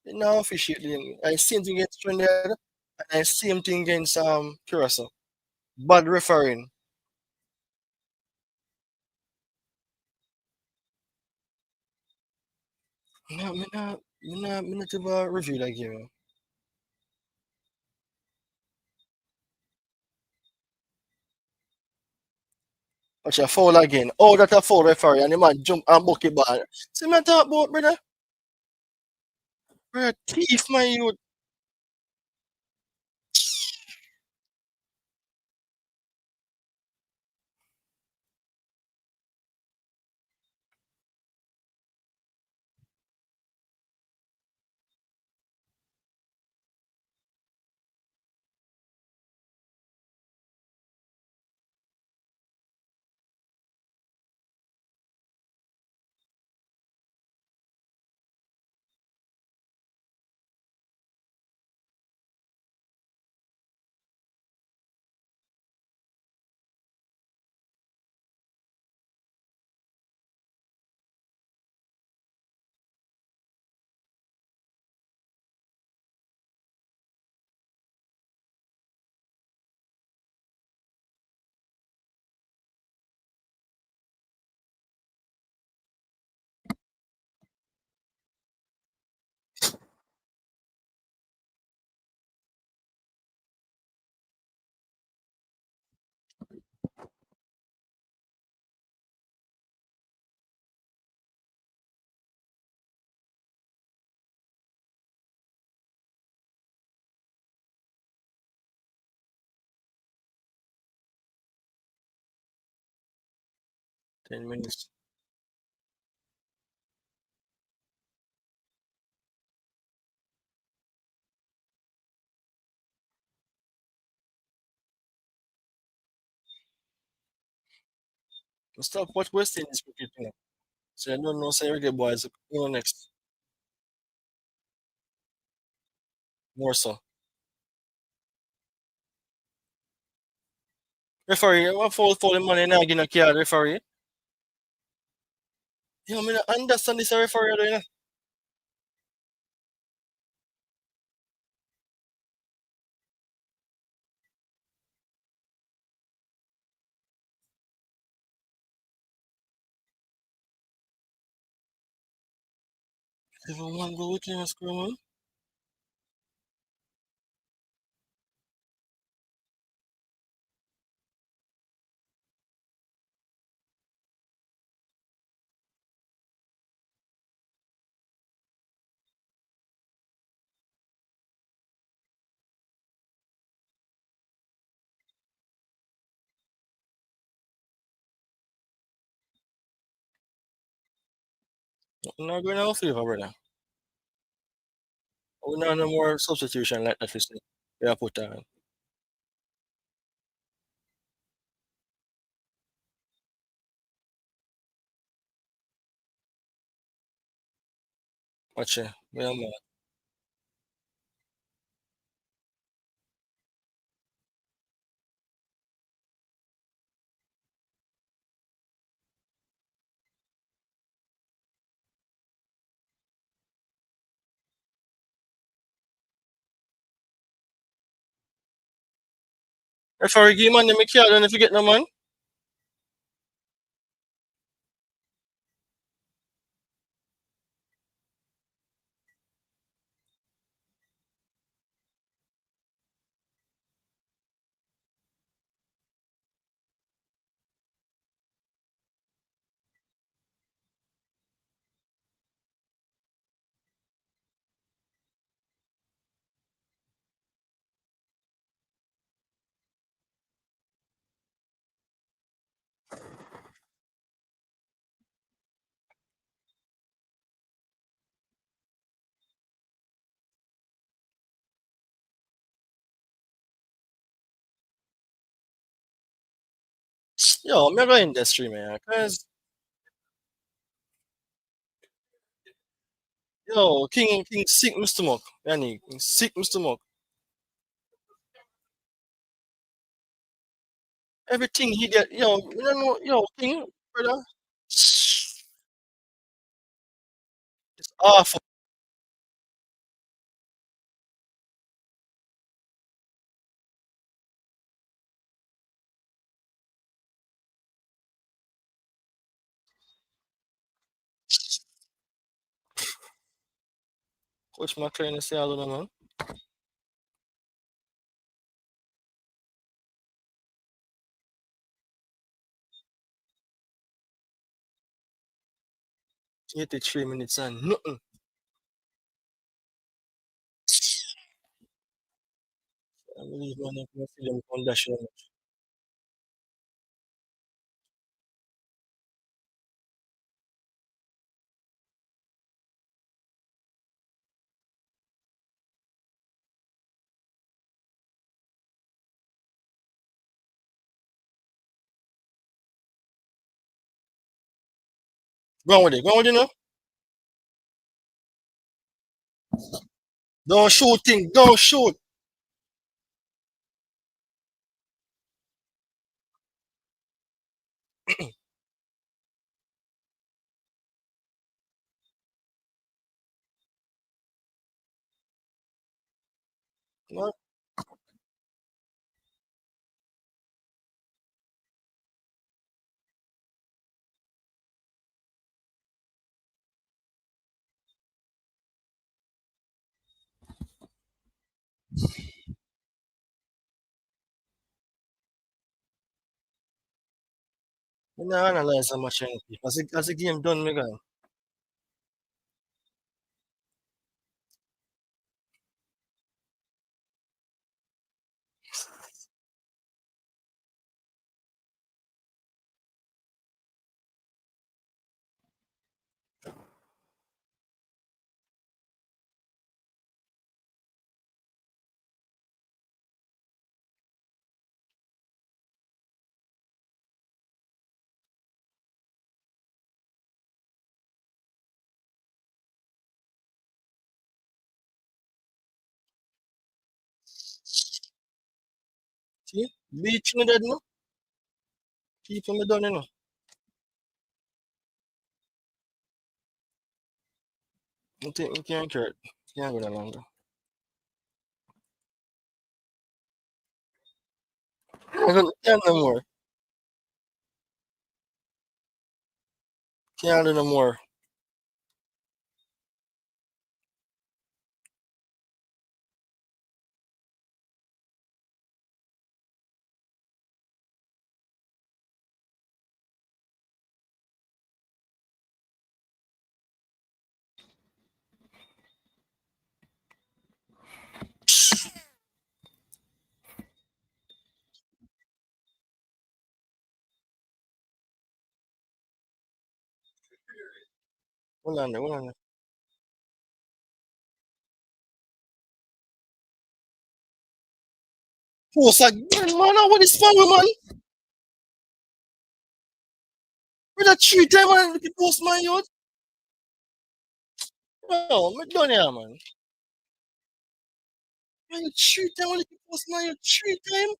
You know, officiating. I same thing against Trinidad, and I same thing against Curacao. Bad refereeing. No, me not ever review that game. Watch a foul again. Oh, that a foul referee, and the man jump and bucket ball. See me talk about, brother? We're a thief, my youth. 10 minutes. Stop what West Indies cricket, you know. So I don't know, say reggae boys, next. More so. Referee, what foul the money now getting a card, referee? Yeah, I mean, I understand this referee, you know. If I want to go with you, screw man. I'm not going to favor, brother. We not no more substitution like that, you see. Yeah, put on. Watch it. Yeah, man. Referee, give man, me card, and if you get no man, yo, me go industry, man. Cause yo, King sick Mr. Mock. Yani, King sick Mr. Mock. Everything he get, yo, you don't know, yo, King, brother. It's awful. Coach McLean say all of them, man. He 3 minutes and nothing. I believe man, I can see them condition. Go on with it. Go on with it now. Don't shoot thing. Don't shoot. Man, me not analyze how much anything. As the game done, me gone. See? Beach me dead no. People me done, you know. I think we can't care. Can't go that longer. Can't no more. Can't do no more. Hold on there, hold on there. Post again, man. What is fun, man? With a 3 time, man. You post my youth. No, me done here, man. Man, you 3 time, when you post my youth 3 time?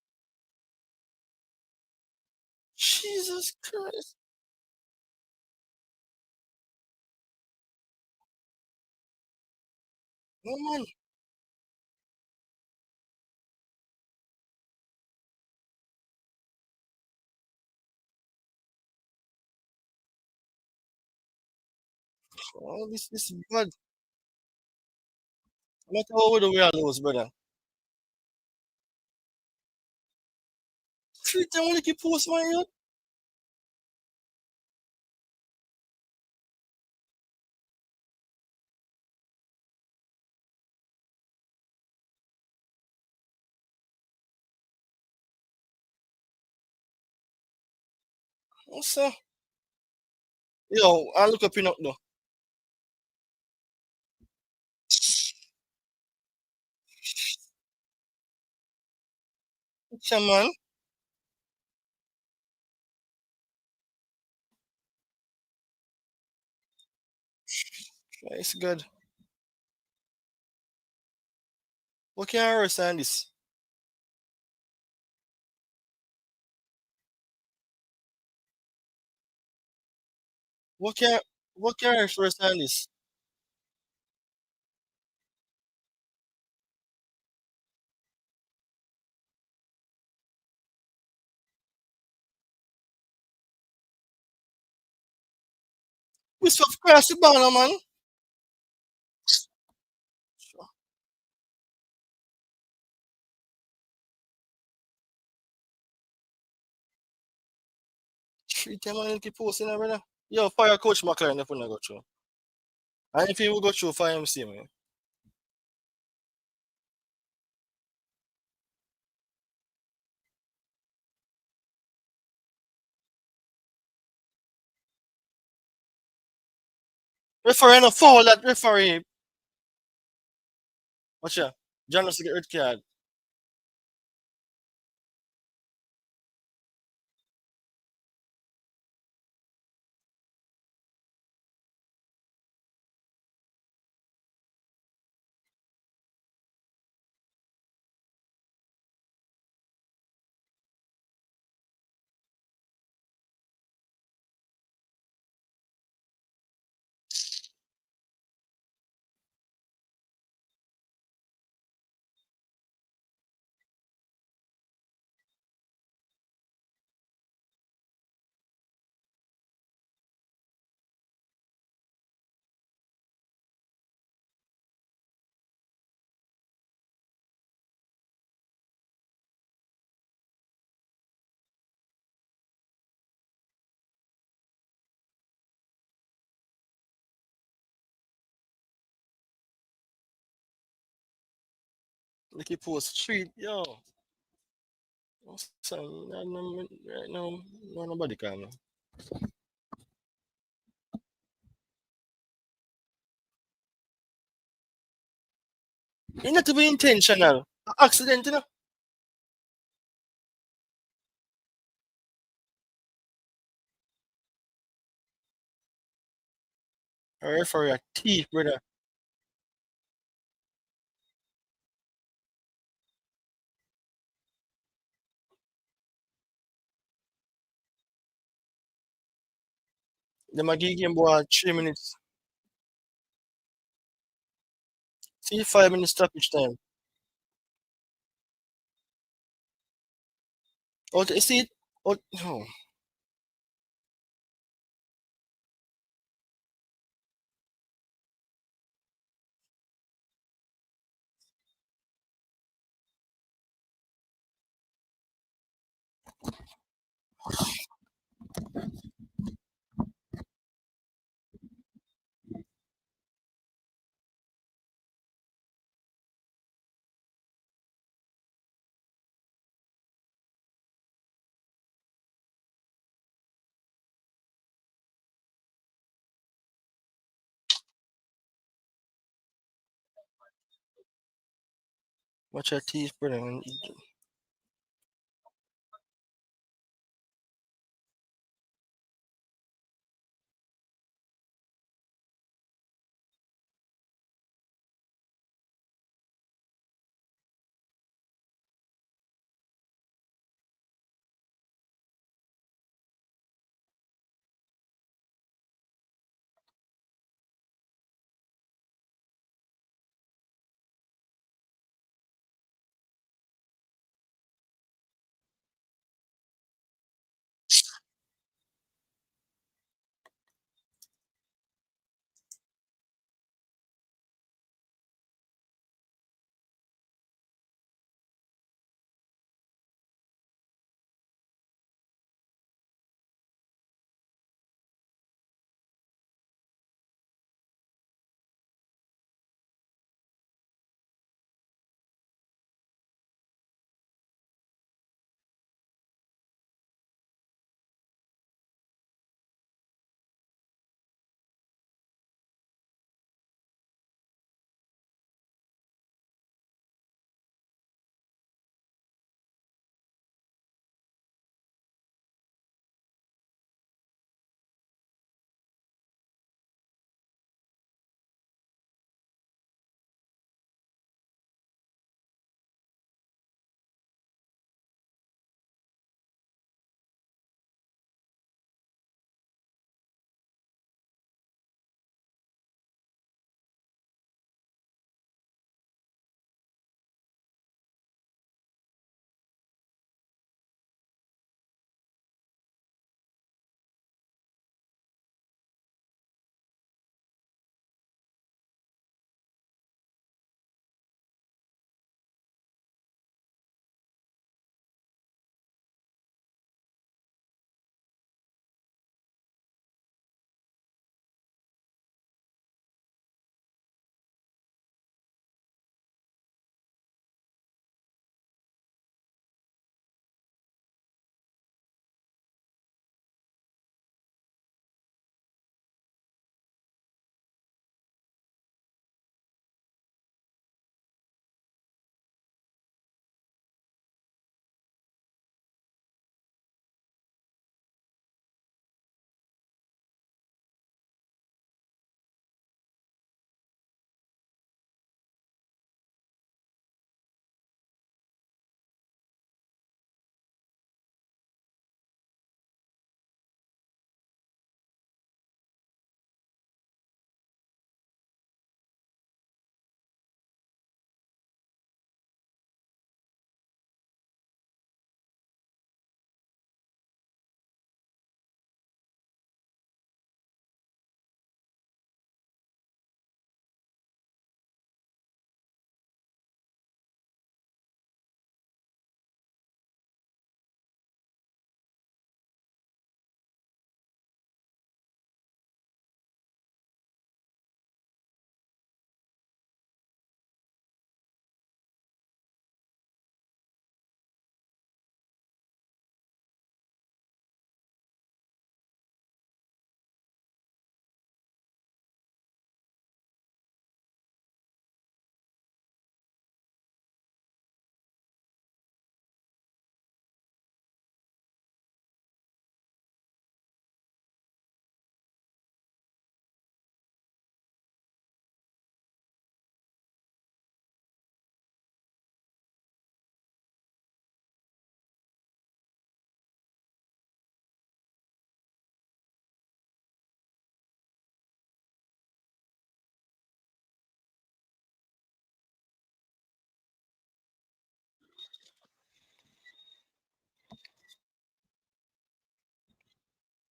Jesus Christ. No, man. Oh, this is bad. No matter how the way I lose, brother. 3 time, when you post my youth. What's that? Yo, I look up in up though. Yeah, man. Yeah, it's good. What can I understand this? What can what can I understand this? We stuff cross the banner, man. 3 time, I keep posting that, brother. Yo, fire coach McLaren if we not go through. And if he will go through, fire MC, man. Referee no foul that referee. Watch ya. John was to get red card. Like he post street, yo. Son, right now, no nobody can. It not to be intentional. Accident, you know. A referee a thief, brother. Them a give game boy 3 minutes. See 5 minutes stoppage time. Oh, you see it? Oh, oh. Watch your teeth, brother.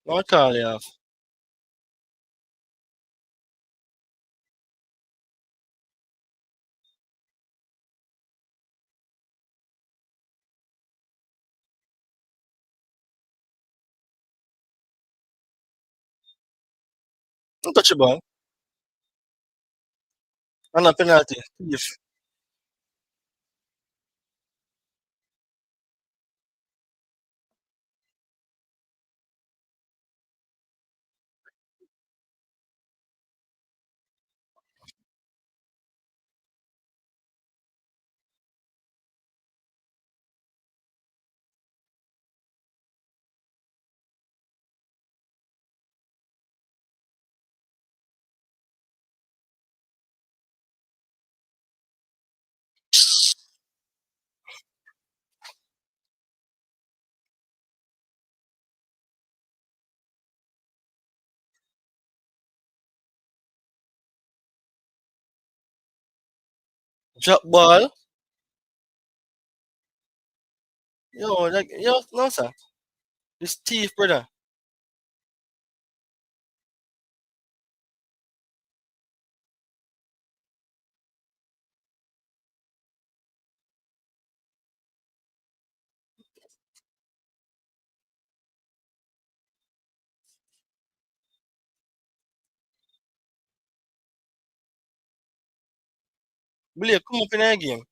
What call you have? Untouchable. And a penalty. Thief. Drop ball. Yo, like, yo, no, sir. This thief, brother. Believe, come up in the game.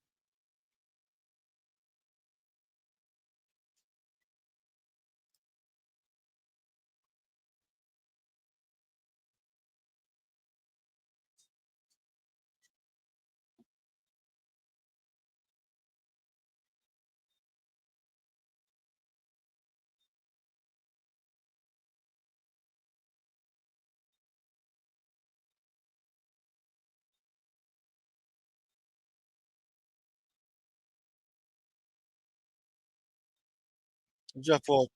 Drop out.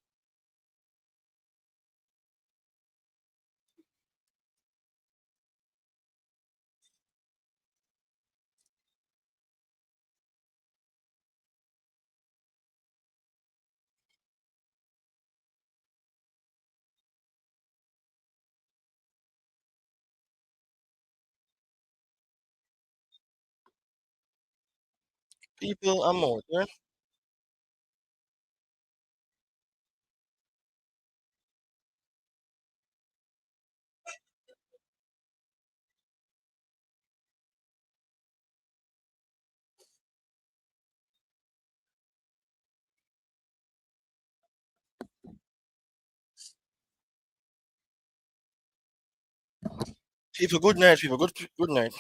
People, I'm out, yeah? People, good night, people. Good night.